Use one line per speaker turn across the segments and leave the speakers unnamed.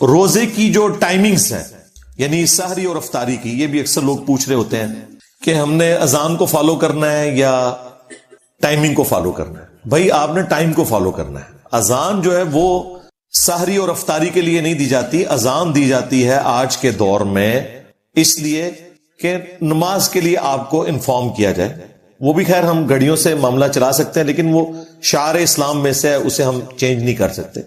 روزے کی جو ٹائمنگز ہیں یعنی سحری اور افطاری کی، یہ بھی اکثر لوگ پوچھ رہے ہوتے ہیں کہ ہم نے اذان کو فالو کرنا ہے یا ٹائمنگ کو فالو کرنا ہے. بھائی آپ نے ٹائم کو فالو کرنا ہے. اذان جو ہے وہ سحری اور افطاری کے لیے نہیں دی جاتی، اذان دی جاتی ہے آج کے دور میں اس لیے کہ نماز کے لیے آپ کو انفارم کیا جائے. وہ بھی خیر ہم گھڑیوں سے معاملہ چلا سکتے ہیں لیکن وہ شعار اسلام میں سے ہے، اسے ہم چینج نہیں کر سکتے.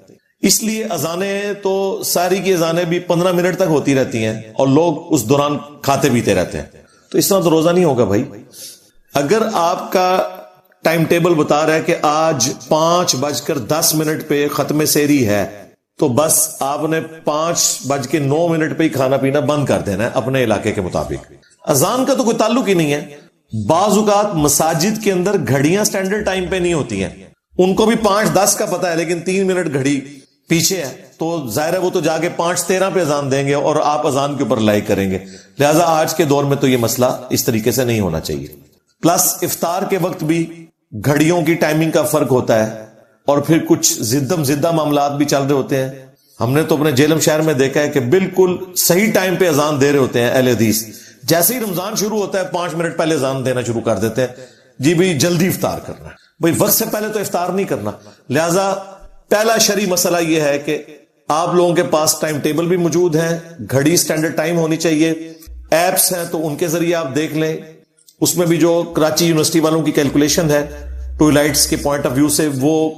اس لیے اذانیں تو ساری کی اذانیں بھی 15 منٹ تک ہوتی رہتی ہیں اور لوگ اس دوران کھاتے پیتے رہتے ہیں. تو اس طرح تو روزہ نہیں ہوگا بھائی. اگر آپ کا ٹائم ٹیبل بتا رہا ہے کہ آج 5:10 پہ ختم سحری ہے تو بس آپ نے 5:09 پہ ہی کھانا پینا بند کر دینا ہے اپنے علاقے کے مطابق. اذان کا تو کوئی تعلق ہی نہیں ہے. بعض اوقات مساجد کے اندر گھڑیاں سٹینڈرڈ ٹائم پہ نہیں ہوتی ہیں، ان کو بھی 5:10 کا پتہ ہے لیکن 3 منٹ گھڑی پیچھے ہے، تو ظاہر ہے وہ تو جا کے 5:13 پہ اذان دیں گے اور آپ اذان کے اوپر لائک کریں گے. لہٰذا آج کے دور میں تو یہ مسئلہ اس طریقے سے نہیں ہونا چاہیے. پلس افطار کے وقت بھی گھڑیوں کی ٹائمنگ کا فرق ہوتا ہے اور پھر کچھ زدہ معاملات بھی چل رہے ہوتے ہیں. ہم نے تو اپنے جیلم شہر میں دیکھا ہے کہ بالکل صحیح ٹائم پہ اذان دے رہے ہوتے ہیں اہل حدیث. جیسے ہی رمضان شروع ہوتا ہے 5 منٹ پہلے اذان دینا شروع کر دیتے ہیں، جی بھائی جلدی افطار کرنا ہے. بھائی وقت سے پہلے تو افطار نہیں کرنا. لہذا پہلا شرعی مسئلہ یہ ہے کہ آپ لوگوں کے پاس ٹائم ٹیبل بھی موجود ہیں، گھڑی سٹینڈرڈ ٹائم ہونی چاہیے. ایپس ہیں تو ان کے ذریعے آپ دیکھ لیں، اس میں بھی جو کراچی یونیورسٹی والوں کی کیلکولیشن ہے ٹوائلٹس کے پوائنٹ آف ویو سے وہ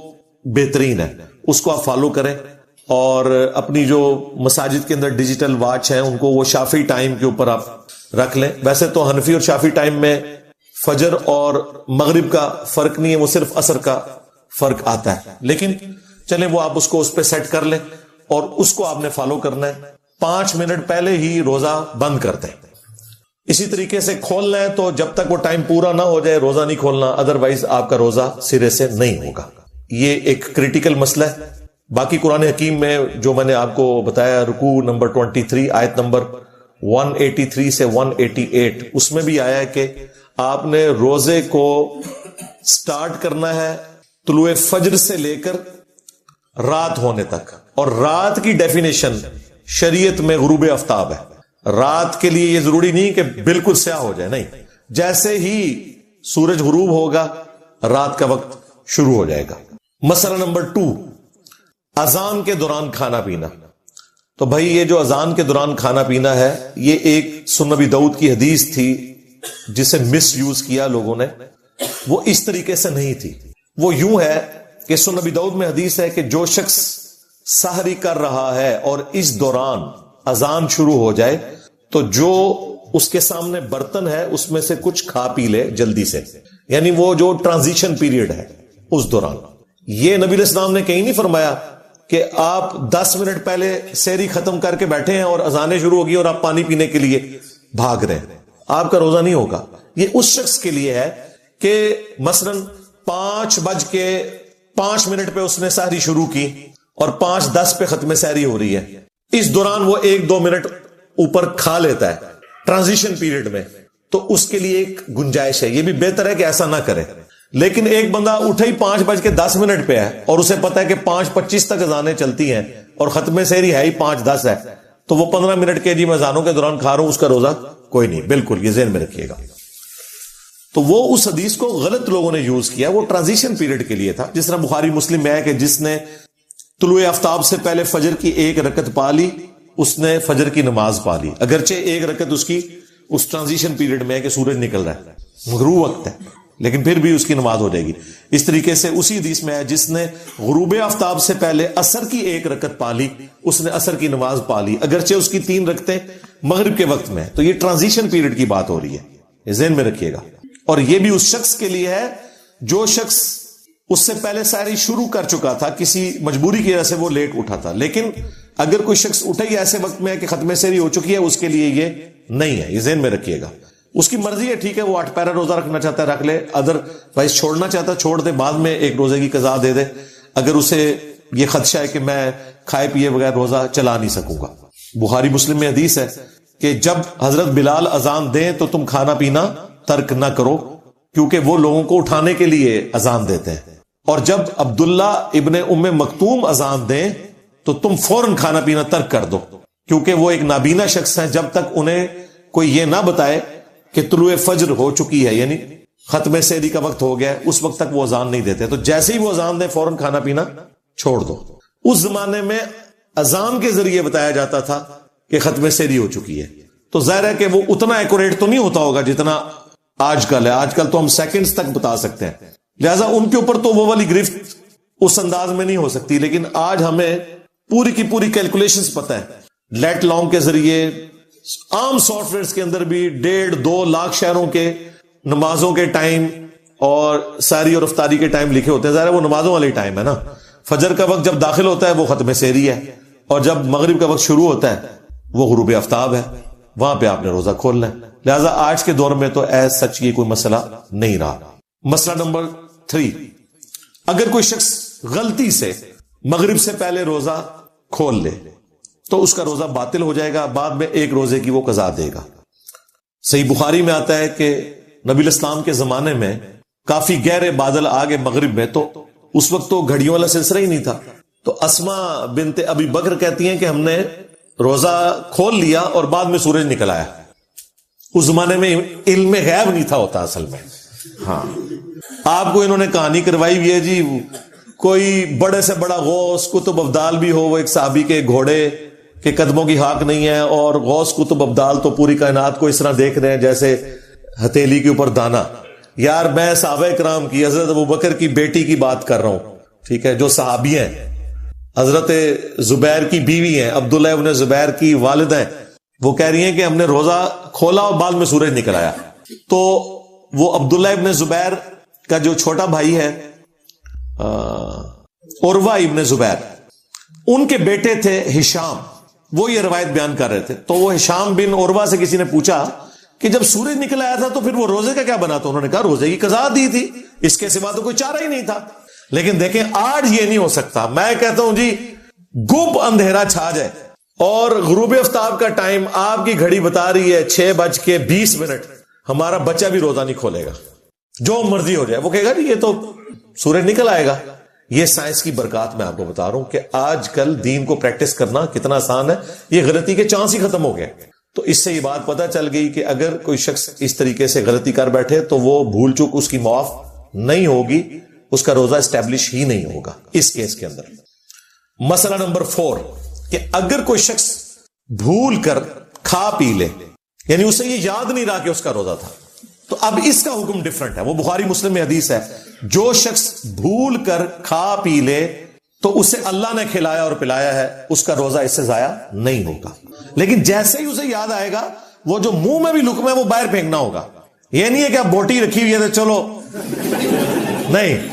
بہترین ہے، اس کو آپ فالو کریں. اور اپنی جو مساجد کے اندر ڈیجیٹل واچ ہیں ان کو وہ شافعی ٹائم کے اوپر آپ رکھ لیں. ویسے تو حنفی اور شافعی ٹائم میں فجر اور مغرب کا فرق نہیں ہے، وہ صرف عصر کا فرق آتا ہے، لیکن چلیں وہ آپ اس کو اس پہ سیٹ کر لیں اور اس کو آپ نے فالو کرنا ہے. 5 منٹ پہلے ہی روزہ بند کر دیں. اسی طریقے سے کھولنا ہے تو جب تک وہ ٹائم پورا نہ ہو جائے روزہ نہیں کھولنا، ادروائز آپ کا روزہ سرے سے نہیں ہوگا. یہ ایک کریٹیکل مسئلہ ہے. باقی قرآن حکیم میں جو میں نے آپ کو بتایا رکوع نمبر 23 آیت نمبر 183 سے 188 اس میں بھی آیا ہے کہ آپ نے روزے کو سٹارٹ کرنا ہے طلوع فجر سے لے کر رات ہونے تک. اور رات کی ڈیفینیشن شریعت میں غروب آفتاب ہے. رات کے لیے یہ ضروری نہیں کہ بالکل سیاہ ہو جائے، نہیں، جیسے ہی سورج غروب ہوگا رات کا وقت شروع ہو جائے گا. مسئلہ نمبر 2، اذان کے دوران کھانا پینا. تو بھائی یہ جو اذان کے دوران کھانا پینا ہے یہ ایک سنن ابی داؤد کی حدیث تھی جسے مس یوز کیا لوگوں نے. وہ اس طریقے سے نہیں تھی. وہ یوں ہے کہ سنن ابی داؤد میں حدیث ہے کہ جو شخص سحری کر رہا ہے اور اس دوران اذان شروع ہو جائے تو جو اس کے سامنے برتن ہے اس میں سے کچھ کھا پی لے جلدی سے. یعنی وہ جو ٹرانزیشن پیریڈ ہے اس دوران. یہ نبی علیہ السلام نے کہیں نہیں فرمایا کہ آپ 10 منٹ پہلے سحری ختم کر کے بیٹھے ہیں اور اذانیں شروع ہوگی اور آپ پانی پینے کے لیے بھاگ رہے ہیں، آپ کا روزہ نہیں ہوگا. یہ اس شخص کے لیے ہے کہ مثلا 5:05 پہ اس نے سحری شروع کی اور 5:10 پہ ختم سحری ہو رہی ہے. اس دوران وہ 1-2 منٹ اوپر کھا لیتا ہے ٹرانزیشن پیریڈ میں، تو اس کے لیے ایک گنجائش ہے. یہ بھی بہتر ہے کہ ایسا نہ کرے. لیکن ایک بندہ اٹھا ہی 5:10 پہ ہے اور اسے پتا ہے کہ 5:25 تک اذانیں چلتی ہیں اور ختم سحری ہے ہی 5:10 ہے، تو وہ 15 منٹ کے جی میں اذانوں کے دوران کھا رہا ہوں، اس کا روزہ کوئی نہیں. بالکل یہ ذہن میں رکھیے گا. تو وہ اس حدیث کو غلط لوگوں نے یوز کیا. وہ ٹرانزیشن پیریڈ کے لیے تھا. جس طرح بخاری مسلم میں ہے کہ جس نے طلوع آفتاب سے پہلے فجر کی 1 رکعت پا لی اس نے فجر کی نماز پا لی، اگرچہ 1 رکعت اس کی اس ٹرانزیشن پیریڈ میں ہے کہ سورج نکل رہا ہے، غروب وقت ہے، لیکن پھر بھی اس کی نماز ہو جائے گی. اس طریقے سے اسی حدیث میں ہے جس نے غروب آفتاب سے پہلے عصر کی 1 رکعت پا لی اس نے عصر کی نماز پا لی، اگرچہ اس کی 3 رکعتیں مغرب کے وقت میں. تو یہ ٹرانزیشن پیریڈ کی بات ہو رہی ہے، یہ ذہن میں رکھیے گا. اور یہ بھی اس شخص کے لیے ہے جو شخص اس سے پہلے سحری شروع کر چکا تھا، کسی مجبوری کی وجہ سے وہ لیٹ اٹھا تھا. لیکن اگر کوئی شخص اٹھا ہی ایسے وقت میں ہے کہ ختم سحری ہو چکی ہے، اس کے لیے یہ نہیں ہے، یہ ذہن میں رکھیے گا. اس کی مرضی ہے، ٹھیک ہے، وہ 8 پیرا روزہ رکھنا چاہتا ہے رکھ لے، ادر وائز چھوڑنا چاہتا ہے چھوڑ دے، بعد میں ایک روزے کی قضا دے دے اگر اسے یہ خدشہ ہے کہ میں کھائے پیے بغیر روزہ چلا نہیں سکوں گا. بخاری مسلم میں حدیث ہے کہ جب حضرت بلال اذان دیں تو تم کھانا پینا ترک نہ کرو، کیونکہ وہ لوگوں کو اٹھانے کے لیے اذان دیتے ہیں. اور جب عبداللہ ابن ام مکتوم اذان دیں تو تم فوراً کھانا پینا ترک کر دو، کیونکہ وہ ایک نابینا شخص ہیں، جب تک انہیں کوئی یہ نہ بتائے کہ طلوع فجر ہو چکی ہے، یعنی ختم سحری کا وقت ہو گیا ہے، اس وقت تک وہ اذان نہیں دیتے. تو جیسے ہی وہ اذان دیں فوراً کھانا پینا چھوڑ دو. اس زمانے میں اذان کے ذریعے بتایا جاتا تھا کہ ختم سحری ہو چکی ہے، تو ظاہر ہے کہ وہ اتنا ایکوریٹ تو نہیں ہوتا ہوگا جتنا آج کل ہے. آج کل تو ہم سیکنڈز تک بتا سکتے ہیں، لہذا ان کے اوپر تو وہ والی گرفت اس انداز میں نہیں ہو سکتی. لیکن آج ہمیں پوری کی پوری کیلکولیشنز پتہ ہے. لیٹ لانگ کے ذریعے عام سافٹ ویئرز کے اندر بھی 1.5-2 لاکھ شہروں کے نمازوں کے ٹائم اور سحری اور افطاری کے ٹائم لکھے ہوتے ہیں. ظاہر ہے وہ نمازوں والے ٹائم ہے نا. فجر کا وقت جب داخل ہوتا ہے وہ ختم سحری ہے، اور جب مغرب کا وقت شروع ہوتا ہے وہ غروب آفتاب ہے، وہاں پہ آپ نے روزہ کھولنا ہے. لہذا آج کے دور میں تو ایز سچ یہ کوئی مسئلہ نہیں رہا. مسئلہ نمبر 3، اگر کوئی شخص غلطی سے مغرب سے پہلے روزہ کھول لے تو اس کا روزہ باطل ہو جائے گا، بعد میں ایک روزے کی وہ قضا دے گا. صحیح بخاری میں آتا ہے کہ نبی الاسلام کے زمانے میں کافی گہرے بادل آگے مغرب میں، تو اس وقت تو گھڑیوں والا سلسلہ ہی نہیں تھا. تو اسما بنت ابی بکر کہتی ہیں کہ ہم نے روزہ کھول لیا اور بعد میں سورج نکل آیا. اس زمانے میں علم غیب نہیں تھا ہوتا اصل میں. ہاں آپ کو انہوں نے کہانی کروائی ہوئی ہے جی، کوئی بڑے سے بڑا غوث قطب ابدال بھی ہو، وہ ایک صحابی کے گھوڑے کے قدموں کی ہاک نہیں ہے، اور غوث قطب ابدال تو پوری کائنات کو اس طرح دیکھ رہے ہیں جیسے ہتھیلی کے اوپر دانا. یار میں صحابہ کرام کی حضرت ابوبکر کی بیٹی کی بات کر رہا ہوں، ٹھیک ہے، جو صحابی ہیں، حضرت زبیر کی بیوی ہیں، عبداللہ ابن زبیر کی والدہ ہیں. وہ کہہ رہی ہیں کہ ہم نے روزہ کھولا اور بعد میں سورج نکل آیا. تو وہ عبداللہ ابن زبیر کا جو چھوٹا بھائی ہے عروہ ابن زبیر، ان کے بیٹے تھے ہشام، وہ یہ روایت بیان کر رہے تھے. تو وہ ہشام بن عروہ سے کسی نے پوچھا کہ جب سورج نکل آیا تھا تو پھر وہ روزے کا کیا بنا؟ تو انہوں نے کہا روزے کی قضا دی تھی، اس کے سوا تو کوئی چارہ ہی نہیں تھا. لیکن دیکھیں آج یہ نہیں ہو سکتا. میں کہتا ہوں جی گپ اندھیرا چھا جائے اور غروب آفتاب کا ٹائم آپ کی گھڑی بتا رہی ہے 6:20، ہمارا بچہ بھی روزہ نہیں کھولے گا، جو مرضی ہو جائے. وہ کہے گا جی یہ تو سورج نکل آئے گا. یہ سائنس کی برکات میں آپ کو بتا رہا ہوں کہ آج کل دین کو پریکٹس کرنا کتنا آسان ہے. یہ غلطی کے چانس ہی ختم ہو گئے. تو اس سے یہ بات پتہ چل گئی کہ اگر کوئی شخص اس طریقے سے غلطی کر بیٹھے تو وہ بھول چوک اس کی معاف نہیں ہوگی، اس کا روزہ اسٹیبلش ہی نہیں ہوگا اس کیس کے اندر. مسئلہ نمبر 4 کہ اگر کوئی شخص بھول کر کھا پی لے، یعنی اسے یہ یاد نہیں رہا کہ اس کا روزہ تھا، تو اب اس کا حکم ڈیفرنٹ ہے. وہ بخاری مسلم میں حدیث ہے، جو شخص بھول کر کھا پی لے تو اسے اللہ نے کھلایا اور پلایا ہے، اس کا روزہ اس سے ضائع نہیں ہوگا. لیکن جیسے ہی اسے یاد آئے گا وہ جو منہ میں بھی لقمہ ہے وہ باہر پھینکنا ہوگا. یہ نہیں ہے کہ آپ بوٹی رکھی ہوئی ہے تو چلو، نہیں،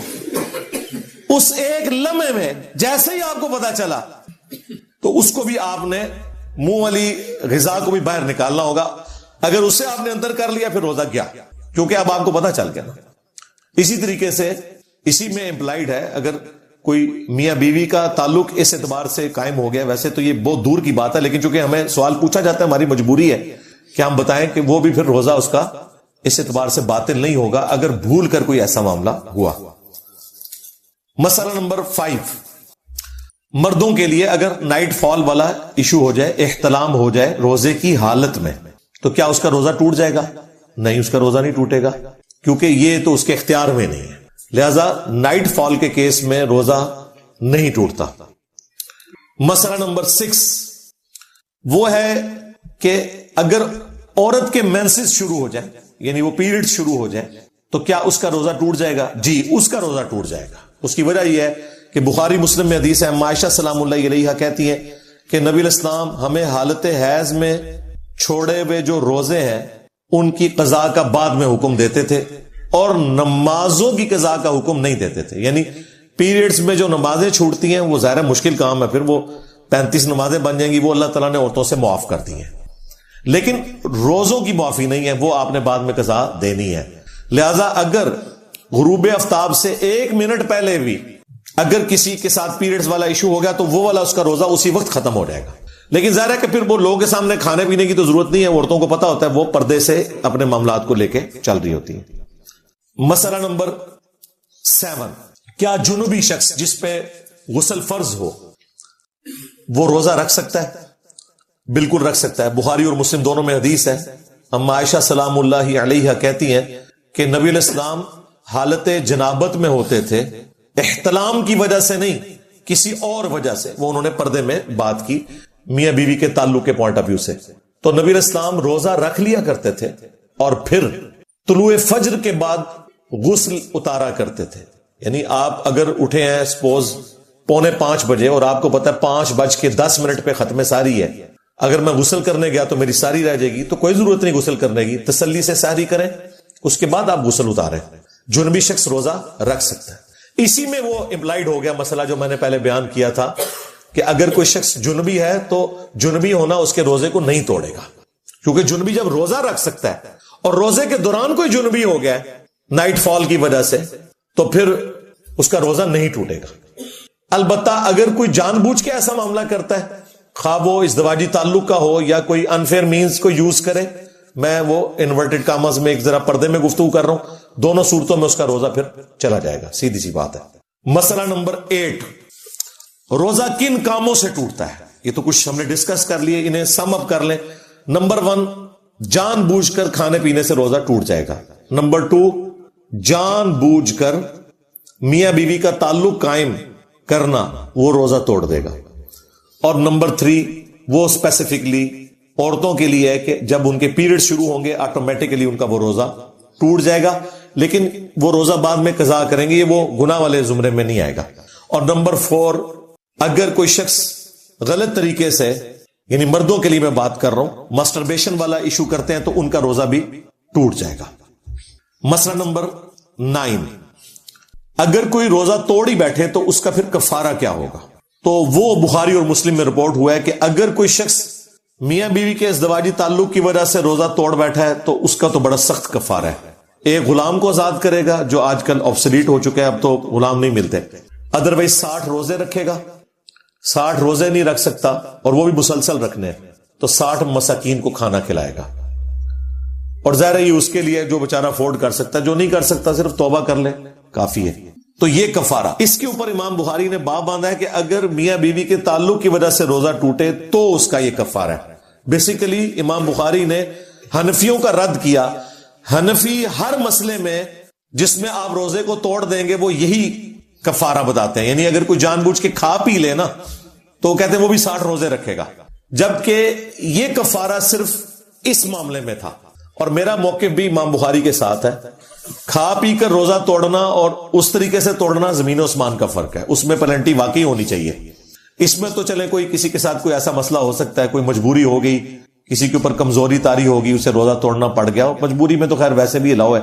اس ایک لمحے میں جیسے ہی آپ کو پتا چلا تو اس کو بھی آپ نے منہ والی غذا کو بھی باہر نکالنا ہوگا. اگر اسے آپ نے اندر کر لیا پھر روزہ گیا، کیونکہ اب آپ کو پتا چل گیا نا. اسی طریقے سے اسی میں امپلائڈ ہے، اگر کوئی میاں بیوی کا تعلق اس اعتبار سے قائم ہو گیا، ویسے تو یہ بہت دور کی بات ہے، لیکن چونکہ ہمیں سوال پوچھا جاتا ہے ہماری مجبوری ہے کہ ہم بتائیں کہ وہ بھی پھر روزہ اس کا اس اعتبار سے باطل نہیں ہوگا اگر بھول کر کوئی ایسا معاملہ ہوا. مسئلہ نمبر 5، مردوں کے لیے اگر نائٹ فال والا ایشو ہو جائے، احتلام ہو جائے روزے کی حالت میں، تو کیا اس کا روزہ ٹوٹ جائے گا؟ نہیں، اس کا روزہ نہیں ٹوٹے گا، کیونکہ یہ تو اس کے اختیار میں نہیں ہے. لہذا نائٹ فال کے کیس میں روزہ نہیں ٹوٹتا. مسئلہ نمبر 6 وہ ہے کہ اگر عورت کے مینسز شروع ہو جائے، یعنی وہ پیریڈ شروع ہو جائے، تو کیا اس کا روزہ ٹوٹ جائے گا؟ جی، اس کا روزہ ٹوٹ جائے گا. اس کی وجہ یہ ہے کہ بخاری مسلم میں حدیث ہے، عائشہ سلام اللہ علیہا کہتی ہیں کہ نبی الاسلام ہمیں حالت حیض میں چھوڑے ہوئے جو روزے ہیں ان کی قضا کا بعد میں حکم دیتے تھے، اور نمازوں کی قضا کا حکم نہیں دیتے تھے. یعنی پیریڈز میں جو نمازیں چھوٹتی ہیں وہ ظاہر مشکل کام ہے، پھر وہ 35 نمازیں بن جائیں گی، وہ اللہ تعالیٰ نے عورتوں سے معاف کر دی ہیں، لیکن روزوں کی معافی نہیں ہے، وہ آپ نے بعد میں قضا دینی ہے. لہذا اگر غروب آفتاب سے 1 منٹ پہلے بھی اگر کسی کے ساتھ پیریڈز والا ایشو ہو گیا تو وہ والا اس کا روزہ اسی وقت ختم ہو جائے گا. لیکن ظاہر ہے کہ پھر وہ لوگوں کے سامنے کھانے پینے کی تو ضرورت نہیں ہے، عورتوں کو پتا ہوتا ہے، وہ پردے سے اپنے معاملات کو لے کے چل رہی ہوتی ہیں. مسئلہ نمبر 7، کیا جنوبی شخص جس پہ غسل فرض ہو وہ روزہ رکھ سکتا ہے؟ بالکل رکھ سکتا ہے. بخاری اور مسلم دونوں میں حدیث ہے. اما عائشہ سلام اللہ علیہا کہتی ہیں کہ نبی علیہ السلام حالت جنابت میں ہوتے تھے، احتلام کی وجہ سے نہیں، کسی اور وجہ سے. وہ انہوں نے پردے میں بات کی میاں بیوی کے تعلق کے پوائنٹ آف ویو سے. تو نبی علیہ السلام روزہ رکھ لیا کرتے تھے اور پھر طلوع فجر کے بعد غسل اتارا کرتے تھے. یعنی آپ اگر اٹھے ہیں سپوز 4:45 بجے اور آپ کو پتا ہے 5:10 پہ ختم ساری ہے، اگر میں غسل کرنے گیا تو میری ساری رہ جائے گی، تو کوئی ضرورت نہیں غسل کرنے کی، تسلی سے ساری کریں، اس کے بعد آپ غسل اتاریں. جنبی شخص روزہ رکھ سکتا ہے. اسی میں وہ امپلائڈ ہو گیا مسئلہ جو میں نے پہلے بیان کیا تھا کہ اگر کوئی شخص جنبی ہے تو جنبی ہونا اس کے روزے کو نہیں توڑے گا، کیونکہ جنبی جب روزہ رکھ سکتا ہے اور روزے کے دوران کوئی جنبی ہو گیا نائٹ فال کی وجہ سے تو پھر اس کا روزہ نہیں ٹوٹے گا. البتہ اگر کوئی جان بوجھ کے ایسا معاملہ کرتا ہے، خواہ وہ ازدواجی تعلق کا ہو یا کوئی انفیئر مینز کو یوز کرے، میں وہ انورٹڈ کامز میں ایک ذرا پردے میں گفتگو کر رہا ہوں، دونوں صورتوں میں اس کا روزہ پھر چلا جائے گا، سیدھی سی بات ہے. مسئلہ نمبر 8، روزہ کن کاموں سے ٹوٹتا ہے؟ یہ تو کچھ ہم نے ڈسکس کر لیے، انہیں سم اپ کر لیں. نمبر 1، جان بوجھ کر کھانے پینے سے روزہ ٹوٹ جائے گا. نمبر 2، جان بوجھ کر میاں بیوی کا تعلق قائم کرنا، وہ روزہ توڑ دے گا. اور نمبر 3، وہ اسپیسیفکلی عورتوں کے لیے ہے کہ جب ان کے پیریڈ شروع ہوں گے آٹومیٹکلی ان کا وہ روزہ ٹوٹ جائے گا، لیکن وہ روزہ بعد میں قضا کریں گے، یہ وہ گناہ والے زمرے میں نہیں آئے گا. اور نمبر 4، اگر کوئی شخص غلط طریقے سے، یعنی مردوں کے لیے میں بات کر رہا ہوں، مسٹربیشن والا ایشو کرتے ہیں تو ان کا روزہ بھی ٹوٹ جائے گا. مسئلہ نمبر 9، اگر کوئی روزہ توڑ ہی بیٹھے تو اس کا پھر کفارہ کیا ہوگا؟ تو وہ بخاری اور مسلم میں رپورٹ ہوا ہے کہ اگر کوئی شخص میاں بیوی کے ازدواجی تعلق کی وجہ سے روزہ توڑ بیٹھا ہے تو اس کا تو بڑا سخت کفارہ ہے. ایک غلام کو آزاد کرے گا جو آج کل آبسلیٹ ہو چکے ہیں، اب تو غلام نہیں ملتے. ادروائز 60 روزے رکھے گا. 60 روزے نہیں رکھ سکتا اور وہ بھی مسلسل رکھنے ہیں تو 60 مساکین کو کھانا کھلائے گا. اور ظاہر ہے یہ اس کے لیے جو بیچارہ افورڈ کر سکتا ہے، جو نہیں کر سکتا صرف توبہ کر لے کافی ہے. تو یہ کفارہ. اس کے اوپر امام بخاری نے باب باندھا ہے کہ اگر میاں بیوی کے تعلق کی وجہ سے روزہ ٹوٹے تو اس کا یہ کفارہ ہے. بیسیکلی امام بخاری نے حنفیوں کا رد کیا. حنفی ہر مسئلے میں جس میں آپ روزے کو توڑ دیں گے وہ یہی کفارہ بتاتے ہیں. یعنی اگر کوئی جان بوجھ کے کھا پی لے نا تو کہتے ہیں وہ بھی 60 روزے رکھے گا، جبکہ یہ کفارہ صرف اس معاملے میں تھا. اور میرا موقف بھی امام بخاری کے ساتھ ہے. کھا پی کر روزہ توڑنا اور اس طریقے سے توڑنا زمین و آسمان کا فرق ہے. اس میں پلنٹی واقعی ہونی چاہیے. اس میں تو چلے کوئی کسی کے ساتھ کوئی ایسا مسئلہ ہو سکتا ہے، کوئی مجبوری ہو گئی، کسی کے اوپر کمزوری طاری ہوگی، اسے روزہ توڑنا پڑ گیا. مجبوری میں تو خیر ویسے بھی الاؤ ہے،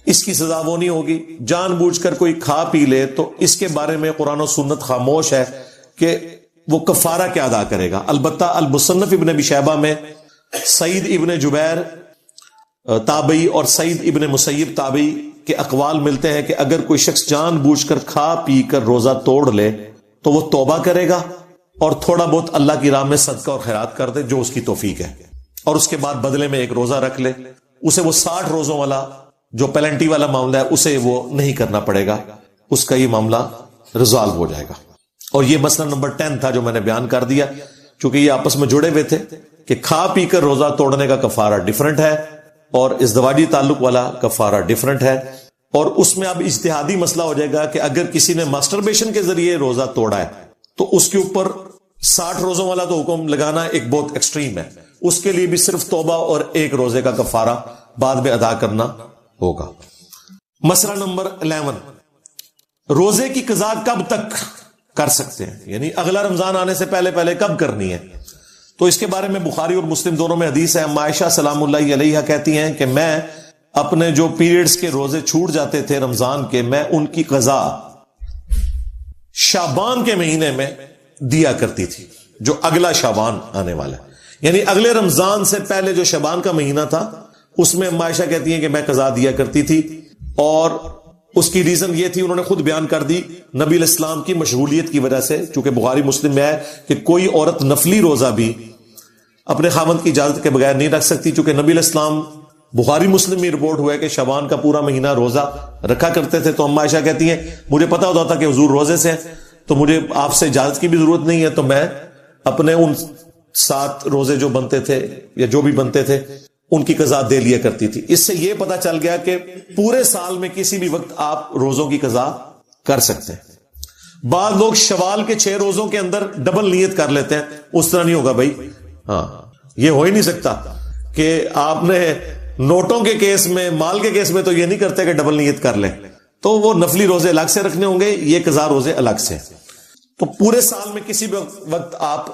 اس کی سزا وہ نہیں ہوگی. جان بوجھ کر کوئی کھا پی لے تو اس کے بارے میں قرآن و سنت خاموش ہے کہ وہ کفارہ کیا ادا کرے گا. البتہ المصنف ابن ابی شیبہ میں سعید ابن جبیر تابعی اور سعید ابن مسیب تابعی کے اقوال ملتے ہیں کہ اگر کوئی شخص جان بوجھ کر کھا پی کر روزہ توڑ لے تو وہ توبہ کرے گا اور تھوڑا بہت اللہ کی راہ میں صدقہ اور خیرات کر دے جو اس کی توفیق ہے، اور اس کے بعد بدلے میں ایک روزہ رکھ لے. اسے وہ 60 روزوں والا جو پلنٹی والا معاملہ ہے اسے وہ نہیں کرنا پڑے گا، اس کا یہ معاملہ ریزالو ہو جائے گا. اور یہ مسئلہ نمبر 10 تھا جو میں نے بیان کر دیا، چونکہ یہ آپس میں جڑے ہوئے تھے کہ کھا پی کر روزہ توڑنے کا کفارہ ڈیفرنٹ ہے اور ازدواجی تعلق والا کفارہ ڈیفرنٹ ہے. اور اس میں اب اجتہادی مسئلہ ہو جائے گا کہ اگر کسی نے ماسٹربیشن کے ذریعے روزہ توڑا ہے تو اس کے اوپر 60 روزوں والا تو حکم لگانا ایک بہت ایکسٹریم ہے. اس کے لیے بھی صرف توبہ اور ایک روزے کا کفارہ بعد میں ادا کرنا ہوگا. مسئلہ نمبر 11، روزے کی قضا کب تک کر سکتے ہیں؟ یعنی اگلا رمضان آنے سے پہلے پہلے کب کرنی ہے؟ تو اس کے بارے میں بخاری اور مسلم دونوں میں حدیث ہے. عائشہ سلام اللہ علیہا کہتی ہیں کہ میں اپنے جو پیریڈز کے روزے چھوٹ جاتے تھے رمضان کے، میں ان کی قضا شعبان کے مہینے میں دیا کرتی تھی، جو اگلا شعبان آنے والا ہے. یعنی اگلے رمضان سے پہلے جو شعبان کا مہینہ تھا اس میں عائشہ کہتی ہیں کہ میں قضا دیا کرتی تھی. اور اس کی ریزن یہ تھی، انہوں نے خود بیان کر دی، نبی علیہ السلام کی مشغولیت کی وجہ سے. چونکہ بخاری مسلم میں ہے کہ کوئی عورت نفلی روزہ بھی اپنے خاوند کی اجازت کے بغیر نہیں رکھ سکتی. چونکہ نبی علیہ السلام بخاری مسلم میں رپورٹ ہوا ہے کہ شعبان کا پورا مہینہ روزہ رکھا کرتے تھے. تو عائشہ کہتی ہیں مجھے پتا ہوتا تھا کہ حضور روزے سے ہیں تو مجھے آپ سے اجازت کی بھی ضرورت نہیں ہے، تو میں اپنے ان 7 روزے جو بنتے تھے یا جو بھی بنتے تھے ان کی قضا دے لیا کرتی تھی. اس سے یہ پتا چل گیا کہ پورے سال میں کسی بھی وقت آپ روزوں کی قضا کر سکتے ہیں. بعض لوگ شوال کے 6 روزوں کے اندر ڈبل نیت کر لیتے ہیں. اس طرح نہیں ہوگا بھائی. ہاں یہ ہو ہی نہیں سکتا کہ آپ نے نوٹوں کے کیس میں، مال کے کیس میں تو یہ نہیں کرتے کہ ڈبل نیت کر لیں. تو وہ نفلی روزے الگ سے رکھنے ہوں گے، یہ قضا روزے الگ سے. تو پورے سال میں کسی بھی وقت آپ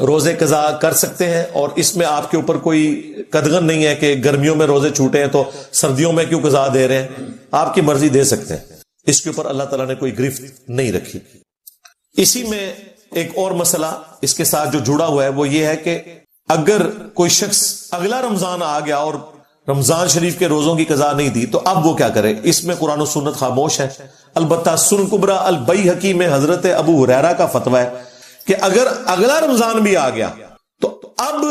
روزے قضا کر سکتے ہیں، اور اس میں آپ کے اوپر کوئی قدغن نہیں ہے کہ گرمیوں میں روزے چھوٹے ہیں تو سردیوں میں کیوں قضا دے رہے ہیں. آپ کی مرضی دے سکتے ہیں، اس کے اوپر اللہ تعالیٰ نے کوئی گرفت نہیں رکھی. اسی میں ایک اور مسئلہ اس کے ساتھ جو جڑا ہوا ہے وہ یہ ہے کہ اگر کوئی شخص اگلا رمضان آ گیا اور رمضان شریف کے روزوں کی قضا نہیں دی تو اب وہ کیا کرے. اس میں قرآن و سنت خاموش ہے. البتہ سنن کبریٰ البیہقی میں حضرت ابو ہریرہ کا فتویٰ ہے کہ اگر اگلا رمضان بھی آ گیا تو اب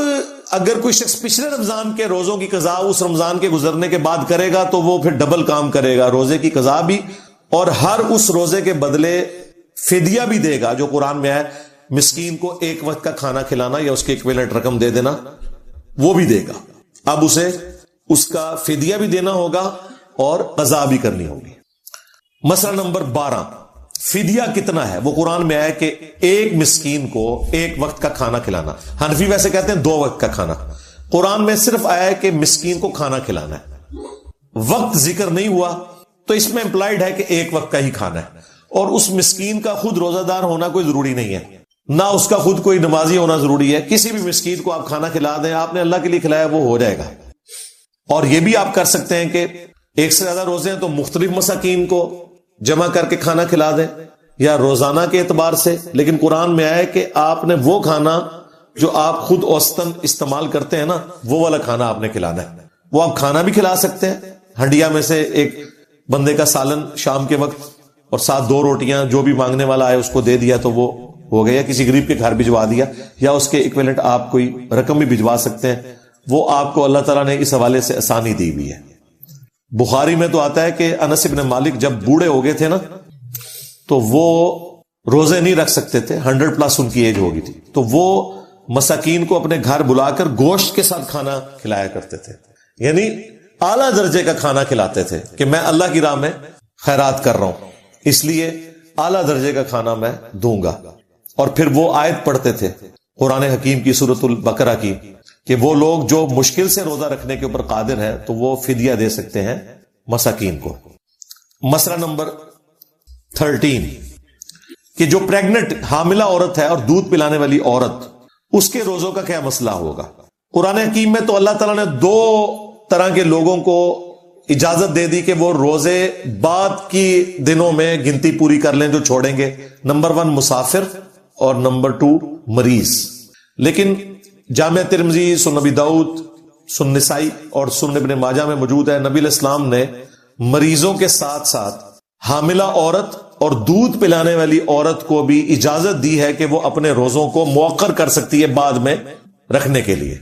اگر کوئی شخص پچھلے رمضان کے روزوں کی قضا اس رمضان کے گزرنے کے بعد کرے گا تو وہ پھر ڈبل کام کرے گا، روزے کی قضا بھی اور ہر اس روزے کے بدلے فدیہ بھی دے گا جو قرآن میں ہے. مسکین کو 1 وقت کا کھانا کھلانا یا اس کے ایکویلنٹ رقم دے دینا وہ بھی دے گا. اب اسے اس کا فدیہ بھی دینا ہوگا اور قضا بھی کرنی ہوگی. مسئلہ نمبر 12، فدیہ کتنا ہے؟ وہ قرآن میں آیا کہ 1 مسکین کو 1 وقت کا کھانا کھلانا. حنفی ویسے کہتے ہیں 2 وقت کا کھانا. قرآن میں صرف آیا ہے کہ مسکین کو کھانا کھلانا ہے، وقت ذکر نہیں ہوا. تو اس میں امپلائڈ ہے کہ 1 وقت کا ہی کھانا ہے، اور اس مسکین کا خود روزہ دار ہونا کوئی ضروری نہیں ہے، نہ اس کا خود کوئی نمازی ہونا ضروری ہے. کسی بھی مسکین کو آپ کھانا کھلا دیں، آپ نے اللہ کے لیے کھلایا وہ ہو جائے گا. اور یہ بھی آپ کر سکتے ہیں کہ 1 سے زیادہ روزے ہیں تو مختلف مساکین کو جمع کر کے کھانا کھلا دیں یا روزانہ کے اعتبار سے. لیکن قرآن میں آیا ہے کہ آپ نے وہ کھانا جو آپ خود اوسطاً استعمال کرتے ہیں نا وہ والا کھانا آپ نے کھلانا ہے. وہ آپ کھانا بھی کھلا سکتے ہیں، ہنڈیا میں سے ایک بندے کا سالن شام کے وقت اور ساتھ 2 روٹیاں جو بھی مانگنے والا آئے اس کو دے دیا تو وہ ہو گیا. کسی غریب کے گھر بھجوا دیا یا اس کے ایکویلنٹ آپ کوئی رقم بھی بھجوا سکتے ہیں. وہ آپ کو اللہ تعالیٰ نے اس حوالے سے آسانی دی ہوئی ہے. بخاری میں تو آتا ہے کہ انس بن مالک جب بوڑھے ہو گئے تھے نا تو وہ روزے نہیں رکھ سکتے تھے، 100+ ان کی ایج ہو گئی تھی، تو وہ مساکین کو اپنے گھر بلا کر گوشت کے ساتھ کھانا کھلایا کرتے تھے. یعنی اعلیٰ درجے کا کھانا کھلاتے تھے کہ میں اللہ کی راہ میں خیرات کر رہا ہوں اس لیے اعلیٰ درجے کا کھانا میں دوں گا. اور پھر وہ آیت پڑھتے تھے قرآن حکیم کی سورۃ البقرہ کی کہ وہ لوگ جو مشکل سے روزہ رکھنے کے اوپر قادر ہیں تو وہ فدیہ دے سکتے ہیں مساکین کو. مسئلہ نمبر 13 کہ جو پریگننٹ حاملہ عورت ہے اور دودھ پلانے والی عورت اس کے روزوں کا کیا مسئلہ ہوگا. قرآن حکیم میں تو اللہ تعالیٰ نے 2 طرح کے لوگوں کو اجازت دے دی کہ وہ روزے بعد کی دنوں میں گنتی پوری کر لیں جو چھوڑیں گے. نمبر 1 مسافر اور نمبر 2 مریض. لیکن جامع ترمذی، سنن نبی داؤد، سنن نسائی اور سنن ابن ماجہ میں موجود ہے نبی علیہ السلام نے مریضوں کے ساتھ ساتھ حاملہ عورت اور دودھ پلانے والی عورت کو بھی اجازت دی ہے کہ وہ اپنے روزوں کو مؤخر کر سکتی ہے بعد میں رکھنے کے لیے.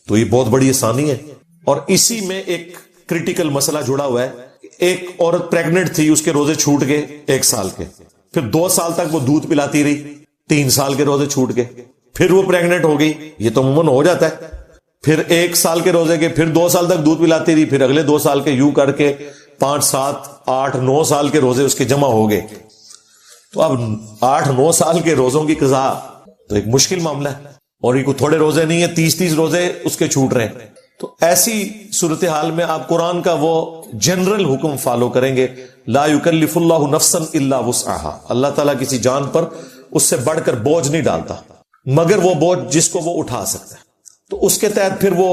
تو یہ بہت بڑی آسانی ہے. اور اسی میں ایک کریٹیکل مسئلہ جڑا ہوا ہے. ایک عورت پریگننٹ تھی، اس کے روزے چھوٹ گئے 1 سال کے، پھر 2 سال تک وہ دودھ پلاتی رہی، 3 سال کے روزے چھوٹ گئے، پھر وہ پریگننٹ ہو گئی. یہ تو عموماً ہو جاتا ہے. پھر 1 سال کے روزے کے، پھر 2 سال تک دودھ پلاتی رہی، پھر اگلے 2 سال کے، یوں کر کے 5 7 8 9 سال کے روزے اس کے جمع ہو گئے. تو اب 8 9 سال کے روزوں کی قضا تو ایک مشکل معاملہ ہے. اور یہ کوئی تھوڑے روزے نہیں ہے، 30 روزے اس کے چھوٹ رہے ہیں. تو ایسی صورتحال میں آپ قرآن کا وہ جنرل حکم فالو کریں گے، لا یکلف اللہ نفسا الا وسعها. اللہ تعالیٰ کسی جان پر اس سے بڑھ کر بوجھ نہیں ڈالتا مگر وہ بوجھ جس کو وہ اٹھا سکتا ہے. تو اس کے تحت پھر وہ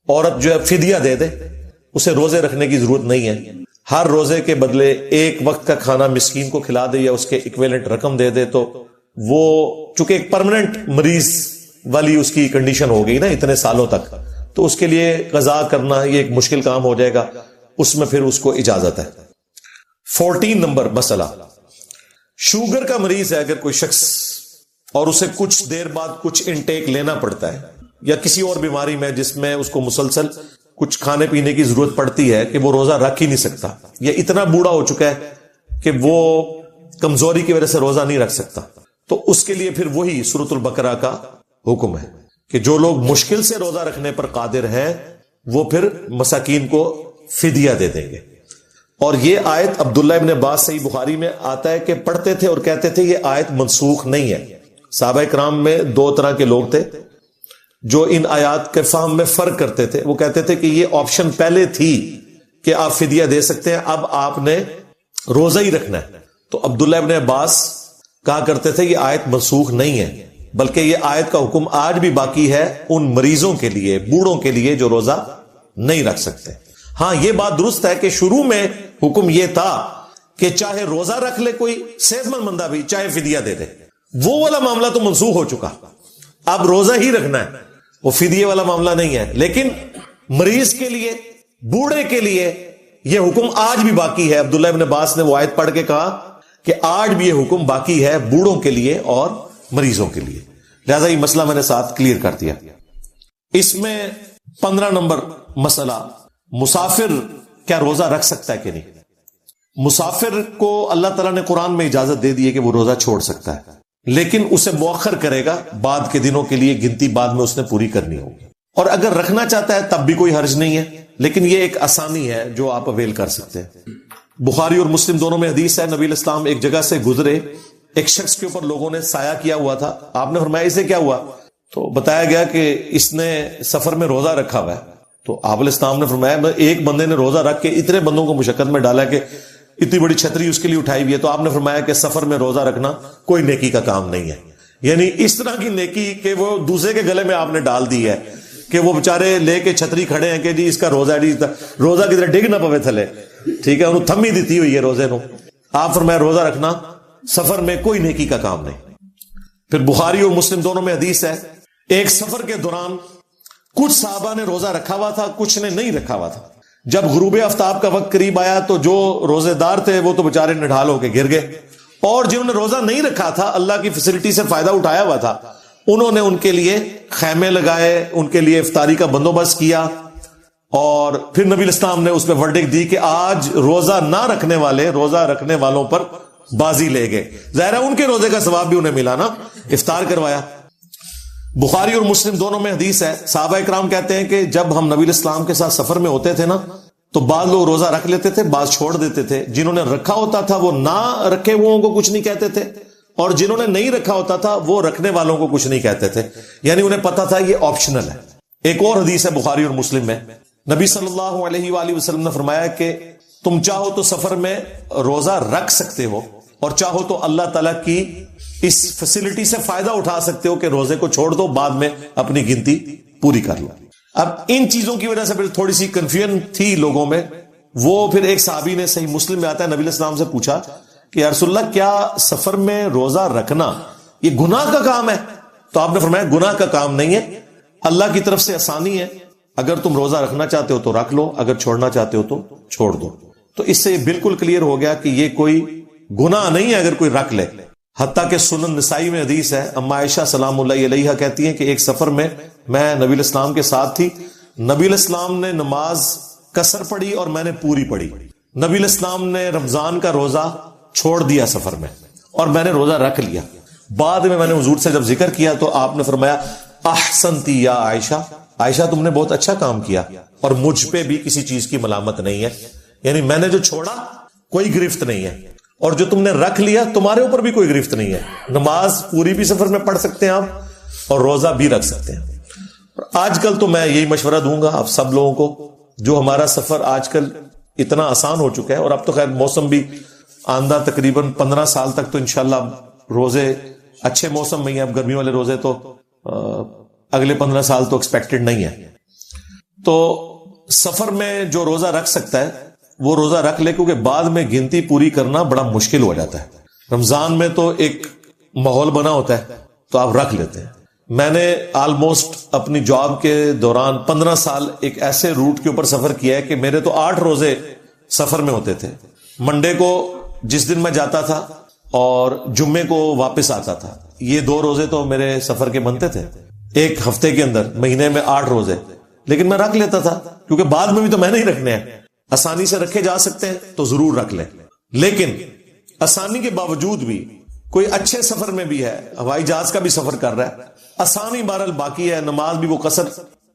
عورت جو ہے فدیہ دے دے، اسے روزے رکھنے کی ضرورت نہیں ہے. ہر روزے کے بدلے 1 وقت کا کھانا مسکین کو کھلا دے یا اس کے ایکویلنٹ رقم دے دے. تو وہ چونکہ ایک پرماننٹ مریض والی اس کی کنڈیشن ہو گئی نا اتنے سالوں تک، تو اس کے لیے قضا کرنا یہ ایک مشکل کام ہو جائے گا. اس میں پھر اس کو اجازت ہے. 14 نمبر مسئلہ، شوگر کا مریض ہے اگر کوئی شخص اور اسے کچھ دیر بعد کچھ انٹیک لینا پڑتا ہے، یا کسی اور بیماری میں جس میں اس کو مسلسل کچھ کھانے پینے کی ضرورت پڑتی ہے کہ وہ روزہ رکھ ہی نہیں سکتا، یا اتنا بوڑھا ہو چکا ہے کہ وہ کمزوری کی وجہ سے روزہ نہیں رکھ سکتا، تو اس کے لیے پھر وہی سورۃ البقرہ کا حکم ہے کہ جو لوگ مشکل سے روزہ رکھنے پر قادر ہیں وہ پھر مساکین کو فدیہ دے دیں گے. اور یہ آیت عبداللہ ابن عباس صحیح بخاری میں آتا ہے کہ پڑھتے تھے اور کہتے تھے یہ آیت منسوخ نہیں ہے. صحابہ کرام میں دو طرح کے لوگ تھے جو ان آیات کے فہم میں فرق کرتے تھے. وہ کہتے تھے کہ یہ آپشن پہلے تھی کہ آپ فدیہ دے سکتے ہیں, اب آپ نے روزہ ہی رکھنا ہے. تو عبداللہ ابن عباس کہا کرتے تھے یہ آیت منسوخ نہیں ہے, بلکہ یہ آیت کا حکم آج بھی باقی ہے ان مریضوں کے لیے, بوڑھوں کے لیے جو روزہ نہیں رکھ سکتے. ہاں یہ بات درست ہے کہ شروع میں حکم یہ تھا کہ چاہے روزہ رکھ لے کوئی صحت مند بندہ بھی, چاہے فدیہ دے دے. وہ والا معاملہ تو منسوخ ہو چکا, اب روزہ ہی رکھنا ہے, وہ فدیہ والا معاملہ نہیں ہے. لیکن مریض کے لیے, بوڑھے کے لیے یہ حکم آج بھی باقی ہے. عبداللہ ابن عباس نے وہ آیت پڑھ کے کہا کہ آج بھی یہ حکم باقی ہے بوڑھوں کے لیے اور مریضوں کے لیے. لہذا یہ مسئلہ میں نے ساتھ کلیئر کر دیا. اس میں 15 نمبر مسئلہ, مسافر کیا روزہ رکھ سکتا ہے کہ نہیں. مسافر کو اللہ تعالیٰ نے قرآن میں اجازت دے دی ہے کہ وہ روزہ چھوڑ سکتا ہے, لیکن اسے مؤخر کرے گا, بعد کے دنوں کے لیے گنتی بعد میں اس نے پوری کرنی ہوگی. اور اگر رکھنا چاہتا ہے تب بھی کوئی حرج نہیں ہے, لیکن یہ ایک آسانی ہے جو آپ اویل کر سکتے ہیں. بخاری اور مسلم دونوں میں حدیث ہے, نبی الاسلام ایک جگہ سے گزرے, ایک شخص کے اوپر لوگوں نے سایہ کیا ہوا تھا. آپ نے فرمایا اسے کیا ہوا؟ تو بتایا گیا کہ اس نے سفر میں روزہ رکھا ہوا ہے. تو آپ علیہ السلام نے فرمایا ایک بندے نے روزہ رکھ کے اتنے بندوں کو مشقت میں ڈالا کہ اتنی بڑی چھتری اس کے لیے اٹھائی ہوئی ہے. تو آپ نے فرمایا کہ سفر میں روزہ رکھنا کوئی نیکی کا کام نہیں ہے. یعنی اس طرح کی نیکی کہ وہ دوسرے کے گلے میں آپ نے ڈال دی ہے کہ وہ بےچارے لے کے چھتری کھڑے ہیں کہ جی اس کا روزہ ہے, روزہ کی طرح ڈگ نہ پوے تھلے, ٹھیک ہے, انہوں تھمی دیتی ہوئی ہے روزے نو. آپ فرمایا روزہ رکھنا سفر میں کوئی نیکی کا کام نہیں. پھر بخاری اور مسلم دونوں میں حدیث ہے, ایک سفر کے دوران کچھ صحابہ نے روزہ رکھا ہوا تھا, کچھ نے نہیں رکھا ہوا تھا. جب غروب آفتاب کا وقت قریب آیا تو جو روزے دار تھے وہ تو بےچارے نڈھال ہو کے گر گئے, اور جنہوں نے روزہ نہیں رکھا تھا, اللہ کی فیسلٹی سے فائدہ اٹھایا ہوا تھا, انہوں نے ان کے لیے خیمے لگائے, ان کے لیے افطاری کا بندوبست کیا. اور پھر نبی الاسلام نے اس پہ ورڈکٹ دی کہ آج روزہ نہ رکھنے والے روزہ رکھنے والوں پر بازی لے گئے. ظاہر ہے ان کے روزے کا ثواب بھی انہیں ملا نا, افطار کروایا. بخاری اور مسلم دونوں میں حدیث ہے, صحابہ اکرام کہتے ہیں کہ جب ہم نبی الاسلام کے ساتھ سفر میں ہوتے تھے نا, تو بعض لوگ روزہ رکھ لیتے تھے, بعض چھوڑ دیتے تھے. جنہوں نے رکھا ہوتا تھا وہ نہ رکھے وہ کو کچھ نہیں کہتے تھے, اور جنہوں نے نہیں رکھا ہوتا تھا وہ رکھنے والوں کو کچھ نہیں کہتے تھے. یعنی انہیں پتا تھا یہ آپشنل ہے. ایک اور حدیث ہے بخاری اور مسلم میں, نبی صلی اللہ علیہ وآلہ وسلم نے فرمایا کہ تم چاہو تو سفر میں روزہ رکھ سکتے ہو, اور چاہو تو اللہ تعالیٰ کی اس فیسلٹی سے فائدہ اٹھا سکتے ہو کہ روزے کو چھوڑ دو, بعد میں اپنی گنتی پوری کر لو. اب ان چیزوں کی وجہ سے پھر تھوڑی سی کنفیوژن تھی لوگوں میں. وہ پھر ایک صحابی نے, صحیح مسلم میں آتا ہے, نبی علیہ السلام سے پوچھا کہ یا رسول اللہ کیا سفر میں روزہ رکھنا یہ گناہ کا کام ہے؟ تو آپ نے فرمایا گناہ کا کام نہیں ہے, اللہ کی طرف سے آسانی ہے. اگر تم روزہ رکھنا چاہتے ہو تو رکھ لو, اگر چھوڑنا چاہتے ہو تو چھوڑ دو. تو اس سے بالکل کلیئر ہو گیا کہ یہ کوئی گناہ نہیں ہے اگر کوئی رکھ لے. حتیٰ کہ سنن نسائی میں حدیث ہے, اما عائشہ سلام اللہ علیہا کہتی ہیں کہ ایک سفر میں میں نبی الاسلام کے ساتھ تھی. نبی الاسلام نے نماز قصر پڑھی اور میں نے پوری پڑھی. نبی الاسلام نے رمضان کا روزہ چھوڑ دیا سفر میں, اور میں نے روزہ رکھ لیا. بعد میں نے حضور سے جب ذکر کیا تو آپ نے فرمایا احسنتی یا عائشہ, عائشہ تم نے بہت اچھا کام کیا, اور مجھ پہ بھی کسی چیز کی ملامت نہیں ہے. یعنی میں نے جو چھوڑا کوئی گرفت نہیں ہے, اور جو تم نے رکھ لیا تمہارے اوپر بھی کوئی گرفت نہیں ہے. نماز پوری بھی سفر میں پڑھ سکتے ہیں آپ, اور روزہ بھی رکھ سکتے ہیں. آج کل تو میں یہی مشورہ دوں گا آپ سب لوگوں کو, جو ہمارا سفر آج کل اتنا آسان ہو چکا ہے, اور اب تو خیر موسم بھی آندہ تقریباً 15 سال تک تو انشاءاللہ روزے اچھے موسم میں ہی ہیں. اب گرمی والے روزے تو اگلے 15 سال تو ایکسپیکٹڈ نہیں ہے. تو سفر میں جو روزہ رکھ سکتا ہے وہ روزہ رکھ لے, کیونکہ بعد میں گنتی پوری کرنا بڑا مشکل ہو جاتا ہے. رمضان میں تو ایک ماحول بنا ہوتا ہے تو آپ رکھ لیتے ہیں. میں نے آلموسٹ اپنی جاب کے دوران 15 سال ایک ایسے روٹ کے اوپر سفر کیا ہے کہ میرے تو 8 روزے سفر میں ہوتے تھے. منڈے کو جس دن میں جاتا تھا اور جمعے کو واپس آتا تھا, یہ 2 روزے تو میرے سفر کے بنتے تھے ایک ہفتے کے اندر. مہینے میں 8 روزے, لیکن میں رکھ لیتا تھا کیونکہ بعد میں بھی تو میں نہیں رکھنے ہیں. آسانی سے رکھے جا سکتے ہیں تو ضرور رکھ لیں, لیکن آسانی کے باوجود بھی کوئی اچھے سفر میں بھی ہے, ہوائی جہاز کا بھی سفر کر رہا ہے, آسانی بہرحال باقی ہے, نماز بھی وہ قصر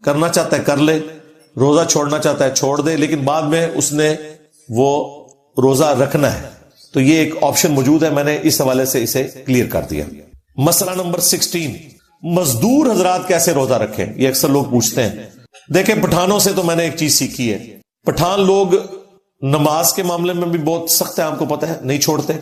کرنا چاہتا ہے کر لے, روزہ چھوڑنا چاہتا ہے چھوڑ دے, لیکن بعد میں اس نے وہ روزہ رکھنا ہے, تو یہ ایک آپشن موجود ہے. میں نے اس حوالے سے اسے کلیئر کر دیا. مسئلہ نمبر 16, مزدور حضرات کیسے روزہ رکھیں, یہ اکثر لوگ پوچھتے ہیں. دیکھیں پٹھانوں سے تو میں نے ایک چیز سیکھی ہے, پٹھان لوگ نماز کے معاملے میں بھی بہت سخت ہے, آپ کو پتہ ہے, نہیں چھوڑتے,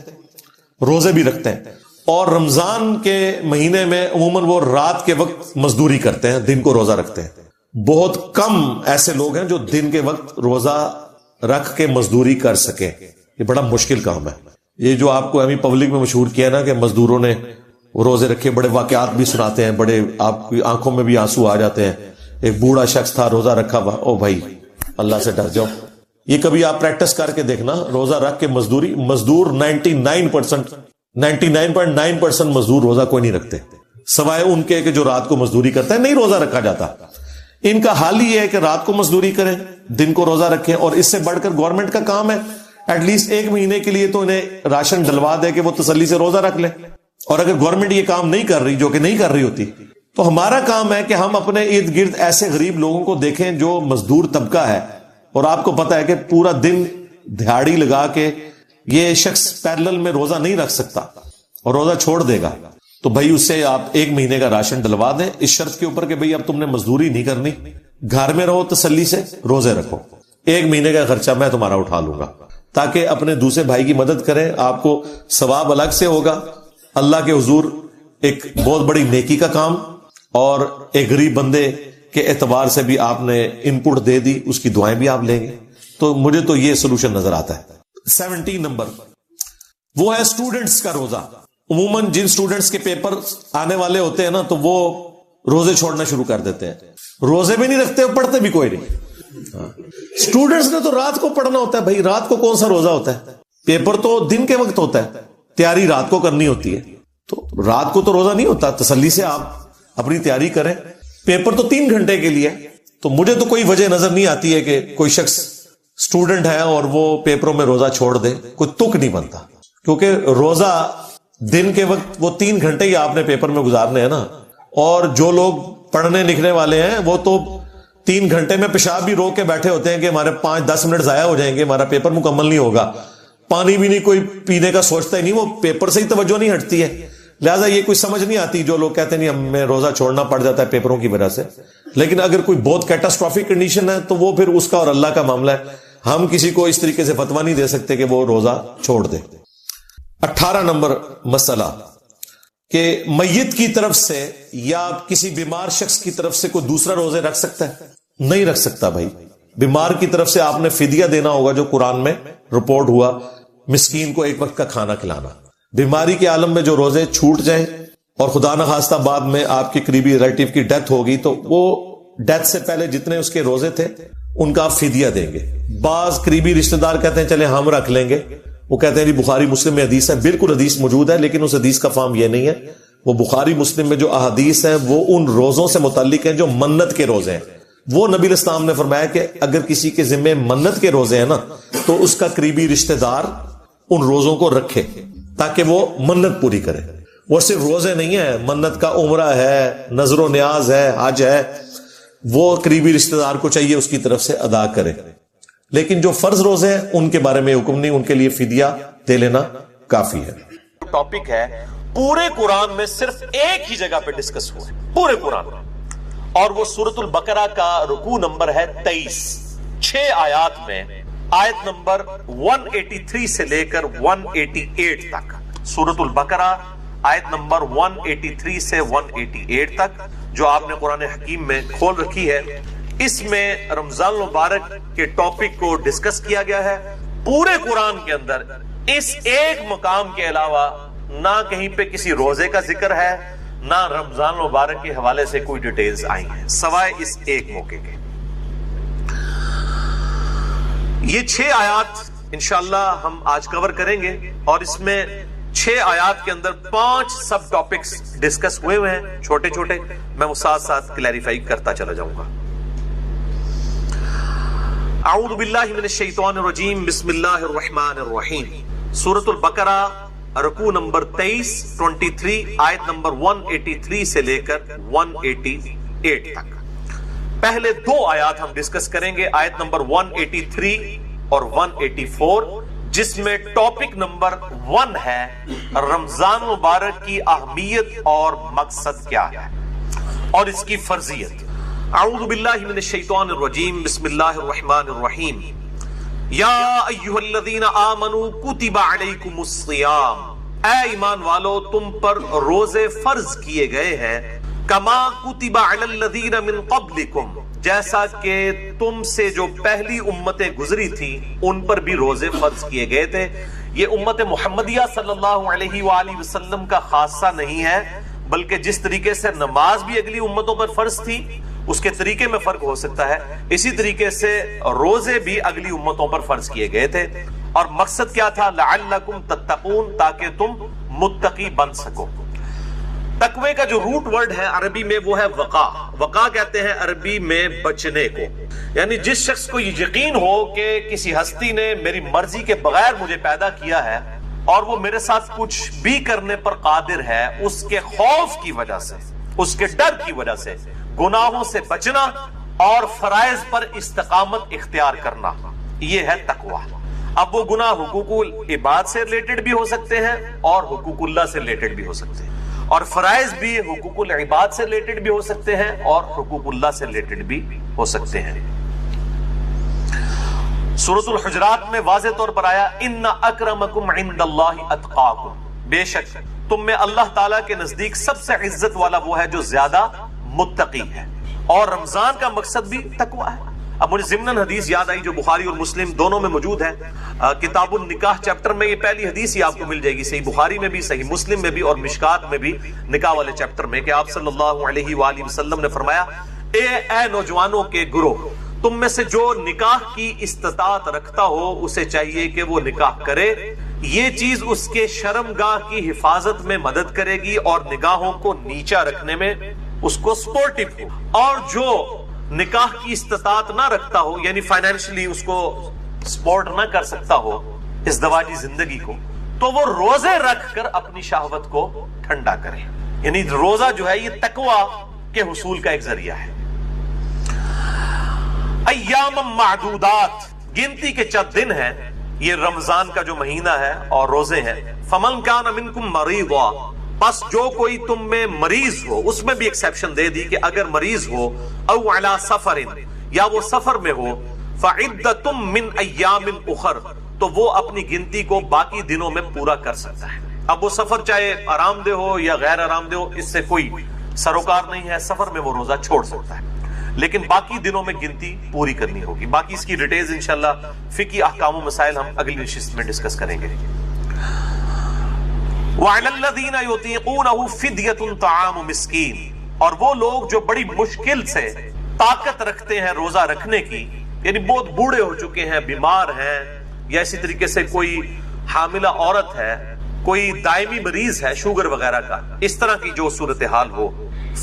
روزے بھی رکھتے ہیں, اور رمضان کے مہینے میں عموماً وہ رات کے وقت مزدوری کرتے ہیں, دن کو روزہ رکھتے ہیں. بہت کم ایسے لوگ ہیں جو دن کے وقت روزہ رکھ کے مزدوری کر سکیں, یہ بڑا مشکل کام ہے. یہ جو آپ کو ایمی پبلک میں مشہور کیا نا کہ مزدوروں نے روزے رکھے, بڑے واقعات بھی سناتے ہیں, بڑے آپ کی آنکھوں میں بھی آنسو آ جاتے ہیں. ایک بوڑھا شخص تھا روزہ رکھا ہوا, او بھائی اللہ سے ڈر جاؤ. یہ کبھی آپ پریکٹس کر کے دیکھنا, روزہ رکھ کے مزدوری, مزدور 99.9% مزدور روزہ کوئی نہیں رکھتے, سوائے ان کے کہ جو رات کو مزدوری کرتا ہے, نہیں روزہ رکھا جاتا. ان کا حال یہ ہے کہ رات کو مزدوری کریں, دن کو روزہ رکھیں, اور اس سے بڑھ کر گورنمنٹ کا کام ہے ایٹ لیسٹ 1 مہینے کے لیے تو انہیں راشن ڈلوا دے کہ وہ تسلی سے روزہ رکھ لیں. اور اگر گورنمنٹ یہ کام نہیں کر رہی, جو کہ نہیں کر رہی ہوتی, تو ہمارا کام ہے کہ ہم اپنے ارد گرد ایسے غریب لوگوں کو دیکھیں جو مزدور طبقہ ہے, اور آپ کو پتا ہے کہ پورا دن دہاڑی لگا کے یہ شخص پیرلل میں روزہ نہیں رکھ سکتا اور روزہ چھوڑ دے گا, تو بھائی اس سے آپ 1 مہینے کا راشن ڈلوا دیں, اس شرط کے اوپر کہ بھئی اب تم نے مزدوری نہیں کرنی, گھر میں رہو, تسلی سے روزے رکھو, 1 مہینے کا خرچہ میں تمہارا اٹھا لوں گا, تاکہ اپنے دوسرے بھائی کی مدد کریں. آپ کو ثواب الگ سے ہوگا, اللہ کے حضور ایک بہت بڑی نیکی کا کام, اور ایک غریب بندے کے اعتبار سے بھی آپ نے ان پٹ دے دی, اس کی دعائیں بھی آپ لیں گے. تو مجھے تو یہ سولوشن نظر آتا ہے. 17 نمبر وہ ہے سٹوڈنٹس کا روزہ. عموماً جن سٹوڈنٹس کے پیپر آنے والے ہوتے ہیں نا, تو وہ روزے چھوڑنا شروع کر دیتے ہیں, روزے بھی نہیں رکھتے, پڑھتے بھی کوئی نہیں. سٹوڈنٹس نے تو رات کو پڑھنا ہوتا ہے, بھائی رات کو کون سا روزہ ہوتا ہے, پیپر تو دن کے وقت ہوتا ہے, تیاری رات کو کرنی ہوتی ہے, تو رات کو تو روزہ نہیں ہوتا. تسلی سے آپ اپنی تیاری کریں, پیپر تو 3 گھنٹے کے لیے. تو مجھے تو کوئی وجہ نظر نہیں آتی ہے کہ کوئی شخص سٹوڈنٹ ہے اور وہ پیپروں میں روزہ چھوڑ دے, کوئی تک نہیں بنتا, کیونکہ روزہ دن کے وقت وہ 3 گھنٹے ہی آپ نے پیپر میں گزارنے ہیں نا. اور جو لوگ پڑھنے لکھنے والے ہیں وہ تو 3 گھنٹے میں پیشاب بھی روک کے بیٹھے ہوتے ہیں کہ ہمارے 5-10 منٹ ضائع ہو جائیں گے, ہمارا پیپر مکمل نہیں ہوگا. پانی بھی نہیں کوئی پینے کا سوچتا ہی نہیں, وہ پیپر سے ہی توجہ نہیں ہٹتی ہے. لہٰذا یہ کوئی سمجھ نہیں آتی جو لوگ کہتے نہیں ہمیں روزہ چھوڑنا پڑ جاتا ہے پیپروں کی وجہ سے. لیکن اگر کوئی بہت کیٹاسٹرافک کنڈیشن ہے تو وہ پھر اس کا اور اللہ کا معاملہ ہے, ہم کسی کو اس طریقے سے فتویٰ نہیں دے سکتے کہ وہ روزہ چھوڑ دے. 18 نمبر مسئلہ کہ میت کی طرف سے یا کسی بیمار شخص کی طرف سے کوئی دوسرا روزے رکھ سکتا ہے؟ نہیں رکھ سکتا بھائی. بیمار کی طرف سے آپ نے فدیہ دینا ہوگا, جو قرآن میں رپورٹ ہوا, مسکین کو 1 وقت کا کھانا کھلانا. بیماری کے عالم میں جو روزے چھوٹ جائیں اور خدا نخواستہ بعد میں آپ کے قریبی ریلیٹیو کی ڈیتھ ہوگی, تو وہ ڈیتھ سے پہلے جتنے اس کے روزے تھے ان کا آپ فدیہ دیں گے. بعض قریبی رشتہ دار کہتے ہیں چلے ہم رکھ لیں گے, وہ کہتے ہیں بخاری مسلم میں حدیث ہے. بالکل حدیث موجود ہے, لیکن اس حدیث کا فہم یہ نہیں ہے. وہ بخاری مسلم میں جو احادیث ہیں وہ ان روزوں سے متعلق ہیں جو منت کے روزے ہیں. وہ نبی الاسلام نے فرمایا کہ اگر کسی کے ذمے منت کے روزے ہیں نا, تو اس کا قریبی رشتہ دار ان روزوں کو رکھے تاکہ وہ منت پوری کرے. وہ صرف روزے نہیں ہیں, منت کا عمرہ ہے, نظر و نیاز ہے, حج ہے, وہ قریبی رشتہ دار کو چاہیے اس کی طرف سے ادا کرے. لیکن جو فرض روزے ہیں ان کے بارے میں حکم نہیں, ان کے لیے فدیہ دے لینا کافی ہے.
ٹاپک ہے پورے قرآن میں صرف ایک ہی جگہ پہ ڈسکس ہوا ہے پورے قرآن میں, اور وہ سورۃ البقرہ کا رکوع نمبر ہے 23. 6 آیات میں آیت نمبر 183 سے لے کر 188 تک. سورۃ البقرہ آیت نمبر 183 سے 188 تک جو آپ نے قرآن حکیم میں کھول رکھی ہے, اس میں رمضان المبارک کے ٹاپک کو ڈسکس کیا گیا ہے. پورے قرآن کے اندر اس ایک مقام کے علاوہ نہ کہیں پہ کسی روزے کا ذکر ہے, نہ رمضان المبارک کے حوالے سے کوئی ڈیٹیلز آئی ہیں, سوائے اس ایک موقع کے. یہ 6 آیات انشاءاللہ ہم آج کور کریں گے, اور اس میں 6 آیات کے اندر 5 سب ٹاپکس ڈسکس ہوئے ہیں چھوٹے چھوٹے. میں وہ ساتھ ساتھ کلیریفائی کرتا چلا جاؤں گا. اعوذ باللہ من الشیطان الرجیم, بسم اللہ الرحمن الرحیم. سورۃ البقرہ رکوع نمبر 23 آیت نمبر 183 سے لے کر 188 تک. پہلے دو آیات ہم ڈسکس کریں گے، آیت نمبر 183 اور 184، جس میں ٹاپک نمبر 1 ہے رمضان مبارک کی اہمیت اور مقصد کیا ہے اور اس کی فرضیت. اعوذ باللہ من الشیطان الرجیم، بسم اللہ الرحمن الرحیم. یا ایھا الذین آمنوا کتب علیکم الصیام، اے ایمان والو تم پر روزے فرض کیے گئے ہیں، کما کتب علی الذین من قبلکم، جیسا کہ تم سے جو پہلی امتیں گزری تھی ان پر بھی روزے فرض کیے گئے تھے. یہ امت محمدیہ صلی اللہ علیہ وآلہ وسلم کا خاصہ نہیں ہے، بلکہ جس طریقے سے نماز بھی اگلی امتوں پر فرض تھی اس کے طریقے میں فرق ہو سکتا ہے، اسی طریقے سے روزے بھی اگلی امتوں پر فرض کیے گئے تھے. اور مقصد کیا تھا؟ لعلکم تتقون، تاکہ تم متقی بن سکو. تقوی کا جو روٹ ورڈ ہے عربی میں وہ ہے وقا. وقا کہتے ہیں عربی میں بچنے کو، یعنی جس شخص کو یہ یقین ہو کہ کسی ہستی نے میری مرضی کے بغیر مجھے پیدا کیا ہے اور وہ میرے ساتھ کچھ بھی کرنے پر قادر ہے، اس کے خوف کی وجہ سے، اس کے ڈر کی وجہ سے گناہوں سے بچنا اور فرائض پر استقامت اختیار کرنا، یہ ہے تقوی. اب وہ گناہ حقوق العباد سے ریلیٹڈ بھی ہو سکتے ہیں اور حقوق اللہ سے ریلیٹڈ بھی ہو سکتے ہیں، اور فرائض بھی حقوق العباد سے ریلیٹڈ بھی ہو سکتے ہیں اور حقوق اللہ سے ریلیٹڈ بھی ہو سکتے ہیں. سورۃ الحجرات میں واضح طور پر آیا ان اکرمکم عند اللہ اتقاکم، بے شک تم میں اللہ تعالیٰ کے نزدیک سب سے عزت والا وہ ہے جو زیادہ متقی ہے. اور رمضان کا مقصد بھی تقوی ہے. اب مجھے ضمناً حدیث یاد آئی جو بخاری اور مسلم دونوں میں موجود ہے. کتاب النکاح چیپٹر میں یہ پہلی حدیث ہی آپ کو مل جائے گی، صحیح بخاری میں بھی، صحیح مسلم میں بھی اور مشکات میں بھی، نکاح والے چیپٹر میں، کہ آپ صلی اللہ علیہ وآلہ وسلم نے فرمایا اے نوجوانوں کے گروہ، تم میں سے جو نکاح کی استطاعت رکھتا ہو اسے چاہیے کہ وہ نکاح کرے، یہ چیز اس کے شرمگاہ کی حفاظت میں مدد کرے گی اور نگاہوں کو نیچا رکھنے میں اس کو سپورٹیو ہو. اور جو نکاح کی استطاعت نہ رکھتا ہو، یعنی فائنینشلی اس کو سپورٹ نہ کر سکتا ہو ازدواجی زندگی کو، تو وہ روزے رکھ کر اپنی شہوت کو ٹھنڈا کرے. یعنی روزہ جو ہے یہ تقوی کے حصول کا ایک ذریعہ ہے. ایام معدودات، گنتی کے چند دن ہیں، یہ رمضان کا جو مہینہ ہے اور روزے ہیں. فمن کان منکم مریضا، بس جو کوئی تم میں مریض ہو، اس میں بھی ایکسیپشن دے دی کہ اگر مریض ہو، او علی سفر، یا وہ سفر میں ہو، فعدۃ من ایام اخر، تو وہ اپنی گنتی کو باقی دنوں میں پورا کر سکتا ہے. اب وہ سفر چاہے آرام دہ ہو یا غیر آرام دہ ہو، اس سے کوئی سروکار نہیں ہے، سفر میں وہ روزہ چھوڑ سکتا ہے، لیکن باقی دنوں میں گنتی پوری کرنی ہوگی. باقی اس کی ڈیٹیلز انشاءاللہ فقہی احکام و مسائل ہم اگلی نشست میں ڈسکس کریں گے. وَعَلَى الَّذِينَ يُطِيقُونَهُ فِدْيَةٌ طَعَامُ مِسْكِينٍ، اور وہ لوگ جو بڑی مشکل سے طاقت رکھتے ہیں روزہ رکھنے کی، یعنی بہت بوڑھے ہو چکے ہیں، بیمار ہیں، یا اسی طریقے سے کوئی حاملہ عورت ہے، کوئی دائمی مریض ہے شوگر وغیرہ کا، اس طرح کی جو صورتحال ہو،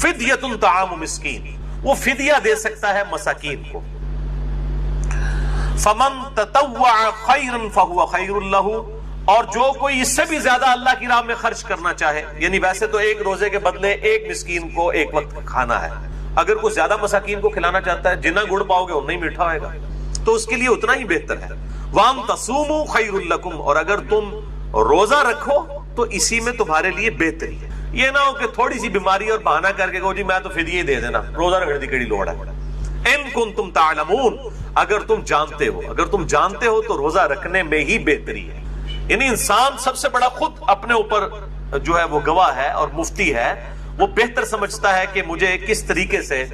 فِدْيَةٌ طَعَامُ مِسْكِينٍ، وہ فدیہ دے سکتا ہے مساکین کو. فَمَن تَطَوَّعَ خَيْرًا فَهُوَ خَيْرٌ لَهُ، اور جو کوئی اس سے بھی زیادہ اللہ کی راہ میں خرچ کرنا چاہے، یعنی ویسے تو ایک روزے کے بدلے ایک مسکین کو ایک وقت کھانا ہے، اگر کوئی زیادہ مساکین کو کھلانا چاہتا ہے، جتنا گڑ پاؤ گے اتنا ہی میٹھا ہوئے گا، تو اس کے لیے اتنا ہی بہتر ہے. وَأَن تَصُومُوا خَيْرٌ لَكُمْ، اور اگر تم روزہ رکھو تو اسی میں تمہارے لیے بہتری ہے. یہ نہ ہو کہ تھوڑی سی بیماری اور بہانہ کر کے کہو جی میں تو فدیہ دے دینا، روزہ رکھنے کی کڑی لوڑ ہے. اِن كُنتُمْ تَعْلَمُونَ، اگر تم جانتے ہو، اگر تم جانتے ہو تو روزہ رکھنے میں ہی بہتری ہے. یعنی انسان سب سے بڑا خود اپنے اوپر جو ہے وہ گواہ ہے اور مفتی ہے، وہ بہتر سمجھتا ہے کہ مجھے کس طریقے سے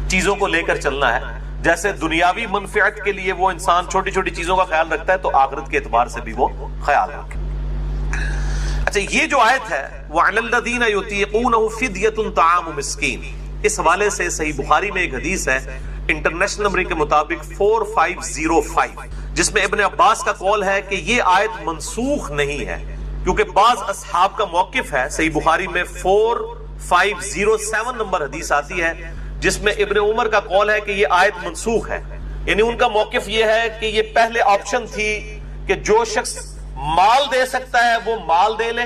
چیزوں کو لے کر چلنا ہے. جیسے دنیاوی منفعت کے لیے وہ انسان چھوٹی چھوٹی چیزوں کا خیال رکھتا ہے، تو آخرت کے اعتبار سے بھی وہ خیال رکھے. اچھا، یہ جو آیت ہے وَعَلَى الَّذِينَ يُطِيقُونَهُ فِدْيَةٌ طَعَامُ مِسْكِينٍ، اس حوالے سے صحیح بخاری میں ایک حدیث ہے انٹرنیشنل نمبر کے مطابق 4505، جس میں ابن عباس کا قول ہے کہ یہ آیت منسوخ نہیں ہے، کیونکہ بعض اصحاب کا موقف ہے. صحیح بخاری میں 4507 نمبر حدیث آتی ہے جس میں ابن عمر کا قول ہے کہ یہ آیت منسوخ ہے. یعنی ان کا موقف یہ ہے کہ یہ پہلے آپشن تھی کہ جو شخص مال دے سکتا ہے وہ مال دے لے،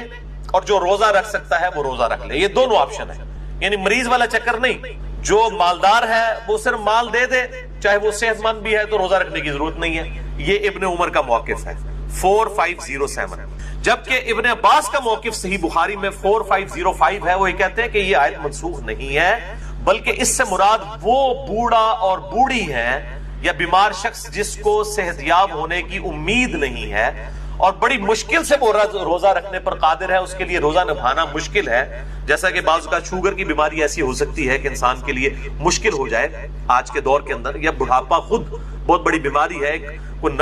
اور جو روزہ رکھ سکتا ہے وہ روزہ رکھ لے. یہ دونوں آپشن ہے، یعنی مریض والا چکر نہیں. جو مالدار ہے وہ صرف مال دے دے، چاہے وہ صحت مند بھی ہے تو روزہ رکھنے کی ضرورت نہیں ہے. یہ ابن عمر کا موقف ہے 4507. جبکہ ابن عباس کا موقف صحیح بخاری میں 4505 ہے. وہ یہ کہتے ہیں کہ یہ آیت منسوخ نہیں ہے، بلکہ اس سے مراد وہ بوڑھا اور بوڑھی ہیں یا بیمار شخص جس کو صحت یاب ہونے کی امید نہیں ہے اور بڑی مشکل سے وہ روزہ رکھنے پر قادر ہے، اس کے لیے روزہ نبھانا مشکل ہے. جیسا کہ بعض کا شوگر کی بیماری ایسی ہو سکتی ہے کہ انسان کے لیے مشکل ہو جائے آج کے دور کے اندر، یا بڑھاپا خود بہت بڑی بیماری ہے، کوئی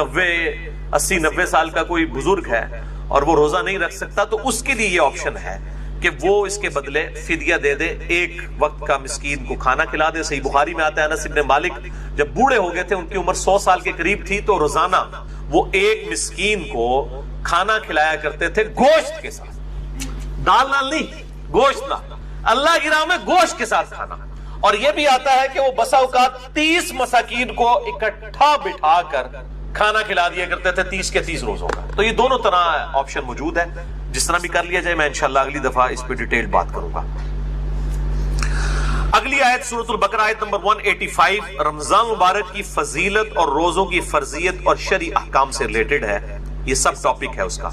80-90 سال کا کوئی بزرگ ہے اور وہ روزہ نہیں رکھ سکتا، تو اس کے لیے یہ آپشن ہے کہ وہ اس کے بدلے فدیہ دے دے، ایک وقت کا مسکین کو کھانا کھلا دے. صحیح بخاری میں آتا ہے انس بن مالک جب بوڑھے ہو گئے تھے، ان کی عمر 100 سال کے قریب تھی، تو روزانہ وہ ایک مسکین کو کھانا کھلایا کرتے تھے گوشت کے ساتھ، دال نال نہیں، گوشت نہ، اللہ کی راہ میں گوشت کے ساتھ کھانا. اور یہ بھی آتا ہے کہ وہ بسا اوقات 30 مساکین کو اکٹھا بٹھا کر کھانا کھلا دیا کرتے تھے 30 کے 30 روزوں کا. تو یہ دونوں طرح آپشن موجود ہے، جس طرح بھی کر لیا جائے. میں انشاءاللہ اگلی دفعہ اس پہ ڈیٹیل بات کروں گا. اگلی آیت سورۃ البقرہ آیت نمبر 185 رمضان مبارک کی فضیلت اور روزوں کی فرضیت اور شرعی احکام سے ریلیٹڈ ہے. یہ سب ٹاپک ہے اس کا.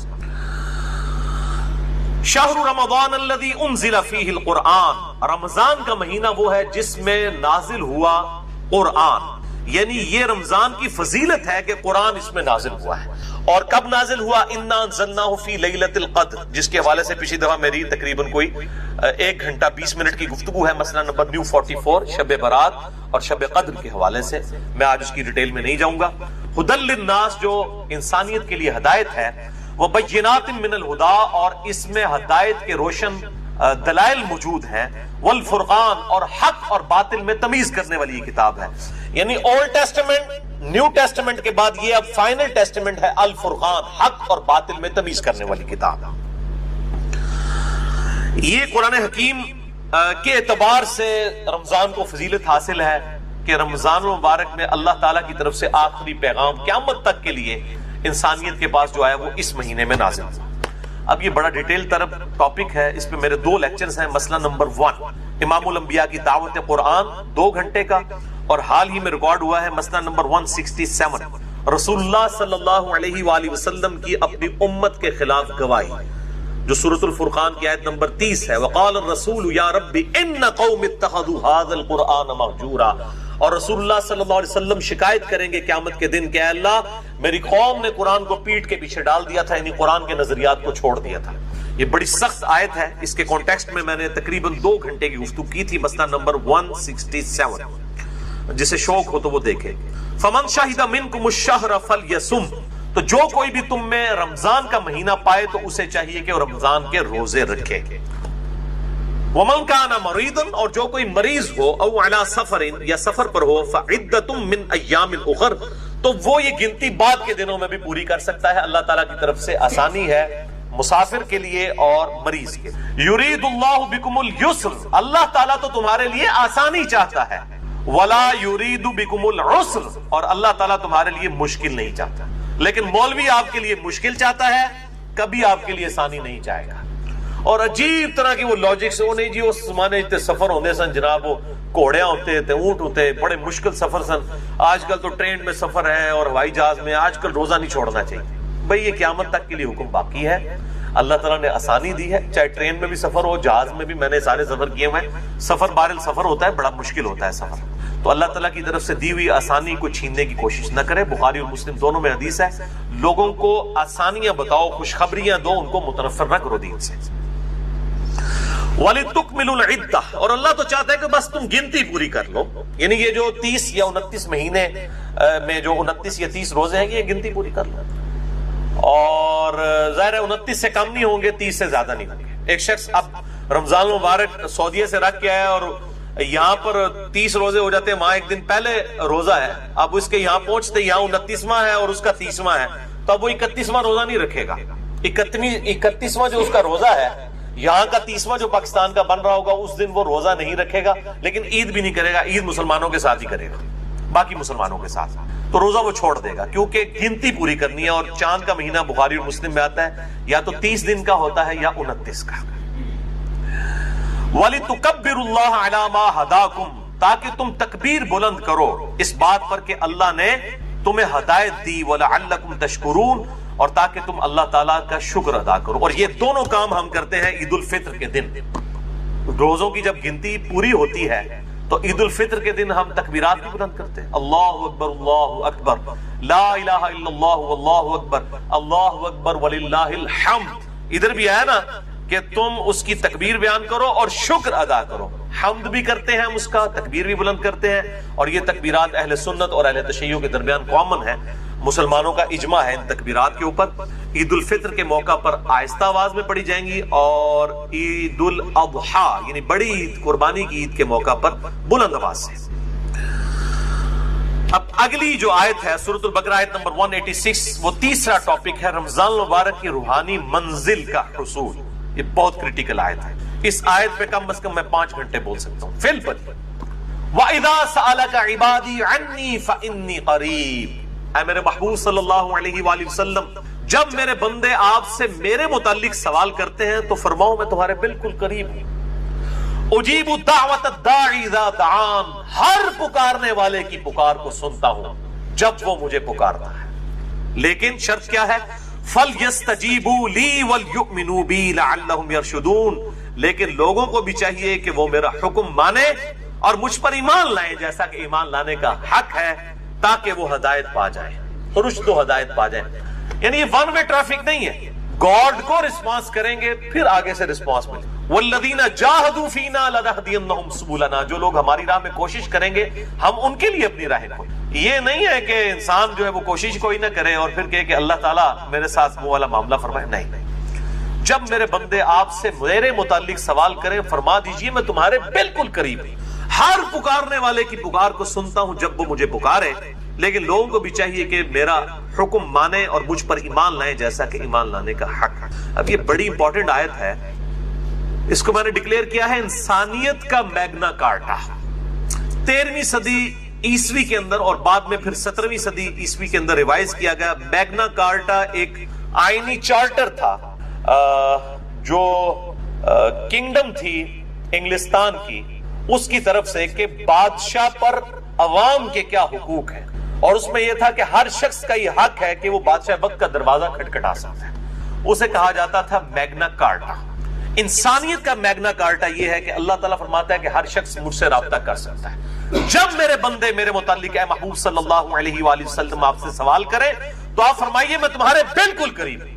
شہر رمضان الذی انزل فیہ القرآن، رمضان کا مہینہ وہ ہے جس میں نازل ہوا قرآن. یعنی یہ رمضان کی فضیلت ہے کہ قرآن اس میں نازل ہوا ہے. اور کب نازل ہوا؟ انا انزلناہ فی لیلۃ القدر، جس کے حوالے سے پچھلی دفعہ میری تقریباً کوئی 1 گھنٹہ 20 منٹ کی گفتگو ہے، مسئلہ نمبر نیو 44 شب برات اور شب قدر کے حوالے سے. میں آج اس کی ڈیٹیل میں نہیں جاؤں گا. ہدی للناس، جو انسانیت کے لیے ہدایت ہے، وبینات من الہدی، اور اس میں ہدایت کے روشن دلائل موجود ہیں، والفرقان، اور حق اور باطل میں تمیز کرنے والی یہ کتاب ہے. یعنی اولڈ ٹیسٹمنٹ، نیو ٹیسٹمنٹ کے بعد یہ اب فائنل ٹیسٹمنٹ ہے الفرقان، حق اور باطل میں تمیز کرنے والی کتاب. یہ قرآن حکیم کے اعتبار سے رمضان کو فضیلت حاصل ہے کہ رمضان مبارک میں اللہ تعالیٰ کی طرف سے آخری پیغام قیامت تک کے لیے انسانیت کے پاس جو آیا وہ اس مہینے میں نازل ہوا. اب یہ بڑا ڈیٹیل طرف ٹاپک ہے، اس پہ میرے 2 لیکچرز ہیں. مسئلہ نمبر 1 امام الانبیاء کی دعوت قرآن 2 گھنٹے کا، اور حال ہی میں ریکارڈ ہوا ہے مسئلہ نمبر 167 رسول اللہ صلی اللہ علیہ وآلہ وسلم کی اپنی امت کے خلاف گواہی، جو سورۃ الفرقان کی آیت نمبر 30 ہے. وقال الرسول یا رب ان قوم اتخذوا هذا القرآن مہجورا. اور رسول اللہ صلی اللہ علیہ وسلم شکایت کریں گے قیامت کے دن کہ اے اللہ میری قوم نے قرآن کو پیٹ کے پیچھے ڈال دیا تھا، یعنی قرآن کے نظریات کو چھوڑ دیا تھا. یہ بڑی سخت آیت ہے. اس کے کانٹیکسٹ میں نے تقریباً 2 گھنٹے کی گفتگو کی تھی. مسئلہ نمبر 167، جسے شوق ہو تو وہ دیکھے. فمن شہد منکم الشہر فلیصم، تو جو کوئی بھی تم میں رمضان کا مہینہ پائے تو اسے چاہیے کہ وہ رمضان کے روزے رکھے. ومن کان مریضا، اور جو کوئی مریض ہو، او علی سفر، یا سفر پر ہو، فعدۃ من ایام اخر، تو وہ یہ گنتی بعد کے دنوں میں بھی پوری کر سکتا ہے. اللہ تعالیٰ کی طرف سے آسانی ہے مسافر کے لیے اور مریض کے. یرید اللہ بکم اليسر، اللہ تعالیٰ تو تمہارے لیے آسانی چاہتا ہے. ولا یرید بکم العسر، اور اللہ تعالیٰ تمہارے لیے مشکل نہیں چاہتا. لیکن مولوی آپ کے لیے مشکل چاہتا ہے، کبھی آپ کے لیے آسانی نہیں چاہے گا. اور عجیب طرح کی وہ لاجکس، وہ نہیں جی اس زمانے تے سفر ہوندے سن جناب، وہ گھوڑیاں ہوتے تھے، اونٹ ہوتے، بڑے مشکل سفر سن. آج کل تو ٹرین میں سفر ہے اور ہوائی جہاز میں. آج کل روزہ نہیں چھوڑنا چاہیے بھئی، یہ قیامت تک کے لیے حکم باقی ہے. اللہ تعالیٰ نے آسانی دی ہے، چاہے ٹرین میں بھی سفر ہو، جہاز میں بھی. میں نے سارے سفر کیے ہوئے ہیں. سفر بہرحال سفر ہوتا ہے، بڑا مشکل ہوتا ہے سفر. تو اللہ تعالیٰ کی طرف سے دی ہوئی آسانی کو چھیننے کی کوشش نہ کرے. بخاری اور مسلم دونوں میں حدیث ہے، لوگوں کو آسانیاں بتاؤ، خوشخبریاں دو، ان کو متنفر نہ کرو دین سے. وَلِتُكْمِلُوا الْعِدَّةَ، اور اللہ تو چاہتا ہے کہ بس تم گنتی پوری کر لو. یعنی یہ جو 30 یا 29 مہینے میں جو 29 یا 30 روزے ہیں، یہ گنتی پوری کر لو. اور ظاہر ہے 29 سے کم نہیں ہوں گے، 30 سے زیادہ نہیں ہوں گے. ایک شخص اب رمضان مبارک سعودیہ سے رکھ کے آیا اور یہاں پر 30 روزے ہو جاتے ہیں، وہاں ایک دن پہلے روزہ ہے. اب اس کے یہاں پہنچتے یہاں 29واں ہے اور اس کا 30واں ہے، تو اب وہ 31واں روزہ نہیں رکھے گا. 31واں جو اس کا روزہ ہے، یہاں کا 30واں جو پاکستان کا بن رہا ہوگا، اس دن وہ روزہ نہیں رکھے گا، لیکن عید بھی نہیں کرے گا. عید مسلمانوں کے ساتھ ہی کرے گا. باقی مسلمانوں کے ساتھ، تو روزہ وہ چھوڑ دے گا، کیونکہ گنتی پوری کرنی ہے، اور چاند کا مہینہ بخاری اور مسلم میں آتا ہے یا تو 30 دن کا ہوتا ہے یا 29 کا۔ وَلِتُكَبِّرُوا اللَّهَ عَلَى مَا هَدَاكُمْ، تاکہ تم تکبیر بلند کرو اس بات پر کہ اللہ نے تمہیں ہدایت دی، وَلَعَلَّكُمْ تَشْكُرُونَ، اور تاکہ تم اللہ تعالیٰ کا شکر ادا کرو۔ اور یہ دونوں کام ہم کرتے ہیں عید الفطر کے دن۔ روزوں کی جب گنتی پوری ہوتی ہے تو عید الفطر کے دن ہم تکبیرات بھی بلند کرتے ہیں، اللہ اکبر لا الہ الا اللہ واللہ اکبر اللہ اکبر وللہ الحمد۔ ادھر بھی آیا نا کہ تم اس کی تکبیر بیان کرو اور شکر ادا کرو، حمد بھی کرتے ہیں ہم اس کا، تکبیر بھی بلند کرتے ہیں، اور یہ تکبیرات اہل سنت اور اہل تشیع کے درمیان کامن ہے، مسلمانوں کا اجماع ہے ان تکبیرات کے اوپر۔ عید الفطر کے موقع پر آہستہ آواز میں پڑھی جائیں گی، اور عید الاضحیٰ یعنی بڑی عید، قربانی کی عید کے موقع پر بلند آواز سے۔ اب اگلی جو آیت ہے سورۃ البقرہ آیت نمبر 186، وہ تیسرا ٹاپک ہے رمضان المبارک کی روحانی منزل کا حصول۔ یہ بہت کریٹیکل آیت ہے، اس آیت پہ کم از کم میں 5 گھنٹے بول سکتا ہوں۔ وَإِذَا سَأَلَكَ عِبَادِي عَنِّي فَإِنِّي قَرِيبٌ، اے میرے محبوب صلی اللہ علیہ وآلہ وسلم، جب میرے بندے آپ سے میرے متعلق سوال کرتے ہیں تو فرماؤ میں تمہارے بالکل قریب ہوں۔ اجیب دعوت الداعی اذا دعان، ہر پکارنے والے کی پکار کو سنتا ہوں جب وہ مجھے پکارتا ہے، لیکن شرط کیا ہے؟ فَلْيَسْتَجِيبُوا لِي وَلْيُؤْمِنُوا بِي لَعَلَّهُمْ يَرْشُدُونَ، لیکن لوگوں کو بھی چاہیے کہ وہ میرا حکم مانے اور مجھ پر ایمان لائیں جیسا کہ ایمان لانے کا حق ہے، تاکہ وہ ہدایت پا جائیں، رشد و ہدایت پا جائیں۔ یعنی یہ ون وے ٹریفک نہیں ہے، گاڈ کو رسپانس کریں گے پھر آگے سے رسپانس ملے۔ وَالَّذِينَ جَاهَدُوا فِينَا لَنَهْدِيَنَّهُمْ سُبُلَنَا، جو لوگ ہماری راہ میں کوشش کریں گے ہم ان کے لیے اپنی راہیں کھولیں۔ یہ نہیں ہے کہ انسان جو ہے وہ کوشش کوئی نہ کرے اور پھر کہے کہ اللہ تعالیٰ میرے ساتھ وہ والا معاملہ فرمائے، نہیں۔ جب میرے بندے آپ سے میرے متعلق سوال کریں فرما دیجئے میں تمہارے بالکل قریب ہوں، ہر پکارنے والے کی پکار کو سنتا ہوں جب وہ مجھے پکارے، لیکن لوگوں کو بھی چاہیے کہ میرا حکم مانے اور مجھ پر ایمان لائیں جیسا کہ ایمان لانے کا حق ہے۔ اب یہ بڑی امپورٹنٹ آیت ہے، اس کو میں نے ڈکلیئر کیا ہے انسانیت کا میگنا کارٹا۔ 13ویں صدی عیسوی کے اندر اور بعد میں پھر 17ویں صدی عیسوی کے اندر ریوائز کیا گیا۔ میگنا کارٹا ایک آئینی چارٹر تھا جو کنگڈم تھی انگلستان کی، اس کی طرف سے کہ بادشاہ پر عوام کے کیا حقوق ہیں، اور اس میں یہ تھا کہ ہر شخص کا یہ حق ہے کہ وہ بادشاہ وقت کا دروازہ کھٹکھٹا سکتا ہے۔ اسے کہا جاتا تھا میگنا کارٹا۔ انسانیت کا میگنا کارٹا یہ ہے کہ اللہ تعالیٰ فرماتا ہے کہ ہر شخص مجھ سے رابطہ کر سکتا ہے۔ جب میرے بندے میرے متعلق اے محبوب صلی اللہ علیہ وآلہ وسلم آپ سے سوال کریں تو آپ فرمائیے میں تمہارے بالکل قریب ہوں۔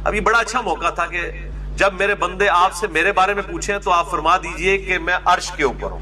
اب یہ بڑا اچھا موقع تھا کہ جب میرے بندے آپ سے میرے بارے میں پوچھیں تو آپ فرما دیجئے کہ میں عرش کے اوپر ہوں۔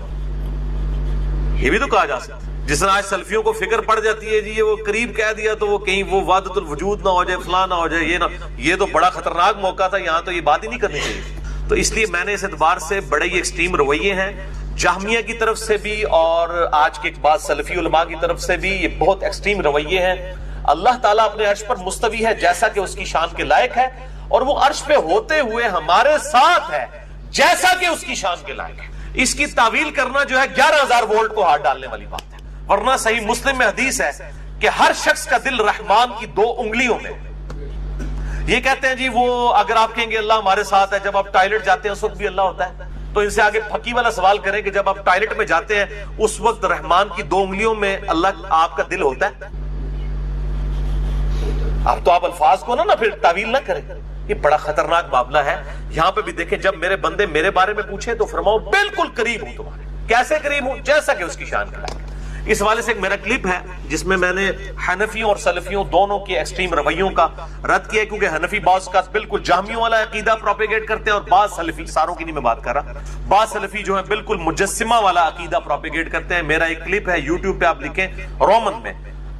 یہ بھی تو کہا جا سکتا ہے، جس طرح آج سلفیوں کو فکر پڑ جاتی ہے جی یہ وہ قریب کہہ دیا تو وہ کہیں وہ وحدت الوجود نہ ہو جائے، فلاں نہ ہو جائے، یہ نہ، یہ تو بڑا خطرناک موقع تھا، یہاں تو یہ بات ہی نہیں کرنی چاہیے۔ تو اس لیے میں نے اس اعتبار سے بڑے ہی ایکسٹریم رویے ہیں جہمیہ کی طرف سے بھی اور آج کے بعض سلفی علماء کی طرف سے بھی، یہ بہت ایکسٹریم رویے ہیں۔ اللہ تعالیٰ اپنے عرش پر مستوی ہے جیسا کہ اس کی شان کے لائق ہے، اور وہ عرش پہ ہوتے ہوئے ہمارے ساتھ ہے جیسا کہ اس کی شان کے لائق ہے۔ اس کی تعویل کرنا جو ہے 11,000 وولٹ کو ہاتھ ڈالنے والی بات ہے، ورنہ صحیح مسلم میں حدیث ہے کہ ہر شخص کا دل رحمان کی 2 انگلیوں میں۔ یہ کہتے ہیں جی وہ اگر آپ کہیں گے اللہ ہمارے ساتھ ہے، جب آپ ٹوائلٹ جاتے ہیں اس وقت بھی اللہ ہوتا ہے، تو ان سے آگے پھکی والا سوال کریں کہ جب آپ ٹوائلٹ میں جاتے ہیں اس وقت رحمان کی 2 انگلیوں میں اللہ آپ کا دل ہوتا ہے؟ اب تو آپ الفاظ کو نہ پھر تعویل نہ کریں، یہ بڑا خطرناک معاملہ ہے۔ یہاں پہ بھی دیکھیں جب میرے بندے میرے بارے میں پوچھیں تو فرماؤ بالکل قریب ہوں تمہارے۔ کیسے قریب ہوں؟ جیسا کہ اس کی شان کا لائق ہے۔ اس حوالے سے ایک میرا کلپ ہے جس میں میں نے حنفیوں اور سلفیوں دونوں کے ایکسٹریم رویوں کا رد کیا، کیونکہ حنفی بعض کا بالکل جہمیوں والا عقیدہ پروپیگیٹ کرتے ہیں اور بعض سلفی، ساروں کی نہیں میں بات کر رہا، بعض سلفی جو ہے بالکل مجسمہ والا عقیدہ پروپیگیٹ کرتے ہیں۔ میرا ایک کلپ ہے یوٹیوب پہ، آپ لکھیں رومن میں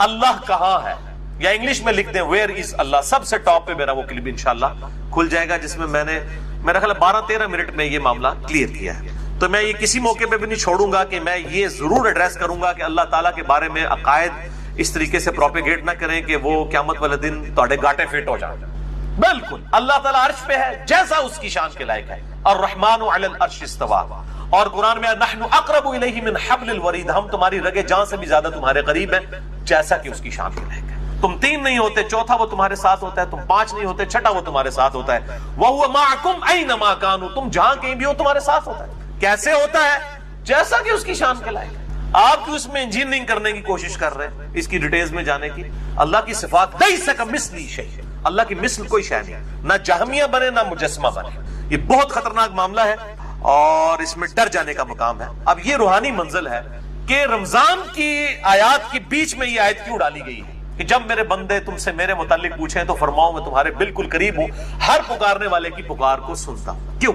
اللہ کہاں ہے یا انگلش میں لکھ دیں ویئر از اللہ، سب سے ٹاپ پہ میرا وہ کلپ انشاءاللہ کھل جائے گا، جس میں میں نے میرا خیال 12-13 منٹ میں یہ معاملہ کلیئر کیا ہے۔ تو میں یہ کسی موقع پہ بھی نہیں چھوڑوں گا کہ میں یہ ضرور ایڈریس کروں گا کہ اللہ تعالیٰ کے بارے میں عقائد اس طریقے سے پروپیگیٹ نہ کریں کہ وہ قیامت والے دن تھوڑے گاٹے فٹ ہو جائیں۔ بالکل اللہ تعالیٰ عرش پہ ہے جیسا اس کی شان کے لائق ہے، الرحمن علی العرش استویٰ، اور قرآن میں نحن اقرب الیہ من حبل الورید، ہم تمہاری رگے جان سے بھی زیادہ تمہارے قریب ہیں، جیسا کہ اس کی شان کے لائق ہے۔ تم 3 نہیں ہوتے، چوتھا وہ تمہارے ساتھ ہوتا ہے، تم 5 نہیں ہوتے، چھٹا وہ تمہارے ساتھ ہوتا ہے، وَهُوَ مَعَكُمْ أَيْنَمَا كَانُوا، تم جہاں کہیں بھی ہو تمہارے ساتھ ہوتا ہے۔ کیسے ہوتا ہے؟ جیسا کہ اس کی شان کے لائق ہے۔ آپ کی اس میں انجینئرنگ کرنے کی کوشش کر رہے ہیں، اس کی ڈیٹیلز میں جانے کی۔ اللہ کی صفات لَيْسَ كَمِثْلِهِ شَيْءٌ، اللہ کی مثل کوئی شے نہیں، نہ جہمیہ بنے نہ مجسمہ بنے۔ یہ بہت خطرناک معاملہ ہے اور اس میں ڈر جانے کا مقام ہے۔ اب یہ روحانی منزل ہے کہ رمضان کی آیات کے بیچ میں یہ آیت کیوں ڈالی گئی ہے کہ جب میرے بندے تم سے میرے متعلق پوچھیں تو فرماؤ میں تمہارے بالکل قریب ہوں، ہر پکارنے والے کی پکار کو سنتا ہوں۔ کیوں؟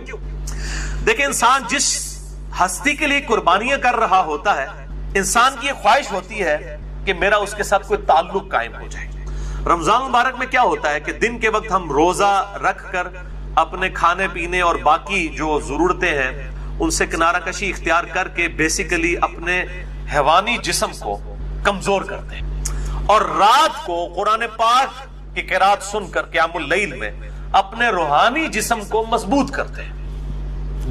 دیکھیں، انسان جس ہستی کے لیے قربانیاں کر رہا ہوتا ہے، انسان کی یہ خواہش ہوتی ہے کہ میرا اس کے ساتھ کوئی تعلق قائم ہو جائے۔ رمضان مبارک میں کیا ہوتا ہے کہ دن کے وقت ہم روزہ رکھ کر اپنے کھانے پینے اور باقی جو ضرورتیں ہیں ان سے کنارہ کشی اختیار کر کے بیسیکلی اپنے حیوانی جسم کو کمزور کرتے ہیں، اور رات کو قرآن پاک کی قرات سن کر قیام اللیل میں اپنے روحانی جسم کو مضبوط کرتے ہیں۔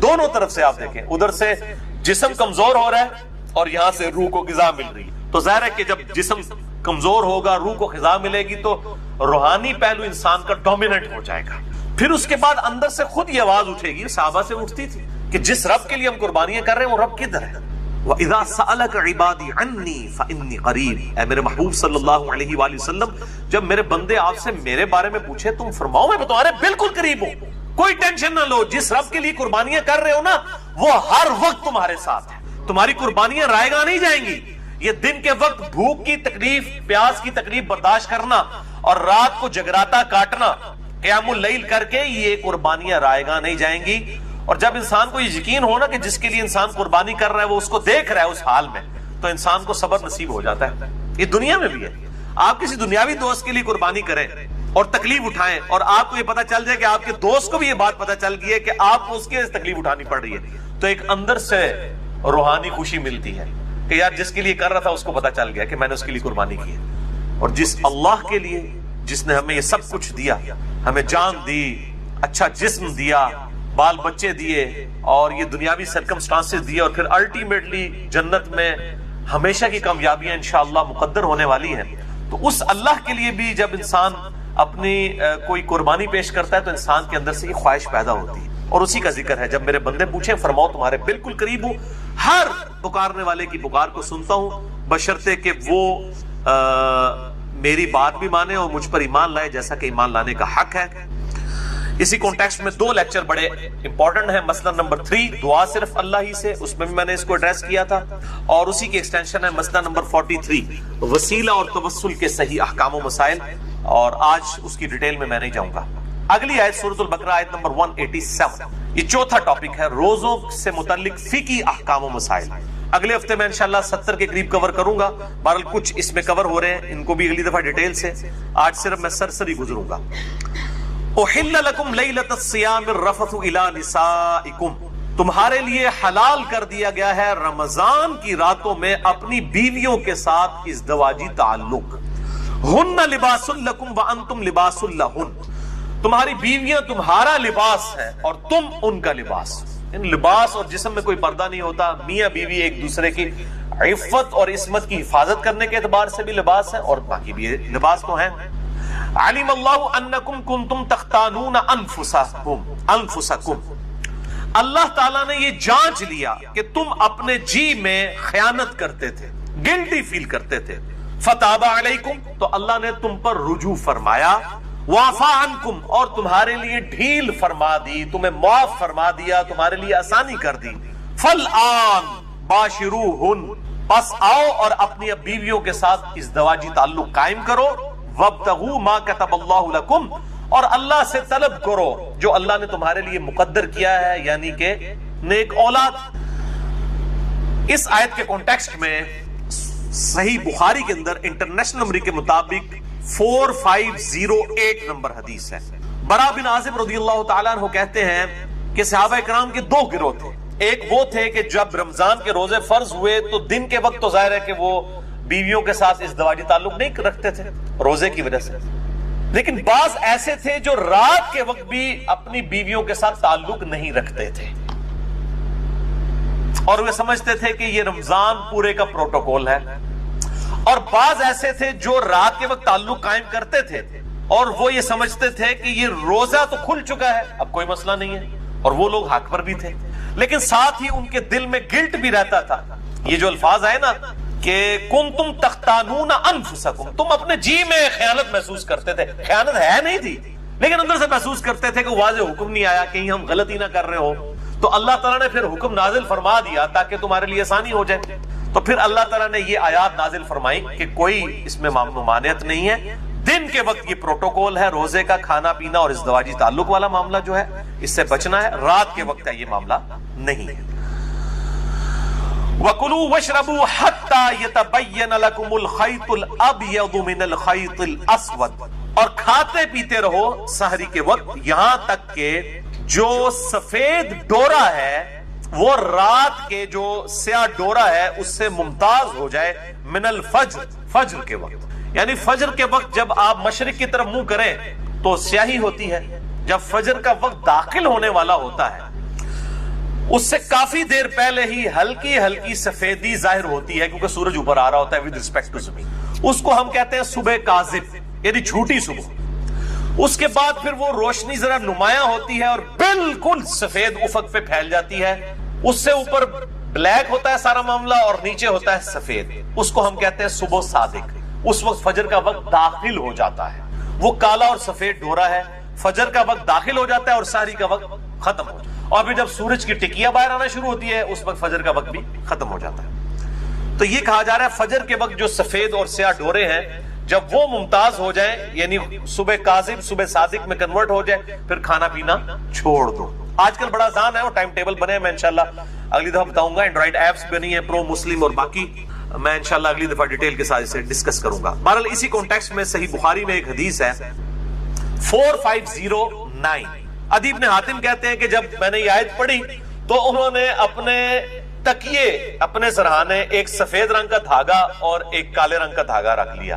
دونوں طرف سے آپ دیکھیں، ادھر سے جسم کمزور ہو رہا ہے اور یہاں سے روح کو غذا مل رہی ہے، تو ظاہر ہے کہ جب جسم کمزور ہوگا، روح کو غذا ملے گی تو روحانی پہلو انسان کا ڈومیننٹ ہو جائے گا۔ پھر اس کے بعد اندر سے خود یہ آواز اٹھے گی، صحابہ سے اٹھتی تھی کہ جس رب کے لیے ہم قربانیاں کر رہے ہیں وہ رب کدھر ہے؟ وَإِذَا سَأَلَكَ عِبَادِي عَنِّي فَإِنِّي قَرِيبٌ، اے میرے محبوب صلی اللہ علیہ وآلہ وسلم، جب میرے بندے آپ سے میرے بارے میں پوچھے تم فرماؤ میں تمہارے بالکل قریب ہوں، کوئی ٹینشن نہ لو، جس رب کے لیے قربانیاں کر رہے ہو نا وہ ہر وقت تمہارے ساتھ ہے، تمہاری قربانیاں رائے گاہ نہیں جائیں گی۔ یہ دن کے وقت بھوک کی تکلیف، پیاس کی تکلیف برداشت کرنا اور رات کو جگراتا کاٹنا، قیام اللیل کر کے، یہ قربانیاں رائے گاہ نہیں جائیں گی۔ اور جب انسان کو یہ یقین ہونا کہ جس کے لیے انسان قربانی کر رہا ہے وہ اس کو دیکھ رہا ہے اس حال میں، تو انسان کو صبر نصیب ہو جاتا ہے۔ یہ دنیا میں بھی ہے، آپ کسی دنیاوی دوست کے لیے قربانی کریں اور تکلیف اٹھائیں اور آپ کو یہ پتا چل جائے کہ آپ کے دوست کو بھی یہ بات پتا چل گئی ہے کہ آپ کو اس کی تکلیف اٹھانی پڑ رہی ہے، تو ایک اندر سے روحانی خوشی ملتی ہے کہ یار جس کے لیے کر رہا تھا اس کو پتا چل گیا کہ میں نے اس کے لیے قربانی کی ہے۔ اور جس اللہ کے لیے، جس نے ہمیں یہ سب کچھ دیا، ہمیں جان دی، اچھا جسم دیا، بال بچے دیے اور یہ دنیاوی سرکمسٹانسز دیے، اور پھر الٹیمیٹلی جنت میں ہمیشہ کی کامیابیاں انشاءاللہ مقدر ہونے والی ہیں، تو اس اللہ کے لیے بھی جب انسان اپنی کوئی قربانی پیش کرتا ہے تو انسان کے اندر سے یہ خواہش پیدا ہوتی ہے، اور اسی کا ذکر ہے جب میرے بندے پوچھیں فرماؤ تمہارے بالکل قریب ہوں، ہر پکارنے والے کی پکار کو سنتا ہوں، بشرطے کہ وہ میری بات بھی مانے اور مجھ پر ایمان لائے جیسا کہ ایمان لانے کا حق ہے۔ اسی کانٹیکسٹ میں 2 لیکچر بڑے امپورٹنٹ ہیں۔ مسئلہ نمبر 3 دعا صرف اللہ ہی سے، اس میں بھی میں نے اس کو ایڈریس کیا تھا، اور اسی کی ایکسٹینشن ہے مسئلہ نمبر 43 وسیلہ اور توسل کے صحیح احکام و مسائل، اور آج اس کی ڈیٹیل میں نہیں جاؤں گا۔ اگلی آیت سورۃ البقرہ آیت نمبر 187، یہ چوتھا ٹاپک ہے روزوں سے متعلق فقہی احکام و مسائل۔ اگلے ہفتے میں انشاءاللہ 70 کے قریب کور کروں گا، بہرحال کچھ اس میں کور ہو رہے ہیں، ان کو بھی اگلی دفعہ ڈیٹیل سے، آج صرف میں سرسری گزروں گا۔ احل لکم لیلۃ الصیام الرفث الی نسائکم، تمہارے لیے حلال کر دیا گیا ہے رمضان کی راتوں میں اپنی بیویوں کے ساتھ ازدواجی تعلق۔ ہن لباس لکم وانتم لباس لہن، تمہاری بیویاں تمہارا لباس ہے اور تم ان کا لباس۔ ان لباس اور جسم میں کوئی پردہ نہیں ہوتا، میاں بیوی ایک دوسرے کی عفت اور عصمت کی حفاظت کرنے کے اعتبار سے بھی لباس ہے اور باقی بھی لباس تو ہیں۔ علم اللہ انکم کنتم تختانون انفسکم، اللہ تعالیٰ نے یہ جانچ لیا کہ تم اپنے جی میں خیانت کرتے تھے، گلٹی فیل کرتے تھے، فتاب علیکم، تو اللہ نے تم پر رجوع فرمایا، وعفا عنکم، اور تمہارے لیے ڈھیل فرما دی، تمہیں معاف فرما دیا، تمہارے لیے آسانی کر دی۔ فالآن باشروہن، پس آؤ اور اپنی بیویوں کے ساتھ ازدواجی تعلق قائم کرو، وابتغوا ما كتب اللہ لکم، اور اللہ سے طلب کرو جو اللہ نے تمہارے لیے مقدر کیا ہے، یعنی کہ نیک اولاد۔ اس آیت کے کانٹیکسٹ میں صحیح بخاری کے اندر انٹرنیشنل نمبر کے مطابق 4508 نمبر حدیث ہے۔ برا بن عازب رضی اللہ تعالیٰ عنہ کہتے ہیں کہ صحابہ کرام کے 2 گروہ تھے، ایک وہ تھے کہ جب رمضان کے روزے فرض ہوئے تو دن کے وقت تو ظاہر ہے کہ وہ بیویوں کے ساتھ ازدواجی تعلق نہیں رکھتے تھے روزے کی وجہ سے، لیکن بعض ایسے تھے جو رات کے وقت بھی اپنی بیویوں کے ساتھ تعلق نہیں رکھتے تھے۔ اور وہ سمجھتے تھے کہ یہ رمضان پورے کا پروٹوکول ہے. اور بعض ایسے تھے جو رات کے وقت تعلق قائم کرتے تھے اور وہ یہ سمجھتے تھے کہ یہ روزہ تو کھل چکا ہے, اب کوئی مسئلہ نہیں ہے, اور وہ لوگ حق پر بھی تھے. لیکن ساتھ ہی ان کے دل میں گلٹ بھی رہتا تھا. یہ جو الفاظ آئے نا کہ کنتم تختانون انفسکم, تم اپنے جی میں خیانت محسوس کرتے تھے. خیانت ہے نہیں تھی, لیکن اندر سے محسوس کرتے تھے کہ واضح حکم نہیں آیا, کہیں ہم غلطی نہ کر رہے ہو. تو اللہ تعالیٰ نے پھر حکم نازل فرما دیا تاکہ تمہارے لیے آسانی ہو جائے. تو پھر اللہ تعالیٰ نے یہ آیات نازل فرمائی کہ کوئی اس میں ممانعت نہیں ہے. دن کے وقت یہ پروٹوکول ہے, روزے کا کھانا پینا اور ازدواجی تعلق والا معاملہ جو ہے اس سے بچنا ہے. رات کے وقت یہ معاملہ نہیں ہے. وَكُلُوا وَاشْرَبُوا حَتَّى يَتَبَيَّنَ لَكُمُ الْخَيْطُ الْأَبْيَضُ مِنَ الْخَيْطِ الْأَسْوَدِ, اور کھاتے پیتے رہو سحری کے وقت یہاں تک کہ جو سفید ڈورا ہے وہ رات کے جو سیاہ ڈورا ہے اس سے ممتاز ہو جائے. من الفجر, فجر کے وقت, یعنی فجر کے وقت جب آپ مشرق کی طرف منہ کریں تو سیاہی ہوتی ہے. جب فجر کا وقت داخل ہونے والا ہوتا ہے اس سے کافی دیر پہلے ہی ہلکی ہلکی سفیدی ظاہر ہوتی ہے, کیونکہ سورج اوپر آ رہا ہوتا ہے ود ریسپیکٹ ٹو زمین. اس کو ہم کہتے ہیں صبح کاذب, یعنی جھوٹی صبح. اس کے بعد پھر وہ روشنی ذرا نمایاں ہوتی ہے اور بالکل سفید افق پہ پھیل جاتی ہے. اس سے اوپر بلیک ہوتا ہے سارا معاملہ اور نیچے ہوتا ہے سفید. اس کو ہم کہتے ہیں صبح صادق. اس وقت فجر کا وقت داخل ہو جاتا ہے. وہ کالا اور سفید ڈورا ہے, فجر کا وقت داخل ہو جاتا ہے اور سحری کا وقت ختم ہو جاتا ہے. اور پھر جب سورج کی ٹکیا باہر آنا شروع ہوتی ہے اس وقت فجر کا وقت بھی ختم ہو جاتا ہے. تو یہ کہا جا رہا ہے فجر کے وقت جو سفید اور سیاہ ڈورے ہیں جب وہ ممتاز ہو جائیں, یعنی صبح کاذب صبح صادق میں کنورٹ ہو جائے, پھر کھانا پینا چھوڑ دو. آج کل بڑا آسان ہے, وہ ٹائم ٹیبل بنے, میں انشاءاللہ اگلی دفعہ بتاؤں گا. اینڈرائڈ ایپس بنی ہے, پرو مسلم اور باقی, میں انشاءاللہ اگلی دفعہ ڈیٹیل کے ساتھ اسے ڈسکس کروں گا. بہرحال اسی کانٹیکسٹ میں صحیح بخاری میں ایک حدیث ہے 4509. عدی بن حاتم کہتے ہیں کہ جب میں نے یہ آیت پڑھی تو انہوں نے اپنے تکیے, اپنے سرہانے, ایک سفید رنگ کا دھاگا اور ایک کالے رنگ کا دھاگا رکھ لیا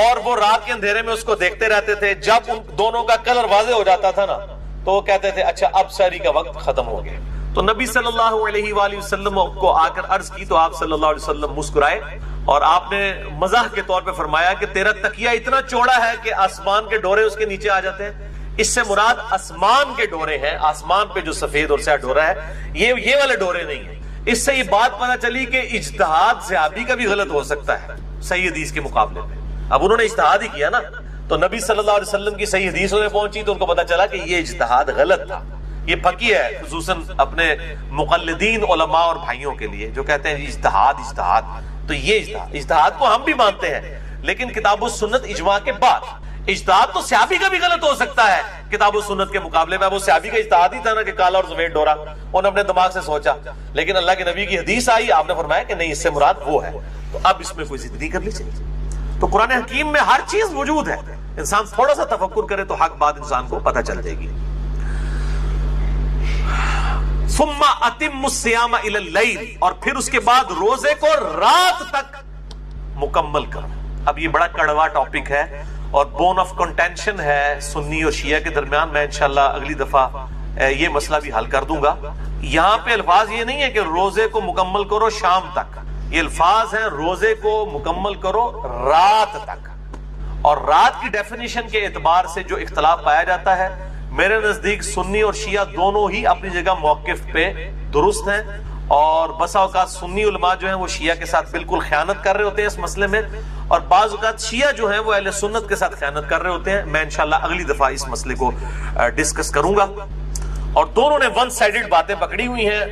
اور وہ رات کے اندھیرے میں اس کو دیکھتے رہتے تھے. جب ان دونوں کا کلر واضح ہو جاتا تھا نا تو وہ کہتے تھے اچھا اب سحری کا وقت ختم ہو گیا. تو نبی صلی اللہ علیہ وآلہ وسلم کو آ کر عرض کی تو آپ صلی اللہ علیہ وسلم مسکرائے اور آپ نے مزاح کے طور پہ فرمایا کہ تیرا تکیہ اتنا چوڑا ہے کہ آسمان کے ڈورے اس کے نیچے آ جاتے ہیں. اس سے مراد آسمان کے ڈورے ہیں, آسمان پہ جو سفید اور سیاہ ڈورا ہے یہ والے ڈورے نہیں ہیں. اس سے یہ بات پتہ چلی کہ اجتہاد صحابی کا بھی غلط ہو سکتا ہے صحیح حدیث کے مقابلے میں. اب انہوں نے اجتہاد ہی کیا نا, تو نبی صلی اللہ علیہ وسلم کی صحیح حدیث انہیں پہنچی تو ان کو پتا چلا کہ یہ اجتہاد غلط تھا. یہ پکی ہے خصوصاً اپنے مقلدین علماء اور بھائیوں کے لیے جو کہتے ہیں اجتہاد. تو یہ اجتہاد کو ہم بھی مانتے ہیں, لیکن کتاب و سنت اجماع کے بعد. اجتہاد تو صحابی کا بھی غلط ہو سکتا ہے کتاب و سنت کے مقابلے میں. وہ صحابی کا اجتہاد ہی تھا نا کہ کالا اور سفید ڈورا, انہوں نے اپنے دماغ سے سوچا, لیکن اللہ کے نبی کی حدیث آئی, آپ نے فرمایا کہ نہیں اس سے مراد وہ ہے. تو اب اس میں کوئی ضد نہیں کرنی چاہیے. تو قرآن حکیم میں ہر چیز موجود ہے, انسان تھوڑا سا تفکر کرے تو حق بات انسان کو پتہ چل جائے گی. ثم اتم الصیام الی اللیل, اور پھر اس کے بعد روزے کو رات تک مکمل کرو. اب یہ بڑا کڑوا ٹاپک ہے اور بون آف کنٹینشن ہے سنی اور شیعہ کے درمیان. میں انشاءاللہ اگلی دفعہ یہ مسئلہ بھی حل کر دوں گا. یہاں پہ الفاظ یہ نہیں ہے کہ روزے کو مکمل کرو شام تک, یہ الفاظ ہیں روزے کو مکمل کرو رات تک. اور رات کی ڈیفینیشن کے اعتبار سے جو اختلاف پایا جاتا ہے, میرے نزدیک سنی اور شیعہ دونوں ہی اپنی جگہ موقف پہ درست ہیں, اور بسا اوقات سنی علماء جو ہیں وہ شیعہ کے ساتھ بالکل خیانت کر رہے ہوتے ہیں اس مسئلے میں, اور بعض اوقات شیعہ جو ہیں وہ اہل سنت کے ساتھ خیانت کر رہے ہوتے ہیں. میں انشاءاللہ اگلی دفعہ اس مسئلے کو ڈسکس کروں گا. اور دونوں نے ون سائیڈڈ باتیں پکڑی ہوئی ہیں.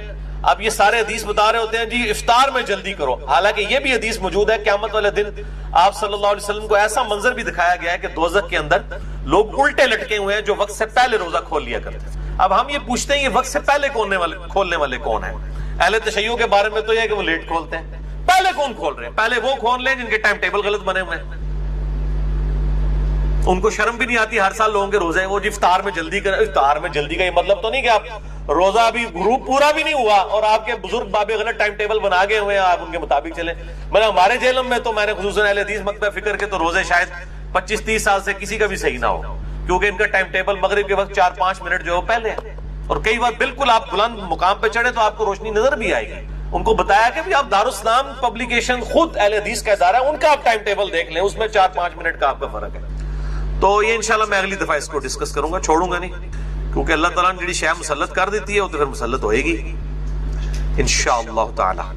اب یہ سارے حدیث بتا رہے ہوتے ہیں جی افطار میں جلدی کرو, حالانکہ یہ بھی حدیث موجود ہے قیامت والے دن آپ صلی اللہ علیہ وسلم کو ایسا منظر بھی دکھایا گیا ہے کہ دوزخ کے اندر لوگ الٹے لٹکے ہوئے ہیں جو وقت سے پہلے روزہ کھول لیا کرتے ہیں. اب ہم یہ پوچھتے ہیں یہ وقت سے پہلے کھولنے والے کون ہیں؟ اہل تشیع کے بارے میں تو یہ ہے کہ وہ لیٹ کھولتے ہیں. پہلے کون کھول رہے ہیں؟ پہلے وہ کھول لیں جن کے ٹائم ٹیبل غلط بنے ہوئے ہیں. ان کو شرم بھی نہیں آتی, ہر سال لوگوں کے روزے ہیں وہ جی افطار میں جلدی کریں. افطار میں جلدی کا یہ مطلب تو نہیں کہ آپ روزہ ابھی گروپ پورا بھی نہیں ہوا اور آپ کے بزرگ بابے غلط ٹائم ٹیبل بنا گئے ہوئے ہیں, آپ ان کے مطابق چلیں. ہمارے جیلم میں تو میں نے خصوصاً اہل حدیث مکتبہ فکر کے تو روزے شاید 25-30 سال سے کسی کا بھی صحیح نہ ہو, کیونکہ ان کا ٹائم ٹیبل مغرب کے وقت 4-5 منٹ جو ہے پہلے ہے. اور کئی بار بالکل آپ بلند مقام پہ چڑھے تو آپ کو روشنی نظر بھی آئے گی. ان کو بتایا کہ بھی آپ دارالاسلام پبلیکیشن خود اہل حدیث کا ادارہ ہے, ان کا آپ ٹائم ٹیبل دیکھ لیں, اس میں 4-5 منٹ کا آپ کا فرق ہے. تو یہ انشاءاللہ میں اگلی دفعہ اس کو ڈسکس کروں گا, چھوڑوں گا نہیں, کیونکہ اللہ تعالیٰ نے جڑی شے مسلط کر دیتی ہے وہ تو پھر مسلط ہوئے گی انشاءاللہ تعالی.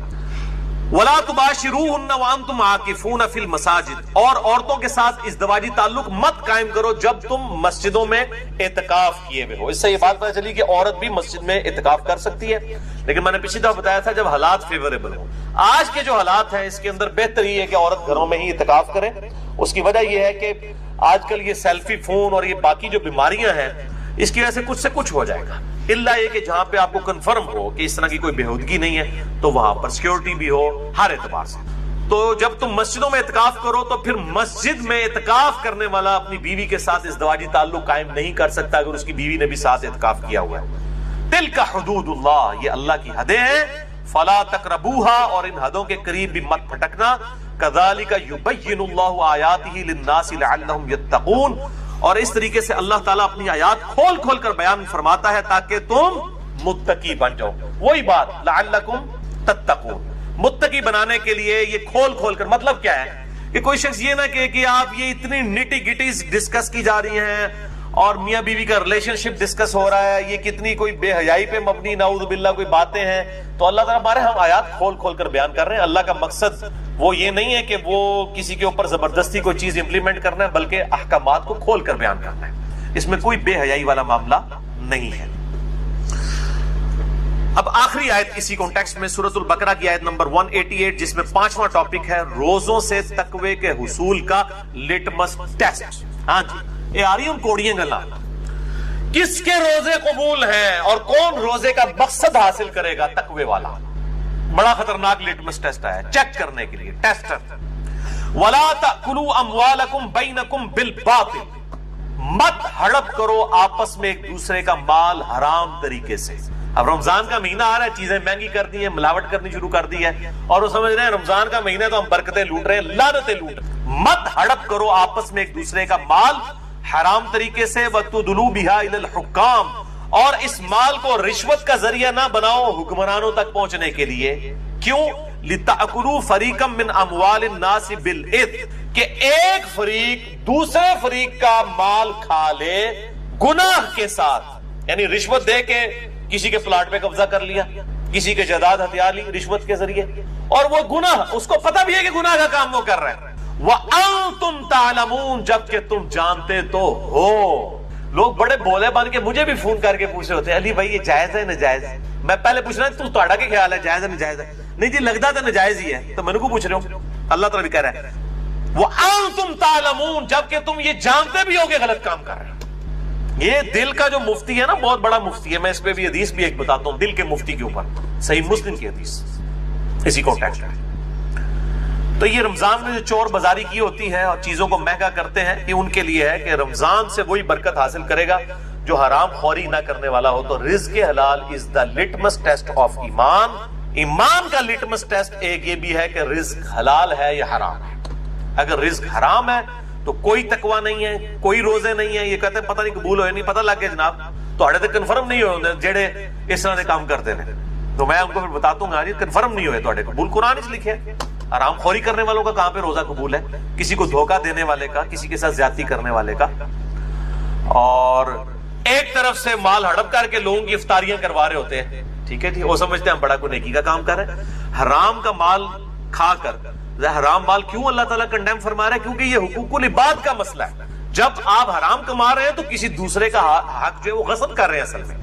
وَلَا تُبَاشِرُوهُنَّ وَأَنْتُمْ عَاكِفُونَ فِي الْمَسَاجِدِ, اور عورتوں کے ساتھ ازدواجی تعلق مت قائم کرو جب تم مسجدوں میں اعتکاف کیے ہوئے ہو. اس سے یہ بات پتہ چلی کہ عورت بھی مسجد میں اعتکاف کر سکتی ہے, لیکن میں نے پچھلی دفعہ بتایا تھا جب حالات فیوریبل ہوں. آج کے جو حالات ہیں اس کے اندر بہتر یہ ہے کہ عورت گھروں میں ہی اعتکاف کرے. اس کی وجہ یہ ہے کہ آج کل یہ سیلفی فون اور یہ باقی جو بیماریاں ہیں اس کی وجہ سے کچھ ہو جائے گا, الا یہ کہ جہاں پہ آپ کو کنفرم ہو کہ اس طرح کی کوئی بےہودگی نہیں ہے تو وہاں پر سیکیورٹی بھی ہو ہر اعتبار سے. تو جب تم مسجدوں میں اعتکاف کرو تو پھر مسجد میں اعتکاف کرنے والا اپنی بیوی کے ساتھ ازدواجی تعلق قائم نہیں کر سکتا اگر اس کی بیوی نے بھی ساتھ اعتکاف کیا ہوا ہے. تلک حدود اللہ, یہ اللہ کی حدیں ہیں. فلا تقربوها, اور ان حدوں کے قریب بھی مت پھٹکنا. کذالک یبین اللہ آیاتہ للناس لعلہم یتقون, اور اس طریقے سے اللہ تعالیٰ اپنی آیات کھول کھول کر بیان فرماتا ہے تاکہ تم متقی بن جاؤ. وہی بات لعلکم تتقون, متقی بنانے کے لیے یہ کھول کھول کر. مطلب کیا ہے کہ کوئی شخص یہ نہ کہ آپ یہ اتنی نٹی گٹیز ڈسکس کی جا رہی ہیں اور میاں بیوی کا ریلیشن شپ ڈسکس ہو رہا ہے, یہ کتنی کوئی بے حیائی پہ مبنی نعوذ باللہ کوئی باتیں ہیں. تو اللہ تعالیٰ ہمارے ہم آیات کھول کھول کر بیان کر رہے ہیں. اللہ کا مقصد وہ یہ نہیں ہے کہ وہ کسی کے اوپر زبردستی کوئی چیز امپلیمنٹ کرنا ہے, بلکہ احکامات کو کھول کر بیان کرنا ہے. اس میں کوئی بے حیائی والا معاملہ نہیں ہے. اب آخری آیت اسی کانٹیکسٹ میں سورۃ البقرہ کی آیت نمبر 188 جس میں 5واں ٹاپک ہے روزوں سے تقوی کے حصول کا لٹمس ٹیسٹ. ہاں جی, یہ آ رہی ہوں کوڑیاں گلا, کس کے روزے قبول ہیں اور کون روزے کا مقصد حاصل کرے گا, تقوی والا. بڑا خطرناک لٹمس ٹیسٹ ہے چیک کرنے کے لیے, ٹیسٹر. وَلَا تَأْكُلُوا أَمْوَالَكُمْ بَيْنَكُمْ بِالْبَاطِلِ, مت ہڑپ کرو آپس میں ایک دوسرے کا مال حرام طریقے سے. اب رمضان کا مہینہ آ رہا ہے, چیزیں مہنگی کر دی ہیں, ملاوٹ کرنی شروع کر دی ہے, اور وہ سمجھ رہے ہیں رمضان کا مہینہ تو ہم برکتیں لوٹ رہے ہیں, لعنتیں لوٹ رہے ہیں. مت ہڑپ کرو آپس میں ایک دوسرے کا مال حرام طریقے سے. وَتُدْلُوا بِهَا إِلَى الْحُكَّامِ, اور اس مال کو رشوت کا ذریعہ نہ بناؤ حکمرانوں تک پہنچنے کے لیے. کیوں؟ لِتَأْكُلُوا فَرِيقًا مِّنْ أَمْوَالِ النَّاسِ بِالْإِثْمِ, کہ ایک فریق دوسرے فریق کا مال کھا لے گناہ کے ساتھ. یعنی رشوت دے کے کسی کے پلاٹ پہ قبضہ کر لیا, کسی کے جائیداد ہتھیار لی رشوت کے ذریعے, اور وہ گناہ, اس کو پتہ بھی ہے کہ گناہ کا کام وہ کر رہا ہے. وَأَنْتُمْ تَعْلَمُونَ, جبکہ تم جانتے تو ہو. لوگ بڑے بولے بن کے مجھے بھی فون کر کے پوچھ رہے ہوتے ہیں, علی بھائی یہ جائز ہے ناجائز ہے. میں پہلے پوچھ رہا ہوں تہاڈا کیا خیال ہے, جائز ہے ناجائز ہے؟ نہیں جی لگتا تو ناجائز ہی ہے, تو میں نے کو پوچھ رہے ہوں. اللہ تعالیٰ بھی کہہ رہا ہے وَأَنْتُمْ تَعْلَمُونَ, جبکہ تم یہ جانتے بھی ہو کہ غلط کام کر رہے ہو. یہ دل کا جو مفتی ہے نا, بہت بڑا مفتی ہے, میں اس پہ بھی حدیث بھی ایک بتاتا ہوں دل کے مفتی کے اوپر, صحیح مسلم کی حدیث اسی کانٹیکسٹ میں. تو یہ رمضان میں جو چور بازاری کی ہوتی ہے اور چیزوں کو مہنگا کرتے ہیں, یہ ان کے لیے ہے کہ رمضان سے وہی برکت حاصل کرے گا جو حرام خوری نہ کرنے والا ہو. تو رزق حلال از دا لٹمس ٹیسٹ آف ایمان. ایمان کا لٹمس ٹیسٹ ایک یہ بھی ہے کہ رزق حلال ہے یا حرام ہے. اگر رزق حرام ہے تو کوئی تقوی نہیں ہے, کوئی روزے نہیں ہیں. یہ کہتے ہیں پتہ نہیں قبول ہوئے, نہیں پتہ لگ گیا جناب, تو اڑے تو کنفرم نہیں ہوئے جڑے اس طرح کے کام کرتے ہیں. تو میں ان کو پھر بتاتا ہوں جی کنفرم نہیں ہوئے تو اڑے قبول. قرآن اس لکھے حرام خوری کرنے والوں کا کہاں پہ روزہ قبول ہے, کسی کو دھوکہ دینے والے کا, کسی کے ساتھ زیادتی کرنے والے کا. اور ایک طرف سے مال ہڑپ کر کے لوگوں کی افطاریاں کروا رہے ہوتے ہیں, ٹھیک ہے جی, وہ سمجھتے ہیں ہم بڑا کوئی نیکی کا کام کر رہے ہیں. حرام کا مال کھا کر, حرام مال کیوں اللہ تعالیٰ کنڈیم فرما رہا ہے؟ کیونکہ یہ حقوق العباد کا مسئلہ ہے. جب آپ حرام کما رہے ہیں تو کسی دوسرے کا حق جو ہے وہ غصب کر رہے ہیں. اصل میں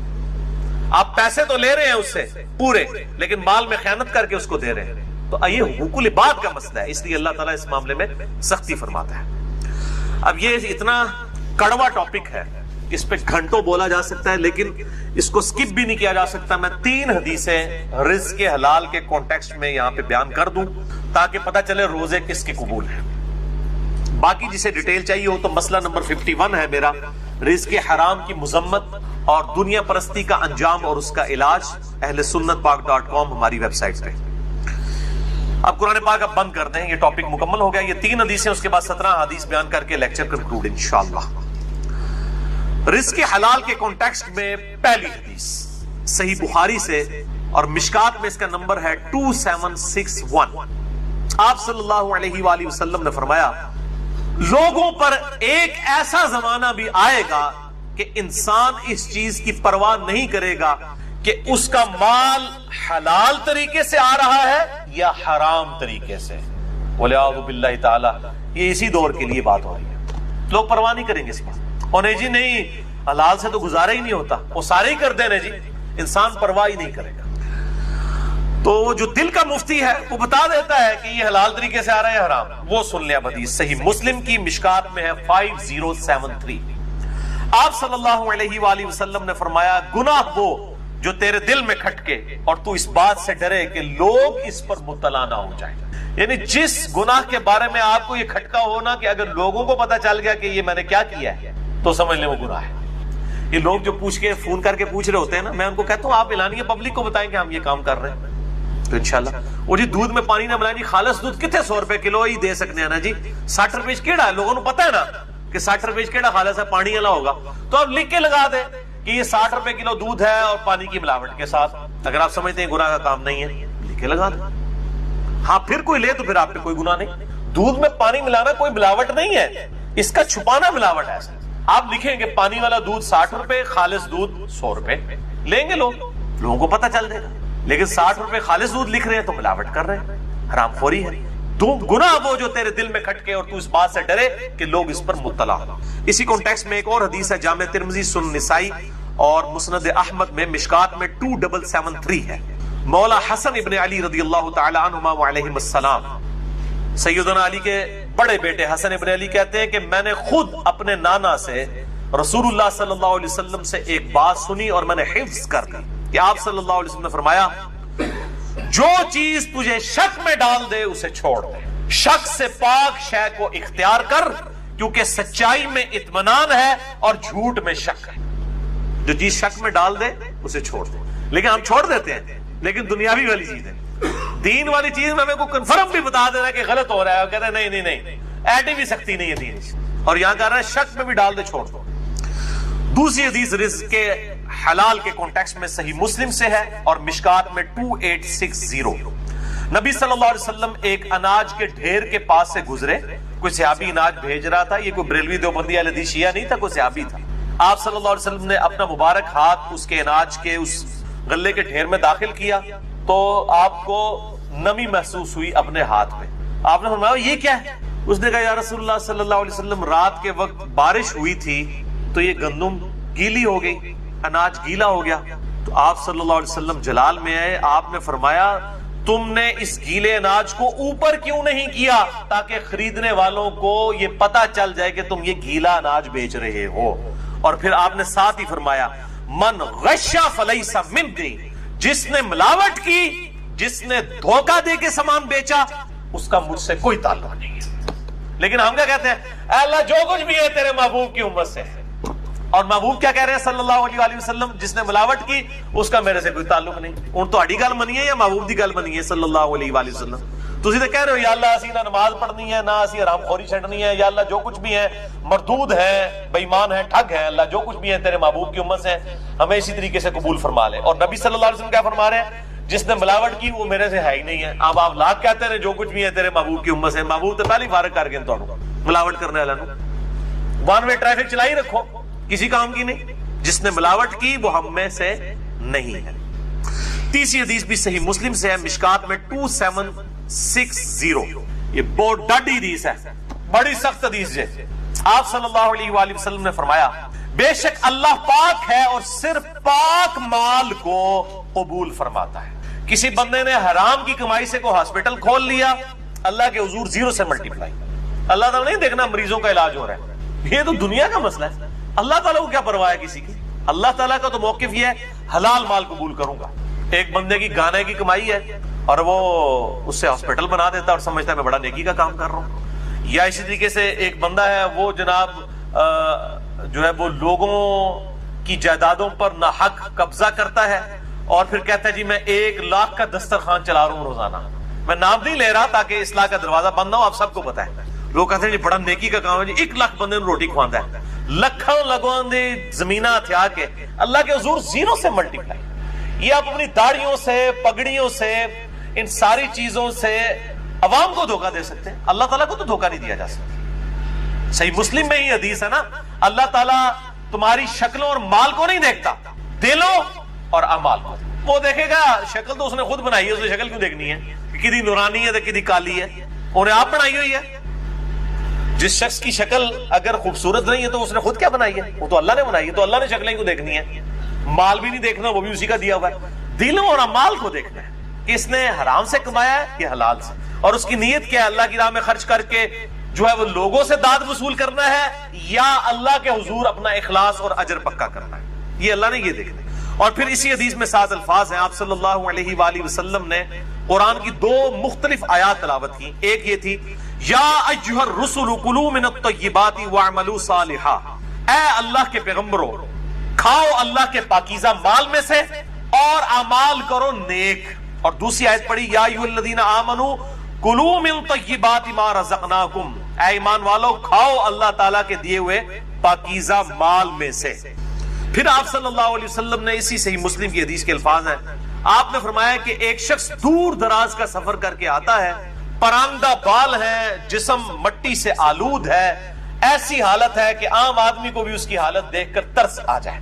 آپ پیسے تو لے رہے ہیں اس سے پورے, لیکن مال میں خیانت کر کے اس کو دے رہے ہیں. تو یہ حقوق العباد کا مسئلہ ہے, اس لیے اللہ تعالیٰ اس معاملے میں سختی فرماتا ہے. اب یہ اتنا کڑوا ٹاپک ہے, اس پہ گھنٹوں بولا جا سکتا ہے, لیکن اس کو سکپ بھی نہیں کیا جا سکتا. میں 3 حدیثیں رزق حلال کے کانٹیکسٹ میں یہاں پہ بیان کر دوں تاکہ پتہ چلے روزے کس کے قبول ہیں. باقی جسے ڈیٹیل چاہیے ہو تو مسئلہ نمبر 51 ہے میرا, رزق حرام کی مذمت اور دنیا پرستی کا انجام اور اس کا علاج, اہل سنت پاک.com ہماری ویب سائٹ پہ. اب قرآن پاک اب بند کرتے ہیں, یہ ٹاپک مکمل ہو گیا. یہ 3 حدیثیں, اس کے بعد 17 حدیث بیان کر کے لیکچر کنکلوڈ انشاءاللہ. رزق حلال کے کانٹیکسٹ میں پہلی حدیث صحیح بخاری سے اور مشکات میں اس کا نمبر ہے 2761. آپ صلی اللہ علیہ وآلہ وسلم نے فرمایا لوگوں پر ایک ایسا زمانہ بھی آئے گا کہ انسان اس چیز کی پرواہ نہیں کرے گا کہ اس کا مال حلال طریقے سے آ رہا ہے یا حرام طریقے سے. وَلِعَوْذُ بِاللَّهِ تعالی یہ اسی دور کے لیے بات ہو رہی ہے. لوگ پرواہ نہیں کریں گے اس بات اور نہیں جی نہیں حلال سے تو گزارا ہی نہیں ہوتا, وہ سارے ہی کر دینا جی, انسان پرواہ ہی نہیں کرے گا. تو جو دل کا مفتی ہے وہ بتا دیتا ہے کہ یہ حلال طریقے سے آ رہا ہے حرام. وہ سن لیا حدیث صحیح مسلم کی مشکات میں ہے 5073. آپ صلی اللہ علیہ وآلہ وسلم نے فرمایا گناہ وہ جو تیرے دل میں کھٹکے اور تو اس بات سے ڈرے کہ لوگ اس پر مطلع نہ ہو جائیں. یعنی جس گناہ کے بارے میں آپ کو یہ کھٹکا ہونا کہ اگر لوگوں کو پتا چل گیا کہ یہ میں نے کیا کیا ہے تو سمجھ لیں وہ گناہ ہے. یہ لوگ جو پوچھ کے فون کر کے پوچھ رہے ہوتے ہیں نا, میں ان کو کہتا ہوں آپ اعلانیہ پبلک کو بتائیں کہ ہم یہ کام کر رہے ہیں تو انشاءاللہ. وہ جی دودھ میں پانی نہ ملائیں جی, خالص دودھ کتنے 100 روپے کلو ہی دے سکتے ہیں نا جی, 60 روپے کیڑا ہے, لوگوں کو پتا ہے نا کہ 60 روپے کیڑا خالص ہے, پانی والا ہوگا, تو آپ لکھ کے لگا دیں کہ یہ 60 روپے کلو دودھ ہے اور پانی کی ملاوٹ کے ساتھ. اگر آپ سمجھتے ہیں گناہ کا کام نہیں ہے لکھ کے لگا دیں. ہاں پھر کوئی لے تو پھر آپ پہ کوئی گناہ نہیں. دودھ میں پانی ملانا کوئی ملاوٹ نہیں ہے, اس کا چھپانا ملاوٹ ہے. آپ لکھیں گے پانی والا دودھ 60 روپے, خالص دودھ 100 روپے, لیں گے لوگوں کو پتہ چل جائے گا. لیکن 60 روپے خالص دودھ لکھ رہے ہیں تو ملاوٹ کر رہے ہیں, حرام خوری ہے. گناہ وہ جو تیرے دل میں کھٹکے اور تو اس بات سے ڈرے کہ لوگ اس پر مطلع ہوں. اسی کانٹیکسٹ میں ایک اور حدیث ہے جامع ترمذی, سنن نسائی اور مسند احمد میں مشکات میں 2773 ہے. مولا حسن ابن علی رضی اللہ تعالی عنہما وعلیہم السلام, سیدنا علی کے بڑے بیٹے حسن ابن علی کہتے ہیں کہ میں نے خود اپنے نانا سے رسول اللہ صلی اللہ علیہ وسلم سے ایک بات سنی اور میں نے حفظ کر دی کہ آپ صلی اللہ علیہ وسلم نے فرمایا جو چیز تجھے شک میں ڈال دے اسے چھوڑ دے, شک سے پاک شے کو اختیار کر کیونکہ سچائی میں اطمینان ہے اور جھوٹ میں شک ہے. جو چیز شک میں ڈال دے اسے چھوڑ دے. لیکن ہم چھوڑ دیتے ہیں, لیکن دنیاوی والی چیز ہے, دین والی چیز میں ہمیں کو کنفرم بھی بتا دینا کہ غلط ہو رہا ہے, کہتے ہیں نہیں ایڈی بھی سختی نہیں ہے دین, اور یہاں کہہ رہا ہے شک میں بھی ڈال دے چھوڑ دو. دوسری حدیث رزق کے حلال کے کانٹیکسٹ میں صحیح مسلم سے ہے اور مشکات میں 2860. نبی صلی اللہ علیہ وسلم ایک اناج کے ڈھیر کے پاس سے گزرے, کوئی صحابی اناج بھیج رہا تھا, یہ کوئی بریلوی دیوبندی اہل حدیث شیعہ نہیں تھا, کوئی صحابی تھا. آپ صلی اللہ علیہ وسلم نے اپنا مبارک ہاتھ اس کے اناج کے اس غلے کے ڈھیر میں داخل کیا تو آپ کو نمی محسوس ہوئی اپنے ہاتھ میں. آپ نے فرمایا یہ کیا ہے؟ اس نے کہا یا رسول اللہ صلی اللہ علیہ وسلم رات کے وقت بارش ہوئی تھی تو یہ گندم گیلی ہو گئی, اناج گیلا ہو گیا. تو آپ صلی اللہ علیہ وسلم جلال میں آئے, آپ نے فرمایا تم نے اس گیلے اناج کو اوپر کیوں نہیں کیا تاکہ خریدنے والوں کو یہ پتا چل جائے کہ تم یہ گیلا اناج بیچ رہے ہو. اور پھر آپ نے ساتھ ہی فرمایا من غشا فلیس منی, جس نے ملاوٹ کی, جس نے دھوکہ دے کے سامان بیچا اس کا مجھ سے کوئی تعلق نہیں ہے. لیکن ہم کیا کہتے ہیں, اے اللہ جو کچھ بھی ہے تیرے محبوب کی امت سے ہے, اور محبوب کیا کہہ رہے ہیں صلی اللہ علیہ وآلہ وسلم جس نے ملاوٹ کی اس کا میرے سے کوئی تعلق نہیں. ان تو اڑی گل منی ہے یا محبوب دی گل منی ہے صلی اللہ علیہ وآلہ وسلم. تسی تے کہہ رہے ہو یا اللہ اسی نہ نماز پڑھنی ہے, نہ اسی حرام خوری چھڈنی ہے, یا اللہ جو کچھ بھی ہے مردود ہے, بے ایمان ہے, ٹھگ ہے, اللہ جو کچھ بھی ہے تیرے محبوب کی امت سے ہمیں اسی طریقے سے قبول فرما لے. اور نبی صلی اللہ علیہ وسلم کیا فرما رہے ہیں, جس نے ملاوٹ کی وہ میرے سے ہے ہی نہیں ہے. اب آپ لاکھ کہتے ہیں جو کچھ بھی ہے تیرے محبوب کی امت سے, محبوب تو پہلے فارغ کر کے تانوں ملاوٹ کرنے والا نو ون وے ٹریفک چلائی رکھو, کسی کام کی نہیں. جس نے ملاوٹ کی وہ ہم میں سے نہیں ہے. تیسری حدیث بھی صحیح مسلم سے ہے, مشکات میں 2760. یہ بہت ڈاڈی حدیث ہے, بڑی سخت حدیث ہے. آپ صلی اللہ علیہ وآلہ وسلم نے فرمایا بے شک اللہ پاک ہے اور صرف پاک مال کو قبول فرماتا ہے. کسی بندے نے حرام کی کمائی سے کوئی ہاسپٹل کھول لیا, اللہ کے حضور 0 سے ملٹیپلائی. اللہ تعالیٰ نہیں دیکھنا مریضوں کا علاج ہو رہا ہے, یہ تو دنیا کا مسئلہ ہے. اللہ تعالیٰ کو کیا پرواہ ہے کسی کی. اللہ تعالیٰ کا تو موقف یہ ہے حلال مال قبول کروں گا. ایک بندے کی گانے کی کمائی ہے اور وہ اس سے ہاسپٹل بنا دیتا ہے اور سمجھتا ہے میں بڑا نیکی کا کام کر رہا ہوں. یا اسی طریقے سے ایک بندہ ہے وہ جناب جو ہے وہ لوگوں کی جائیدادوں پر ناحق قبضہ کرتا ہے اور پھر کہتا ہے جی میں 1 لاکھ کا دسترخوان چلا رہا ہوں روزانہ. میں نام نہیں لے رہا تاکہ اصلاح کا دروازہ بند نہ ہو, آپ سب کو پتا ہے. لوگ کہتے ہیں جی بڑا نیکی کا کام ہے, جی 1 لاکھ بندے نے روٹی کھواندا ہے. لکھوں لگوں دی زمینہ تھیا کے اللہ کے حضور زیرو سے ملٹیپلائی. یہ آپ اپنی داڑھیوں سے, پگڑیوں سے, ان ساری چیزوں سے عوام کو دھوکہ دے سکتے ہیں, اللہ تعالیٰ کو تو دھوکہ نہیں دیا جا سکتا. صحیح مسلم میں ہی حدیث ہے نا, اللہ تعالیٰ تمہاری شکلوں اور مال کو نہیں دیکھتا, دلوں اور اعمال کو. وہ دیکھے گا شکل تو اس نے خود بنائی ہے, اسے شکل کیوں دیکھنی ہے, کدی نورانی ہے تو کدی کالی ہے, انہیں آپ بنائی ہوئی ہے. جس شخص کی شکل اگر خوبصورت نہیں ہے تو اس نے خود کیا بنائی ہے, وہ تو اللہ نے بنائی ہے, تو اللہ نے شکلیں کیوں دیکھنی ہے. مال بھی نہیں دیکھنا, وہ بھی اسی کا دیا ہوا ہے. دلوں اور اعمال کو دیکھنا ہے کہ اس نے حرام سے کمایا ہے یا حلال سے, اور اس کی نیت کیا ہے, اللہ کی راہ میں خرچ کر کے جو ہے وہ لوگوں سے داد وصول کرنا ہے یا اللہ کے حضور اپنا اخلاص اور اجر پکا کرنا ہے. یہ اللہ نے یہ دیکھنا ہے. اور پھر اسی حدیث میں 7 الفاظ ہیں. آپ صلی اللہ علیہ وآلہ وسلم نے قرآن کی 2 مختلف آیات تلاوت کی. ایک یہ تھی یا ایھا الرسل کلوا من الطیبات واعملوا صالحا, اے اللہ کے پیغمبروں کھاؤ اللہ کے پاکیزہ مال میں سے اور اعمال کرو نیک. اور دوسری آیت پڑھی یا ایھا الذین آمنوا کلوا من طیبات ما رزقناکم, اے ایمان والو کھاؤ اللہ تعالیٰ کے دیے ہوئے پاکیزہ مال میں سے. پھر آپ صلی اللہ علیہ وسلم نے اسی صحیح مسلم کی حدیث کے الفاظ ہیں, آپ نے فرمایا کہ ایک شخص دور دراز کا سفر کر کے آتا ہے, پراندہ بال ہے, جسم مٹی سے آلود ہے, ایسی حالت ہے کہ عام آدمی کو بھی اس کی حالت دیکھ کر ترس آ جائے,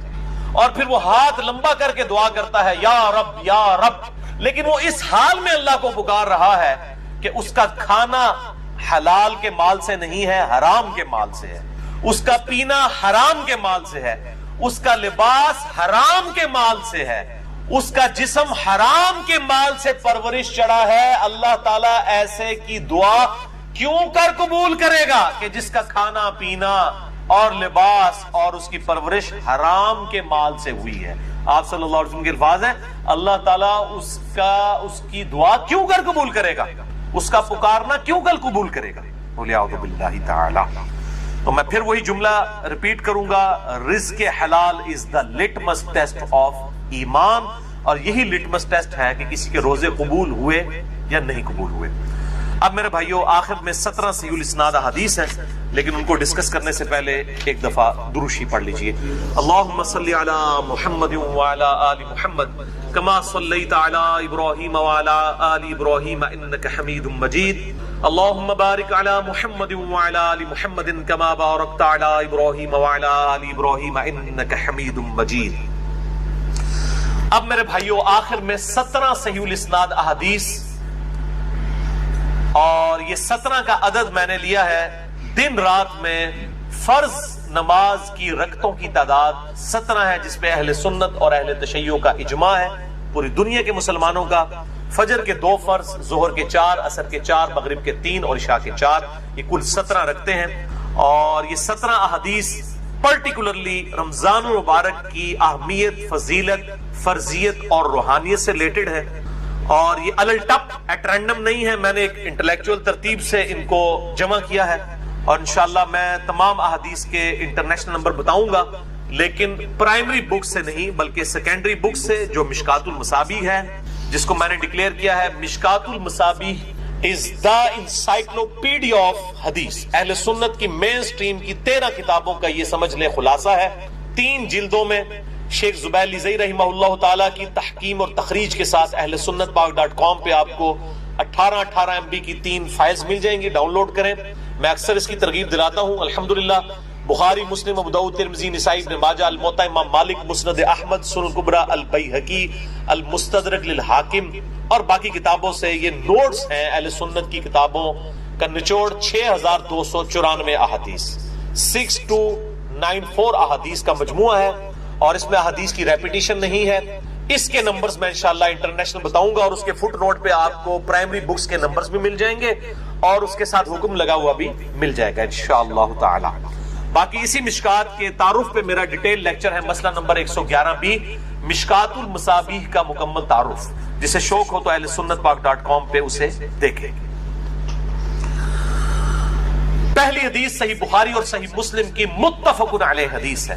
اور پھر وہ ہاتھ لمبا کر کے دعا کرتا ہے یا رب یا رب, لیکن وہ اس حال میں اللہ کو پکار رہا ہے کہ اس کا کھانا حلال کے مال سے نہیں ہے, حرام کے مال سے ہے, اس کا پینا حرام کے مال سے ہے, اس کا لباس حرام کے مال سے ہے, اس کا جسم حرام کے مال سے پرورش چڑھا ہے. اللہ تعالیٰ ایسے کی دعا کیوں کر قبول کرے گا کہ جس کا کھانا پینا اور لباس اور اس کی پرورش حرام کے مال سے ہوئی ہے. آپ صلی اللہ علیہ وسلم کے الفاظ ہیں اللہ تعالیٰ اس کی دعا کیوں کر قبول کرے گا, اس کا پکارنا کیوں کر قبول کرے گا. بولے اعوذ باللہ تعالی. تو میں پھر وہی جملہ ریپیٹ کروں گا, رزق حلال از دا لٹمس ٹیسٹ آف ایمان, اور یہی لٹمس ٹیسٹ ہے کہ کسی کے روزے قبول ہوئے یا نہیں قبول ہوئے. اب میرے بھائیو آخر میں 17 صحیح الاسناد حدیث ہیں, لیکن ان کو ڈسکس کرنے سے پہلے ایک دفعہ دروشی پڑھ لیجئے. اللہم صلی علی محمد وعلی آل محمد کما صلیت علی ابراہیم وعلی آل ابراہیم انک حمید مجید. اللہم بارک علی محمد وعلی آل محمد کما بارکت علی ابراہیم وعلی آل ابراہیم انک حمید مجید. اب میرے بھائیو آخر میں 17 صحیح الاسناد احادیث, اور یہ 17 کا عدد میں نے لیا ہے دن رات میں فرض نماز کی رکعتوں کی تعداد 17 ہے, جس پہ اہل سنت اور اہل تشیع کا اجماع ہے, پوری دنیا کے مسلمانوں کا. فجر کے 2 فرض, ظہر کے 4, عصر کے 4, مغرب کے 3 اور عشاء کے 4, یہ کل 17 رکھتے ہیں. اور یہ 17 احادیث پرٹیکولرلی رمضان المبارک کی اہمیت, فضیلت, فرضیت اور روحانیت سے ریلیٹڈ ہے, اور یہ الل ٹپ ایٹ رینڈم نہیں ہے. میں نے ایک انٹلیکچوئل ترتیب سے ان کو جمع کیا ہے, اور انشاءاللہ میں تمام احادیث کے انٹرنیشنل نمبر بتاؤں گا, لیکن پرائمری بک سے نہیں بلکہ سیکنڈری بک سے, جو مشکات المصابیح ہے, جس کو میں نے ڈکلیئر کیا ہے مشکات المصابیح is the encyclopedia of حدیث. اہل سنت کی مین سٹریم کی 13 کتابوں کا یہ سمجھ لے خلاصہ ہے, 3 جلدوں میں. شیخ زبیر لیزئی رحمہ اللہ تعالیٰ کی تحکیم اور تخریج کے ساتھ اہل سنت پاک.com پہ آپ کو 18 MB کی 3 فائلز مل جائیں گی, ڈاؤن لوڈ کریں. میں اکثر اس کی ترغیب دلاتا ہوں. الحمدللہ بخاری, مسلم, ابو داؤد, ترمذی, نسائی, ابن ماجہ, الموطا امام مالک, مسند احمد, سنن الکبریٰ, البیہقی, المستدرک للحاکم اور باقی کتابوں سے یہ نوٹس ہیں. اہل سنت کی کتابوں کا نچوڑ 6294 احادیث, 6294 احادیث کا مجموعہ ہے, اور اس میں احادیث کی ریپیٹیشن نہیں ہے. اس کے نمبرز میں انشاءاللہ انٹرنیشنل بتاؤں گا, اور اس کے فٹ نوٹ پہ آپ کو پرائمری بکس کے نمبرز بھی مل جائیں گے, اور اس کے ساتھ حکم لگا ہوا بھی مل جائے گا انشاءاللہ تعالی. باقی اسی مشکات کے تعارف پہ میرا ڈیٹیل لیکچر ہے, مسئلہ نمبر 111B, مشکات المصابیح کا مکمل تعارف. جسے شوق ہو تو اہل سنت پاک.com پہ اسے دیکھیں. پہلی حدیث صحیح بخاری اور صحیح مسلم کی متفق علیہ حدیث ہے.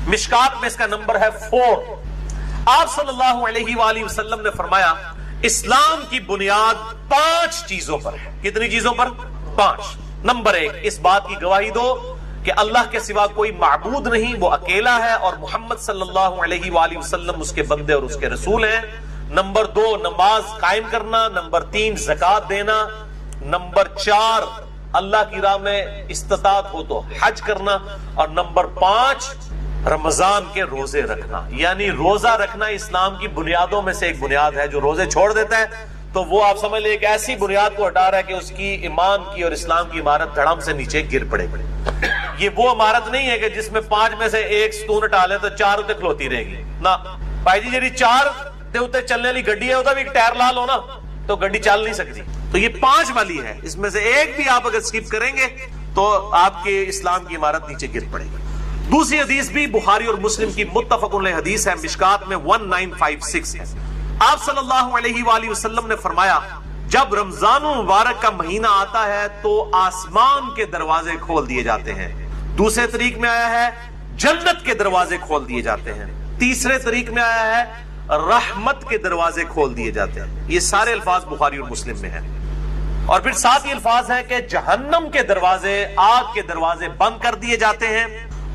مشکات میں اس کا نمبر ہے 4. آپ صلی اللہ علیہ وآلہ وسلم نے فرمایا اسلام کی بنیاد 5 چیزوں پر ہے. کتنی چیزوں پر؟ 5. نمبر 1, اس بات کی گواہی دو کہ اللہ کے سوا کوئی معبود نہیں، وہ اکیلا ہے، اور محمد صلی اللہ علیہ وآلہ وسلم اس کے بندے اور اس کے رسول ہیں۔ نمبر 2 نماز قائم کرنا، نمبر 3 زکوٰۃ دینا، نمبر 4 اللہ کی راہ میں استطاعت ہو تو حج کرنا، اور نمبر 5 رمضان کے روزے رکھنا۔ یعنی روزہ رکھنا اسلام کی بنیادوں میں سے ایک بنیاد ہے۔ جو روزے چھوڑ دیتا ہے تو وہ آپ سمجھ لیں ایک ایسی بنیاد کو ہٹا رہا ہے کہ اس کی ایمان کی اور اسلام کی عمارت دھڑام سے نیچے گر پڑے گی۔ یہ وہ عمارت نہیں ہے کہ جس میں 5 میں سے ایک ستون ہٹا لے تو 4 تے کھلوتی رہے گی نہ بھائی جی، جی 4 تے اوتے چلنے والی گڈی ہے، وہ بھی ایک ٹائر لال ہونا تو گڈی چل نہیں سکتی۔ تو یہ 5 والی ہے، اس میں سے ایک بھی آپ اگر سکپ کریں گے تو آپ کے اسلام کی عمارت نیچے گر پڑے گی۔ دوسری حدیث بھی بخاری اور مسلم کی متفق علیہ حدیث ہے، مشکات میں 1956 ہے۔ آپ صلی اللہ علیہ وآلہ وسلم نے فرمایا جب رمضان مبارک کا مہینہ آتا ہے تو آسمان کے دروازے کھول دیے جاتے ہیں۔ دوسرے طریق میں آیا ہے جنت کے دروازے کھول دیے جاتے ہیں۔ تیسرے طریق میں آیا ہے رحمت کے دروازے کھول دیے جاتے ہیں۔ یہ سارے الفاظ بخاری اور مسلم میں ہیں۔ اور پھر ساتھ ہی الفاظ ہیں کہ جہنم کے دروازے، آگ کے دروازے بند کر دیے جاتے ہیں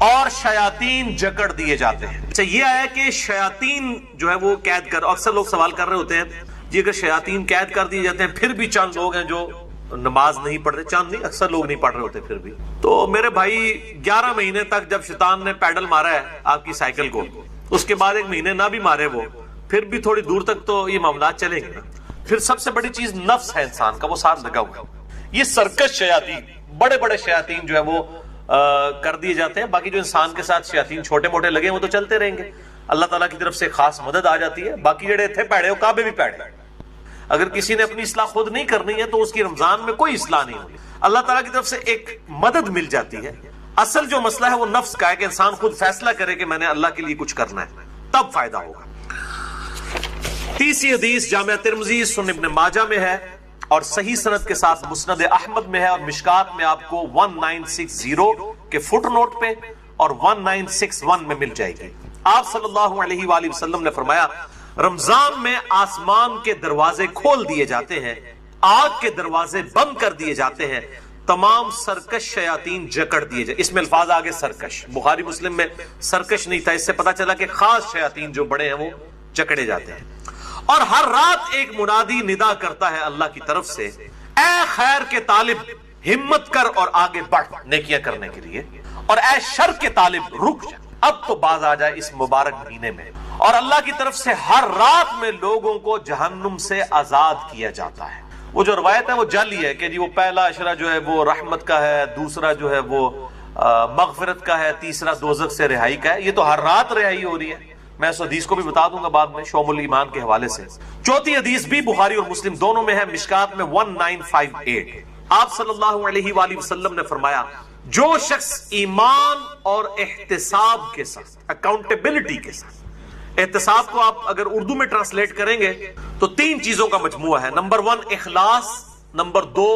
اور شیاطین جکڑ دیے جاتے ہیں۔ اچھا یہ آیا کہ شیاطین جو ہے وہ قید کر، اکثر لوگ سوال کر رہے ہوتے ہیں جی اگر شیاطین قید کر دیے جاتے ہیں پھر بھی چند لوگ ہیں جو نماز نہیں پڑھتے، چند نہیں اکثر لوگ نہیں پڑھ رہے ہوتے پھر بھی، تو میرے بھائی 11 مہینے تک جب شیطان نے پیڈل مارا ہے آپ کی سائیکل کو، اس کے بعد 1 مہینے نہ بھی مارے وہ، پھر بھی تھوڑی دور تک تو یہ معاملات چلیں گے نا۔ پھر سب سے بڑی چیز نفس ہے انسان کا، وہ ساتھ لگا ہوا ہے۔ یہ سرکش شیاطین، بڑے بڑے شیاطین جو ہے وہ کر دیے جاتے ہیں۔ باقی جو انسان کے ساتھ شیاطین چھوٹے موٹے لگے وہ تو چلتے رہیں گے، اللہ تعالیٰ کی طرف سے خاص مدد آ جاتی ہے۔ باقی جڑے تھے پیڑے وہ کعبے بھی پیڑے، اگر کسی نے اپنی اصلاح خود نہیں کرنی ہے تو اس کی رمضان میں کوئی اصلاح نہیں ہوگی، اللہ تعالیٰ کی طرف سے ایک مدد مل جاتی ہے۔ اصل جو مسئلہ ہے وہ نفس کا ہے کہ انسان خود فیصلہ کرے کہ میں نے اللہ کے لیے کچھ کرنا ہے، تب فائدہ ہوگا۔ تیسری حدیث جامعہ ترمذی، سنن ابن ماجہ میں ہے اور صحیح سند کے ساتھ مسند احمد میں ہے، اور مشکات میں آپ کو 1960 کے فٹ نوٹ پہ اور 1961 میں مل جائے گی۔ آپ صلی اللہ علیہ وآلہ وسلم نے فرمایا رمضان میں آسمان کے دروازے کھول دیے جاتے ہیں، آگ کے دروازے بند کر دیے جاتے ہیں، تمام سرکش شیاطین جکڑ دیے جاتے۔ اس میں الفاظ آگے سرکش، بخاری مسلم میں سرکش نہیں تھا، اس سے پتا چلا کہ خاص شیاطین جو بڑے ہیں وہ جکڑے جاتے ہیں۔ اور ہر رات ایک منادی ندا کرتا ہے اللہ کی طرف سے، اے خیر کے طالب ہمت کر اور آگے بڑھ نیکیاں کرنے کے لیے، اور اے شر کے طالب رک جا، اب تو باز آ جائے اس مبارک مہینے میں۔ اور اللہ کی طرف سے ہر رات میں لوگوں کو جہنم سے آزاد کیا جاتا ہے۔ وہ جو روایت ہے وہ جعلی ہے کہ جی وہ پہلا عشرہ جو ہے وہ رحمت کا ہے، دوسرا جو ہے وہ مغفرت کا ہے، تیسرا دوزخ سے رہائی کا ہے۔ یہ تو ہر رات رہائی ہو رہی ہے، میں اس حدیث کو بھی بتا دوں گا بعد میں شعب الایمان کے حوالے سے۔ چوتھی حدیث بھی بخاری اور مسلم دونوں میں ہے، مشکات میں 1958۔ آپ صلی اللہ علیہ وآلہ وسلم نے فرمایا جو شخص ایمان اور احتساب کے ساتھ، اکاؤنٹیبلٹی کے ساتھ، احتساب کو آپ اگر اردو میں ٹرانسلیٹ کریں گے تو 3 چیزوں کا مجموعہ ہے۔ نمبر 1 اخلاص، نمبر 2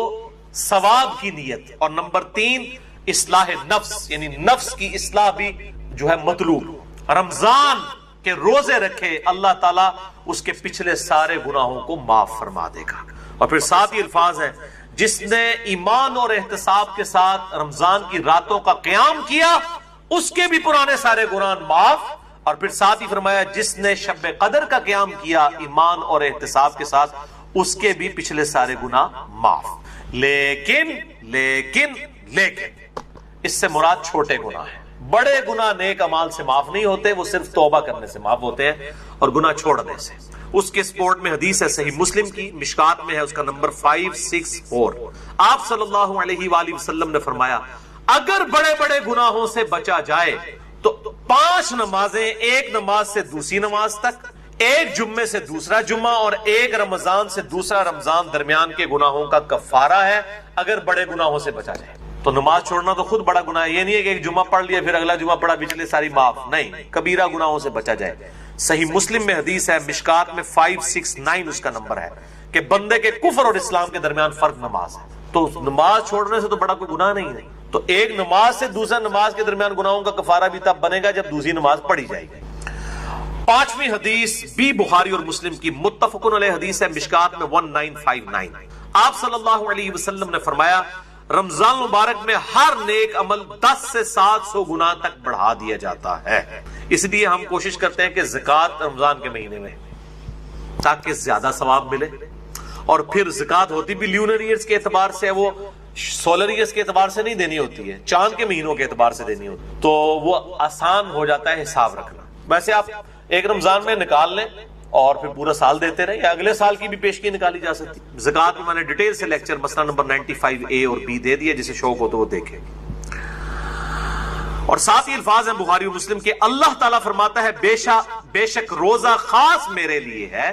ثواب کی نیت، اور نمبر 3 اصلاح نفس، یعنی نفس کی اصلاح بھی جو ہے مطلوب۔ رمضان کے روزے رکھے اللہ تعالیٰ اس کے پچھلے سارے گناہوں کو معاف فرما دے گا۔ اور پھر ساتھ ہی الفاظ ہیں جس نے ایمان اور احتساب کے ساتھ رمضان کی راتوں کا قیام کیا اس کے بھی پرانے سارے گناہ معاف۔ اور پھر ساتھ ہی فرمایا جس نے شب قدر کا قیام کیا ایمان اور احتساب کے ساتھ اس کے بھی پچھلے سارے گناہ معاف۔ لیکن لیکن لیکن اس سے مراد چھوٹے گناہ ہیں، بڑے گناہ نیک اعمال سے معاف نہیں ہوتے، وہ صرف توبہ کرنے سے معاف ہوتے ہیں اور گناہ چھوڑنے سے۔ اس کے سپورٹ میں حدیث ہے صحیح مسلم کی، مشکات میں ہے، اس کا نمبر 564۔ آپ صلی اللہ علیہ وآلہ وسلم نے فرمایا اگر بڑے بڑے گناہوں سے بچا جائے تو 5 نمازیں، ایک نماز سے دوسری نماز تک، ایک جمعے سے دوسرا جمعہ اور ایک رمضان سے دوسرا رمضان درمیان کے گناہوں کا کفارہ ہے اگر بڑے گناہوں سے بچا جائے۔ تو نماز چھوڑنا تو خود بڑا گناہ ہے، یہ نہیں ہے کہ ایک جمعہ پڑھ لیا پھر اگلا جمعہ پڑھا پچھلے ساری معاف، نہیں، کبیرہ گناہوں سے بچا جائے۔ صحیح مسلم میں حدیث ہے، مشکات میں 569 اس کا نمبر ہے کہ بندے کے کفر اور اسلام کے درمیان فرق نماز ہے، تو نماز چھوڑنے سے تو بڑا کوئی گناہ نہیں ہے۔ تو ایک نماز سے دوسرا نماز کے درمیان گناہوں کا کفارہ بھی تب بنے گا جب دوسری نماز پڑھی جائے گی۔ 5ویں حدیث بھی بخاری اور مسلم کی متفق علیہ حدیث ہے، مشکات میں 1959۔ آپ صلی اللہ علیہ وسلم نے فرمایا رمضان مبارک میں ہر نیک عمل 10 سے 700 گنا تک بڑھا دیا جاتا ہے. اس لیے ہم کوشش کرتے ہیں کہ زکوٰۃ رمضان کے مہینے میں تاکہ زیادہ ثواب ملے. اور پھر زکوٰۃ ہوتی بھی لیونر ایئرز کے اعتبار سے، وہ سولر ایئرز کے اعتبار سے نہیں دینی ہوتی ہے، چاند کے مہینوں کے اعتبار سے دینی ہوتی ہے، تو وہ آسان ہو جاتا ہے حساب رکھنا. ویسے آپ ایک رمضان میں نکال لیں اور پھر پورا سال دیتے رہے، یا اگلے سال کی بھی پیشگی نکالی جا سکتی. زکوٰۃ میں میں نے ڈیٹیل سے لیکچر مسئلہ نمبر 95A اور B دے دیا، جسے شوق ہو تو وہ دیکھے. اور ساتھ ہی الفاظ ہیں بخاری و مسلم کے، اللہ تعالیٰ فرماتا ہے بے شک روزہ خاص میرے لیے ہے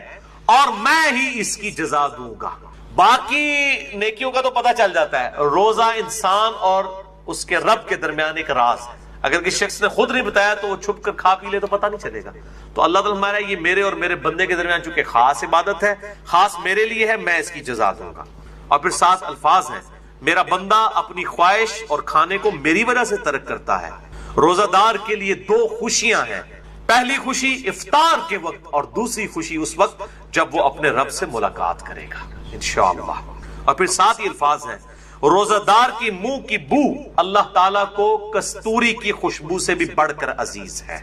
اور میں ہی اس کی جزا دوں گا. باقی نیکیوں کا تو پتہ چل جاتا ہے، روزہ انسان اور اس کے رب کے درمیان ایک راز ہے. اگر کسی شخص نے خود نہیں بتایا تو وہ چھپ کر کھا پی لے تو پتہ نہیں چلے گا. تو اللہ تعالیٰ ہمارا یہ میرے اور میرے بندے کے درمیان چونکہ خاص عبادت ہے، خاص میرے لیے ہے، میں اس کی جزا دوں گا. اور پھر 7 الفاظ ہیں، میرا بندہ اپنی خواہش اور کھانے کو میری وجہ سے ترک کرتا ہے. روزہ دار کے لیے 2 خوشیاں ہیں، پہلی خوشی افطار کے وقت اور دوسری خوشی اس وقت جب وہ اپنے رب سے ملاقات کرے گا انشاءاللہ. اور پھر 7 ہی الفاظ ہیں، روزہ دار کی منہ کی بو اللہ تعالیٰ کو کستوری کی خوشبو سے بھی بڑھ کر عزیز ہے.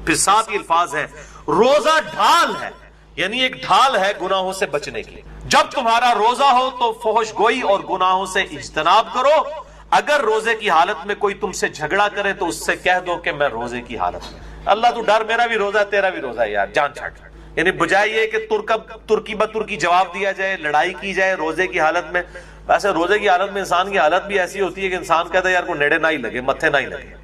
پھر 7 ہی الفاظ ہیں، روزہ ڈھال ہے، یعنی ایک ڈھال ہے گناہوں سے بچنے کی. جب تمہارا روزہ ہو تو فحش گوئی اور گناہوں سے اجتناب کرو. اگر روزے کی حالت میں کوئی تم سے جھگڑا کرے تو اس سے کہہ دو کہ میں روزے کی حالت میں. اللہ تو ڈر، میرا بھی روزہ ہے تیرا بھی روزہ ہے یار، جان چھٹ. یعنی بجائے یہ کہ ترکی بترکی جواب دیا جائے، لڑائی کی جائے روزے کی حالت میں. ویسے روزے کی حالت میں انسان کی حالت بھی ایسی ہوتی ہے کہ انسان کہتا ہے یار کوئی نیڑے نہ ہی لگے، متھے نہ ہی لگے.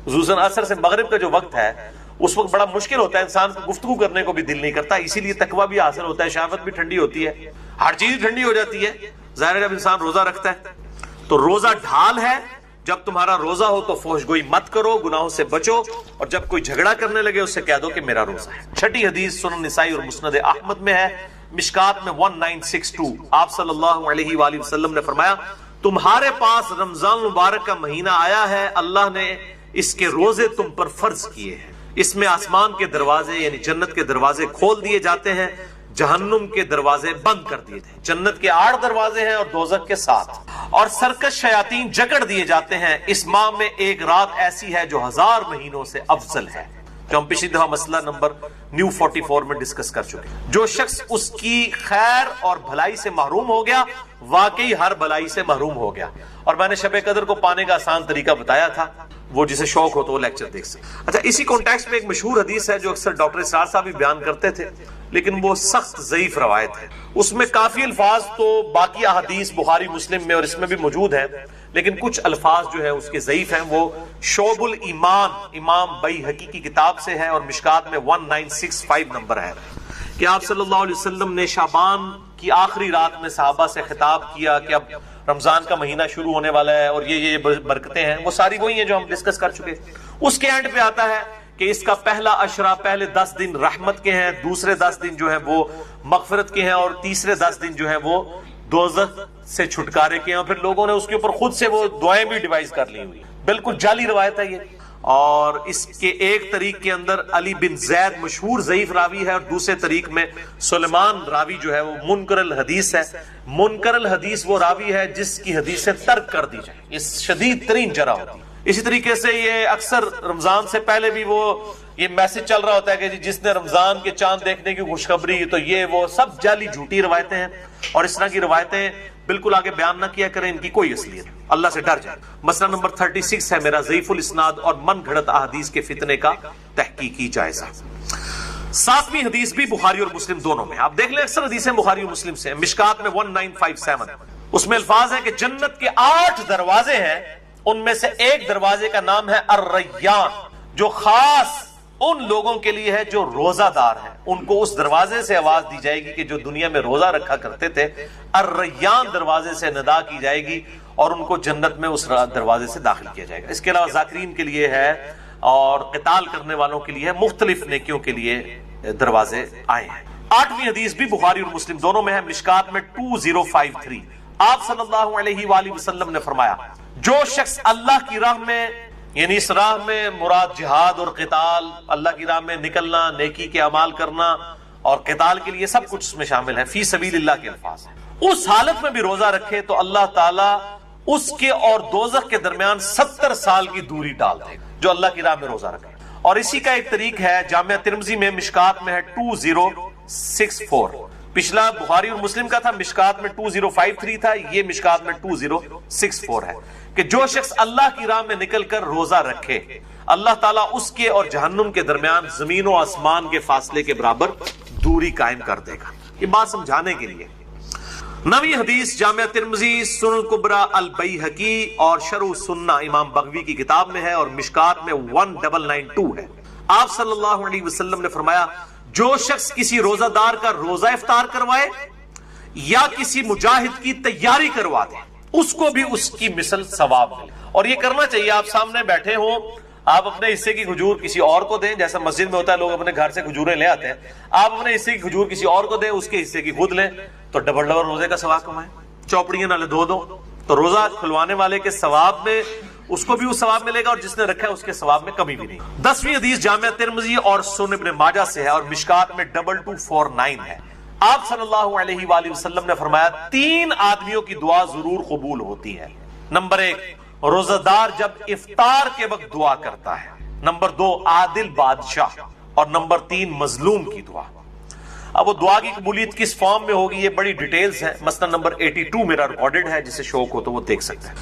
خصوصاً عصر سے مغرب کا جو وقت ہے اس وقت بڑا مشکل ہوتا ہے، انسان کو گفتگو کرنے کو بھی دل نہیں کرتا. اسی لیے تقویٰ بھی حاصل ہوتا ہے، شہوت بھی ٹھنڈی ہوتی ہے، ہر چیز ٹھنڈی ہو جاتی ہے. ظاہر ہے جب انسان روزہ رکھتا ہے تو روزہ ڈھال ہے. جب تمہارا روزہ ہو تو فحش گوئی مت کرو، گناہوں سے بچو، اور جب کوئی جھگڑا کرنے لگے اس سے کہہ دو کہ میرا روزہ ہے. 6 حدیث سنن نسائی اور مسند احمد میں ہے، مشکات میں 1962. آپ صلی اللہ علیہ وآلہ وسلم نے فرمایا، تمہارے پاس رمضان مبارک کا مہینہ آیا ہے، اللہ نے اس کے روزے تم پر فرض کیے ہیں. اس میں آسمان کے دروازے یعنی جنت کے دروازے کھول دیے جاتے ہیں، جہنم کے دروازے بند کر دیے تھے. جنت کے 8 دروازے ہیں اور دوزخ کے 7. اور سرکش شیاطین جکڑ دیے جاتے ہیں. اس ماہ میں ایک رات ایسی ہے جو 1000 مہینوں سے افضل ہے، جو ہم پچھلی دفعہ مسئلہ نمبر نیو 44 میں ڈسکس کر چکے. جو شخص اس کی خیر اور بھلائی سے محروم ہو گیا واقعی ہر بھلائی سے محروم ہو گیا. اور میں نے شب قدر کو پانے کا آسان طریقہ بتایا تھا، وہ جسے شوق ہو تو وہ لیکچر دیکھ سکتے. اچھا، اسی کانٹیکسٹ میں ایک مشہور حدیث ہے جو اکثر ڈاکٹر اسرار صاحب بھی بیان کرتے تھے، لیکن وہ سخت ضعیف روایت ہے. اس میں کافی الفاظ تو باقی احادیث بخاری مسلم میں اور اس میں بھی موجود ہیں، لیکن کچھ الفاظ جو ہیں اس کے ضعیف ہیں. وہ شعب الایمان امام بیہقی کی کتاب سے ہے اور مشکات میں 1965 نمبر ہے کہ آپ صلی اللہ علیہ وسلم نے شعبان کی آخری رات میں صحابہ سے خطاب کیا کہ اب رمضان کا مہینہ شروع ہونے والا ہے اور یہ برکتیں ہیں. وہ ساری وہی ہیں جو ہم ڈسکس کر چکے. اس کے اینڈ پہ آتا ہے کہ اس کا پہلا عشرہ، پہلے 10 دن رحمت کے ہیں، دوسرے 10 دن جو ہیں وہ مغفرت کے ہیں، اور تیسرے 10 دن جو ہیں وہ دوزخ سے چھٹکارے کے ہیں. اور پھر لوگوں نے اس کے اوپر خود سے وہ دعائیں بھی ڈیوائز کر لی ہوئی. بالکل جعلی روایت ہے یہ. اور اس کے ایک طریق کے اندر علی بن زید مشہور ضعیف راوی ہے، اور دوسرے طریق میں سلیمان راوی جو ہے وہ منکر الحدیث ہے. منکر الحدیث وہ راوی ہے جس کی حدیثیں ترک کر دی جائیں، یہ شدید ترین جرح ہوتی ہے. اسی طریقے سے یہ اکثر رمضان سے پہلے بھی وہ یہ میسج چل رہا ہوتا ہے کہ جس نے رمضان کے چاند دیکھنے کی خوشخبری، تو یہ وہ سب جعلی جھوٹی روایتیں ہیں. اور اس طرح کی روایتیں بالکل آگے بیان نہ کیا کریں، ان کی کوئی اصلیت. اللہ سے ڈر جائے. مسئلہ نمبر 36 ہے میرا ضعیف الاسناد اور من گھڑت احادیث کے فتنے کا تحقیقی جائزہ. 7ویں حدیث بھی بخاری اور مسلم دونوں میں. آپ دیکھ لیں اکثر حدیثیں بخاری اور مسلم سے. مشکات میں 1957 اس میں الفاظ ہیں کہ جنت کے 8 دروازے ہیں، ان میں سے ایک دروازے کا نام ہے الریان، جو خاص ان لوگوں کے لیے ہے جو روزہ دار ہیں. ان کو اس دروازے سے آواز دی جائے گی کہ جو دنیا میں روزہ رکھا کرتے تھے. الریان دروازے سے ندا کی جائے گی اور ان کو جنت میں اس دروازے سے داخل کیا جائے گا. اس کے علاوہ ذاکرین کے لیے ہے اور قتال کرنے والوں کے لیے، مختلف نیکیوں کے لیے دروازے آئے ہیں. 8ویں حدیث بھی بخاری اور مسلم دونوں میں ہے. مشکات میں 2053 آپ صلی اللہ علیہ وآلہ وسلم نے فرمایا، جو شخص اللہ کی راہ میں، یعنی اس راہ میں مراد جہاد اور قتال، اللہ کی راہ میں نکلنا، نیکی کے اعمال کرنا اور قتال کے لیے سب کچھ اس میں شامل ہے، فی سبیل اللہ کے الفاظ ہیں، اس حالت میں بھی روزہ رکھے تو اللہ تعالیٰ اس کے اور دوزخ کے درمیان 70 سال کی دوری ڈال دے گا جو اللہ کی راہ میں روزہ رکھے. اور اسی کا ایک طریق ہے جامعہ ترمذی میں مشکات میں ہے 2064. پچھلا بخاری اور مسلم کا تھا، مشکات میں 2053 تھا، یہ مشکات میں 2064 ہے کہ جو شخص اللہ کی راہ میں نکل کر روزہ رکھے اللہ تعالیٰ اس کے اور جہنم کے درمیان زمین و آسمان کے فاصلے کے برابر دوری قائم کر دے گا. یہ بات سمجھانے کے لیے نوی حدیث جامعہ ترمذی، سنن الکبریٰ البیہقی اور شرح سنہ امام بغوی کی کتاب میں ہے اور مشکات میں 1992 ہے. آپ صلی اللہ علیہ وسلم نے فرمایا جو شخص کسی روزہ دار کا روزہ افطار کروائے یا کسی مجاہد کی تیاری کروا دے اس کو بھی اس کی مثل ثواب ملے. اور یہ کرنا چاہیے. آپ سامنے بیٹھے ہوں، آپ اپنے حصے کی کھجور کسی اور کو دیں، جیسا مسجد میں ہوتا ہے لوگ اپنے گھر سے کھجوریں لے آتے ہیں، آپ اپنے حصے کی کھجور کسی اور کو دیں، اس کے حصے کی خود لیں تو ڈبل ڈبل روزے کا ثواب کمائیں. چوپڑیاں نہ لے دو تو روزہ کھلوانے والے کے ثواب میں اس کو بھی وہ ثواب ملے گا اور جس نے رکھا ہے اس کے ثواب میں کمی بھی نہیں. 10ویں حدیث جامعہ ترمذی اور سنن ابن ماجہ سے ہے اور مشکات میں 2249 ہے. آپ صلی اللہ علیہ وآلہ وسلم نے فرمایا 3 آدمیوں کی دعا ضرور قبول ہوتی ہے. نمبر 1 روزہ دار جب افطار کے وقت دعا کرتا ہے. نمبر 2 عادل بادشاہ. اور نمبر 3 مظلوم کی دعا. اب وہ دعا کی قبولیت کس فارم میں ہوگی یہ بڑی ڈیٹیلز ہیں. مثلا نمبر 82 میرا ریکارڈڈ ہے، جسے شوق ہو تو وہ دیکھ سکتے ہیں.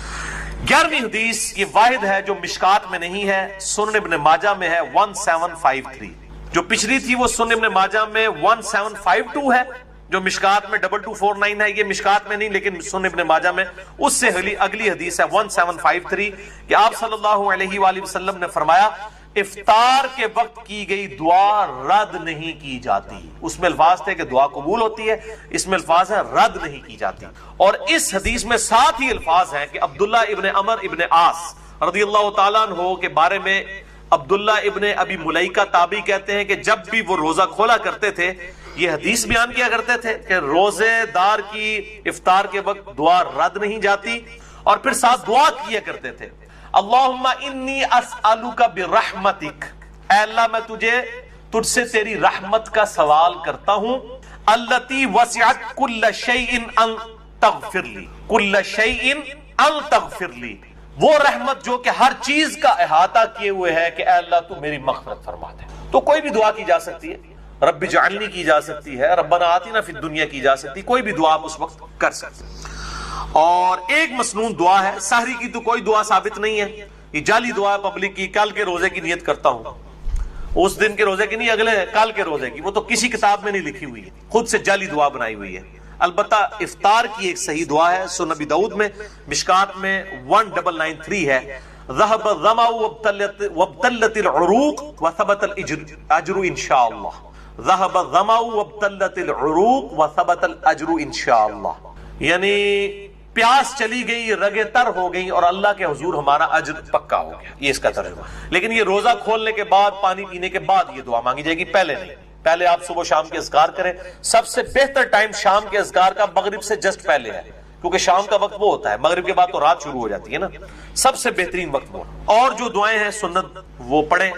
11ویں حدیث یہ واحد ہے جو مشکات میں نہیں ہے، سنن ابن ماجہ میں ہے 1753. جو پچھلی تھی وہ سنن ابن ماجہ میں 1752 ہے، جو مشکات میں 2249 ہے. یہ مشکات میں نہیں لیکن سنن ابن ماجہ میں. اس سے اگلی حدیث ہے 1753 کہ آپ صلی اللہ علیہ وآلہ وسلم نے فرمایا افطار کے وقت کی گئی دعا رد نہیں کی جاتی. اس میں الفاظ تھے کہ دعا قبول ہوتی ہے، اس میں الفاظ ہے رد نہیں کی جاتی. اور اس حدیث میں ساتھ ہی الفاظ ہیں کہ عبداللہ ابن عمر ابن عاص رضی اللہ تعالیٰ عنہ کے بارے میں عبداللہ ابن ابی ملیکہ تابعی کہتے ہیں کہ جب بھی وہ روزہ کھولا کرتے تھے یہ حدیث بیان کیا کرتے تھے کہ روزے دار کی افطار کے وقت دعا رد نہیں جاتی اور پھر ساتھ دعا کیا کرتے تھے اللہم انی اسألک برحمتک، اے اللہ میں تجھ سے تیری رحمت کا سوال کرتا ہوں، التی وسعت کل شیء ان تغفر لی، کل شیء ان تغفر لی، وہ رحمت جو کہ ہر چیز کا احاطہ کیے ہوئے ہے کہ اے اللہ تو میری مغفرت فرما دے. تو کوئی بھی دعا کی جا سکتی ہے، رب اجعلنی کی جا سکتی ہے، ربنا آتنا فی الدنیا کی جا سکتی، کوئی بھی دعا آپ اس وقت کر سکتے ہیں. اور ایک مسنون دعا ہے، سحری کی تو کوئی دعا ثابت نہیں ہے، یہ جعلی دعا ہے پبلک کی. کل کے روزے کی نیت کرتا ہوں، اس دن کے روزے کی نہیں، اگلے کل کے روزے کی، وہ تو کسی کتاب میں نہیں لکھی ہوئی ہے، خود سے جعلی دعا بنائی ہوئی ہے. البتہ افطار کی ایک صحیح دعا ہے، سنن ابی داؤد میں مشکات میں 1993 ہے، ذهب الظمأ وابتلت العروق وثبت الاجر انشاءاللہ. ذهب الظمأ وابتلت العروق وثبت الاجر انشاءاللہ، یعنی پیاس چلی گئی، رگیں تر ہو گئی اور اللہ کے حضور ہمارا اجر پکا ہو گیا. یہ اس کا ترجمہ. لیکن یہ روزہ کھولنے کے بعد، پانی پینے کے بعد یہ دعا مانگی جائے گی، پہلے نہیں. پہلے آپ صبح شام کے اذکار کریں. سب سے بہتر ٹائم شام کے اذکار کا مغرب سے جسٹ پہلے ہے، کیونکہ شام کا وقت وہ ہوتا ہے، مغرب کے بعد تو رات شروع ہو جاتی ہے نا. سب سے بہترین وقت وہ. اور جو دعائیں ہیں سنت وہ پڑھیں،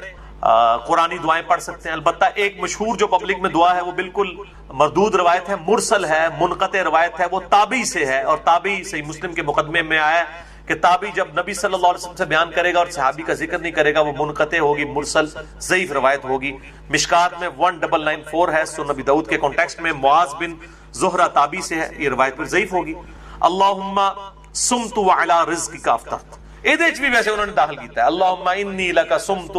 قرآنی دعائیں پڑھ سکتے ہیں. البتہ ایک مشہور جو پبلک میں دعا ہے وہ بالکل مردود روایت ہے، مرسل ہے، منقطع روایت ہے، وہ تابعی سے ہے اور تابعی صحیح مسلم کے مقدمے میں آیا ہے کہ تابعی جب نبی صلی اللہ علیہ وسلم سے بیان کرے گا اور صحابی کا ذکر نہیں کرے گا وہ منقطع ہوگی، مرسل ضعیف روایت ہوگی. مشکات میں 1994 ہے، سنن ابی داؤد کے کانٹیکسٹ میں معاذ بن زہرہ تابعی سے ہے، یہ روایت پر ضعیف ہوگی. اللہم صمت وعلی رزقک افطرت، یہ بھی ویسے انہوں نے داخل کیتا ہے، اللہم انی لک صمت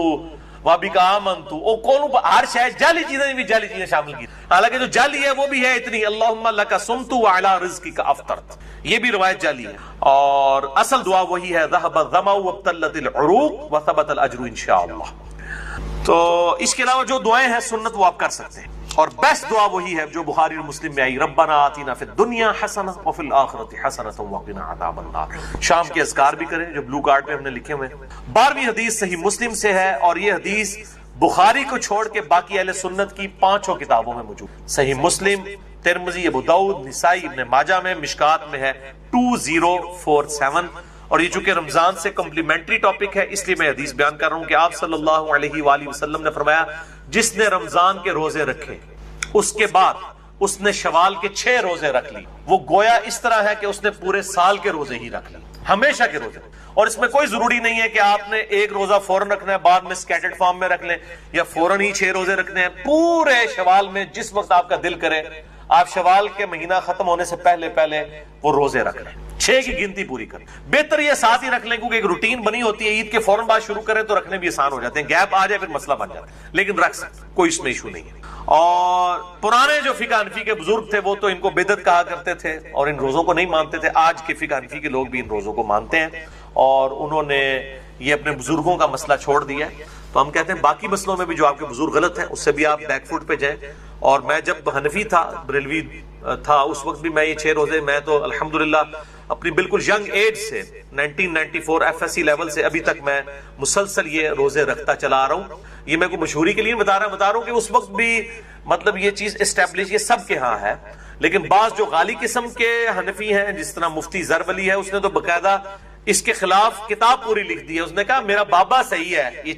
وابک آمنت. او کون ہر شاید جعلی چیزیں بھی جعلی چیزیں شامل کی، حالانکہ جو جعلی ہے وہ بھی ہے اتنی، اللہم لک صمت وعلی رزقک افطرت، یہ بھی روایت جعلی ہے. اور اصل دعا وہی ہے، ذهب الظمأ وابتلت العروق وثبت الاجر انشاءاللہ. تو اس کے علاوہ جو دعائیں ہیں سنت وہ آپ کر سکتے ہیں. اور بیسٹ دعا وہی ہے جو بخاری اور مسلم میں آئی، ربنا آتنا فی الدنیا حسنہ وفی الآخرۃ حسنۃ وقنا عذاب النار. شام کے اذکار بھی کریں جو بلو کارڈ پہ ہم نے لکھے ہوئے ہیں. 12ویں حدیث صحیح مسلم سے ہے اور یہ حدیث بخاری کو چھوڑ کے باقی اہل سنت کی 5 کتابوں میں موجود. صحیح مسلم، ترمذی، ابو داؤد، نسائی، ابن ماجہ میں، مشکات میں ہے 2047. اور یہ چونکہ رمضان سے کمپلیمنٹری ٹاپک ہے اس لیے میں حدیث بیان کر رہا ہوں کہ آپ صلی اللہ علیہ وآلہ وسلم نے فرمایا جس نے رمضان کے روزے رکھے اس کے بعد اس نے شوال کے 6 روزے رکھ لی، وہ گویا اس طرح ہے کہ اس نے پورے سال کے روزے ہی رکھ لی. ہمیشہ کے روزے. اور اس میں کوئی ضروری نہیں ہے کہ آپ نے ایک روزہ فوراً رکھنا ہے, بعد میں اسکیٹرڈ فارم میں رکھ لیں, یا فوراً ہی 6 روزے رکھنے ہیں. پورے شوال میں جس وقت آپ کا دل کرے, آپ شوال کے مہینہ ختم ہونے سے پہلے وہ روزے رکھ لیں, 6 کی گنتی پوری کریں. بہتر یہ ساتھ ہی رکھ لیں, کیونکہ ایک روٹین بنی ہوتی ہے, عید کے فوراً بعد شروع کریں تو رکھنے بھی آسان ہو جاتے ہیں, گیپ آ جائے پھر مسئلہ بن جاتا ہے, لیکن رکھ سکتے, کوئی اس میں ایشو نہیں ہے. اور پرانے جو فقہ حنفی کے بزرگ تھے وہ تو ان کو بدعت کہا کرتے تھے اور ان روزوں کو نہیں مانتے تھے. آج کے فقہ حنفی کے لوگ بھی ان روزوں کو مانتے ہیں اور انہوں نے یہ اپنے بزرگوں کا مسئلہ چھوڑ دیا ہے. تو ہم کہتے ہیں باقی مسئلوں میں بھی جو آپ کے بزرگ غلط ہیں اس سے بھی آپ بیک فوٹ پہ جائیں. اور میں جب حنفی تھا, بریلوی تھا, اس وقت بھی میں یہ 6 روزے, میں تو الحمدللہ اپنی بالکل ینگ ایج سے 1994 FSC لیول سے ابھی تک میں مسلسل یہ روزے رکھتا چلا آ رہا ہوں. یہ میں کوئی مشہوری کے لیے بتا رہا ہوں کہ اس وقت بھی مطلب یہ چیز اسٹیبلش یہ سب کے ہاں ہے. لیکن بعض جو غالی قسم کے حنفی ہیں, جس طرح مفتی زرولی ہے, اس نے تو باقاعدہ اس کے خلاف کتاب پوری لکھ دی ہے. اس نے کہا میرا بابا صحیح ہے, یہ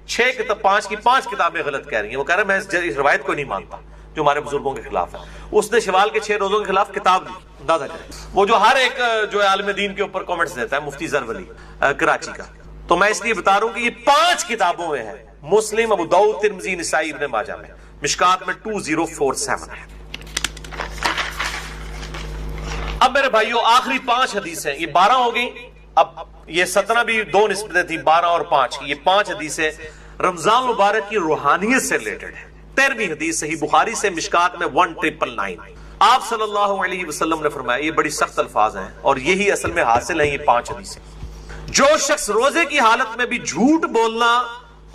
6 کتاب 5 کتابیں غلط کہہ رہی ہیں. وہ کہہ رہا ہے میں اس روایت کو نہیں مانتا جو ہمارے بزرگوں کے خلاف ہے. اس نے شوال کے 6 روزوں کے خلاف کتاب لکھی, اندازہ کریں. وہ جو ہر ایک جو عالم دین کے اوپر کامنٹس دیتا ہے, مفتی زرولی کراچی کا. تو میں اس لیے بتا رہا ہوں کہ یہ 5 کتابوں میں ہے, مسلم, ابو داؤد, ترمذی, نسائی, ابن ماجہ میں, مشکات میں 2047 ہے. اب میرے بھائیوں آخری 5 حدیثیں, یہ 12 ہو گئی. اب یہ 17 بھی 2 نسبتیں تھیں, 12 اور 5, یہ 5 حدیثیں رمضان مبارک کی روحانیت سے ریلیٹڈ ہے. 13ویں حدیث صحیح بخاری سے, مشکات میں 1999. آپ صلی اللہ علیہ وسلم نے فرمایا, یہ بڑی سخت الفاظ ہیں اور یہی اصل میں حاصل ہیں یہ 5 حدیثیں. جو شخص روزے کی حالت میں بھی جھوٹ بولنا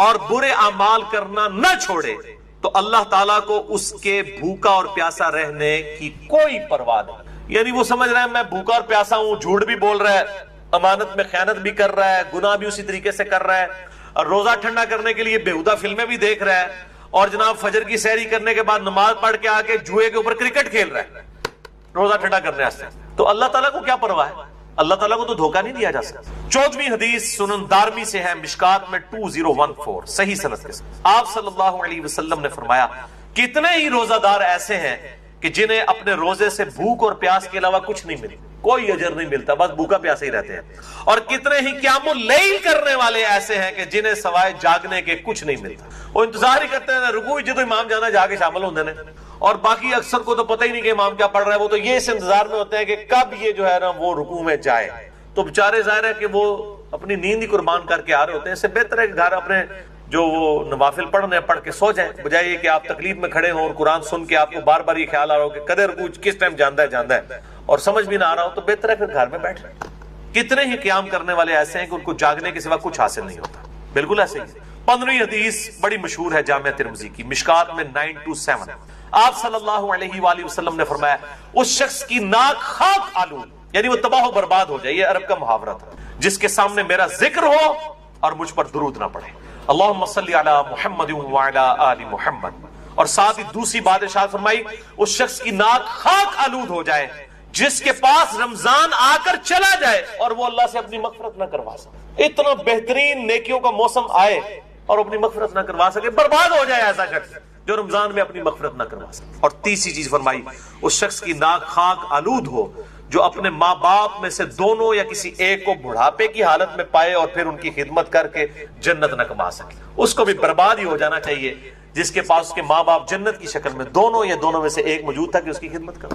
اور برے اعمال کرنا نہ چھوڑے تو اللہ تعالیٰ کو اس کے بھوکا اور پیاسا رہنے کی کوئی پرواہ نہیں. یعنی وہ سمجھ رہے ہیں میں بھوکا اور پیاسا ہوں, جھوٹ بھی بول رہا ہے, امانت میں خیانت بھی کر رہا ہے, گناہ بھی اسی طریقے سے کر رہا ہے, اور روزہ ٹھنڈا کرنے کے لیے بیہودہ فلمیں بھی دیکھ رہا ہے, اور جناب فجر کی سحری کرنے کے بعد نماز پڑھ کے آ کے جوئے کے اوپر کرکٹ کھیل رہا ہے روزہ ٹھنڈا کرنے واسطے. تو اللہ تعالیٰ کو کیا پرواہ ہے؟ اللہ تعالیٰ کو تو دھوکہ نہیں دیا جا سکتا. 14ویں حدیث سنن دارمی سے ہے, مشکات میں 2014 صحیح سند کے ساتھ. آپ صلی اللہ علیہ وسلم نے فرمایا, کتنے ہی روزہ دار ایسے ہیں کہ جنہیں اپنے روزے سے بھوک اور پیاس کے علاوہ کچھ نہیں ملتا, کوئی اجر نہیں ملتا, بس بھوکا پیاسے ہی رہتے ہیں. اور کتنے ہی قیام اللیل کرنے والے ایسے ہیں کہ جنہیں سوائے جاگنے کے کچھ نہیں ملتا. وہ انتظار ہی کرتے ہیں رکوع جدو امام جانا جا کے شامل ہوتے ہیں, اور باقی اکثر کو تو پتہ ہی نہیں کہ امام کیا پڑھ رہا ہے. وہ تو یہ اس انتظار میں ہوتے ہیں کہ کب یہ جو ہے نا وہ رکوع میں جائے. تو بیچارے ظاہر ہے کہ وہ اپنی نیند ہی قربان کر کے آ رہے ہوتے ہیں. اس سے بہتر ہے کہ گھر اپنے جو وہ نوافل پڑھ کے سو جائیں, بجائے یہ کہ آپ تکلیف میں کھڑے ہوں اور قرآن سن کے آپ کو بار بار یہ خیال آ رہا ہو کہ قدر رکوع کس ٹائم جاندہ ہے اور سمجھ بھی نہ آ رہا ہو. تو بہتر ہے پھر گھر میں بیٹھ رہے. کتنے ہی قیام کرنے والے ایسے ہیں کہ ان کو جاگنے کے سوا کچھ حاصل نہیں ہوتا. بالکل ایسے ہی. 15ویں حدیث بڑی مشہور ہے, جامع ترمذی کی, مشکات میں 927. آپ صلی اللہ علیہ وآلہ وسلم نے فرمایا, اس شخص کی ناک خاک آلود, یعنی وہ تباہ و برباد ہو جائے, یہ عرب کا محاورہ تھا, جس کے سامنے میرا ذکر ہو اور مجھ پر درود نہ پڑھے. اللہم صلی علی محمد وعلی آل محمد. اور ساتھ ہی دوسری بات ارشاد فرمائی, اس شخص کی ناک خاک آلود ہو جائے جس کے پاس رمضان آ کر چلا جائے اور وہ اللہ سے اپنی مغفرت نہ کروا سکے. اتنا بہترین نیکیوں کا موسم آئے اور اپنی مغفرت نہ کروا سکے, برباد ہو جائے ایسا شخص جو رمضان میں اپنی مغفرت نہ کروا سکے. اور تیسری چیز فرمائی, اس شخص کی ناک خاک آلود ہو جو اپنے ماں باپ میں سے دونوں یا کسی ایک کو بڑھاپے کی حالت میں پائے اور پھر ان کی خدمت کر کے جنت نہ کما سکے. اس کو بھی برباد ہی ہو جانا چاہیے جس کے پاس اس کے ماں باپ جنت کی شکل میں دونوں یا دونوں میں سے ایک موجود تھا کہ اس کی خدمت کرے.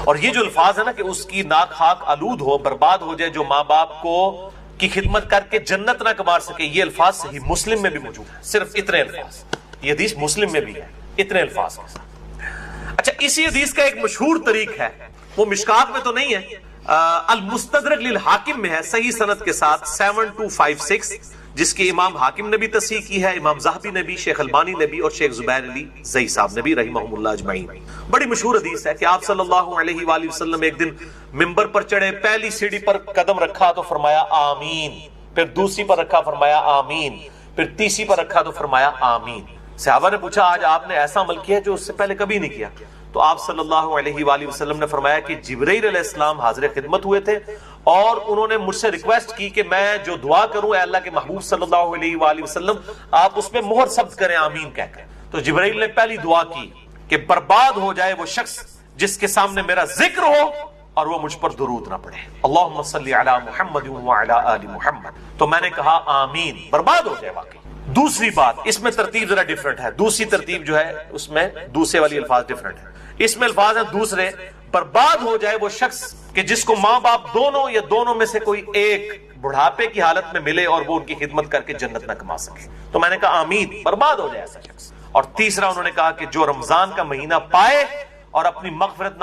اور یہ جو الفاظ ہے نا کہ اس کی ناک خاک آلود ہو, برباد ہو جائے, جو ماں باپ کو کی خدمت کر کے جنت نہ کما سکے, یہ الفاظ صحیح مسلم میں بھی موجود ہے. صرف اتنے الفاظ, یہ حدیث مسلم میں بھی ہے اتنے الفاظ کے ساتھ. اچھا, اسی حدیث کا ایک مشہور طریق ہے, وہ مشکات میں تو نہیں ہے, المستدرک للحاکم میں ہے صحیح سند کے ساتھ 7256, جس کی امام حاکم نے بھی تصحیح کی ہے, امام ذہبی نے بھی, شیخ البانی نے بھی, اور شیخ زبیر علی زئی صاحب نے بھی رحمہم اللہ اجمعین. بڑی مشہور حدیث ہے کہ آپ صلی اللہ علیہ وآلہ وسلم ایک دن منبر پر چڑھے, پہلی سیڑھی پر قدم رکھا تو فرمایا آمین, پھر دوسری پر رکھا فرمایا آمین, پھر تیسری پر رکھا تو فرمایا آمین. صحابہ نے پوچھا آج آپ نے ایسا عمل کیا جو اس سے پہلے کبھی نہیں کیا؟ تو آپ صلی اللہ علیہ وآلہ وسلم نے فرمایا کہ جبرائیل علیہ السلام حاضر خدمت ہوئے تھے اور انہوں نے مجھ سے ریکویسٹ کی کہ میں جو دعا کروں اے اللہ کے محبوب صلی اللہ علیہ وآلہ وسلم آپ اس پہ مہر ثبت کریں آمین کہہ کر. تو جبرائیل نے پہلی دعا کی کہ برباد ہو جائے وہ شخص جس کے سامنے میرا ذکر ہو اور وہ مجھ پر درود نہ پڑھے. اللہم صلی علی محمد وعلی آل محمد. تو میں نے کہا آمین. برباد ہو جائے واقعی. دوسری بات، اس میں ترتیب ذرا ڈیفرنٹ ہے. دوسری ترتیب جو ہے اس میں دوسرے والی الفاظ ڈیفرنٹ ہے. اس میں الفاظ ہیں دوسرے. برباد ہو جائے وہ شخص کہ جس کو ماں باپ دونوں یا دونوں میں سے کوئی ایک بڑھاپے کی حالت میں ملے اور وہ ان کی خدمت کر کے جنت نہ کما سکے. تو میں نے کہا آمین. برباد ہو جائے ایسا شخص. اور تیسرا انہوں نے کہا کہ جو رمضان کا مہینہ پائے اور اپنی مغفرت نہ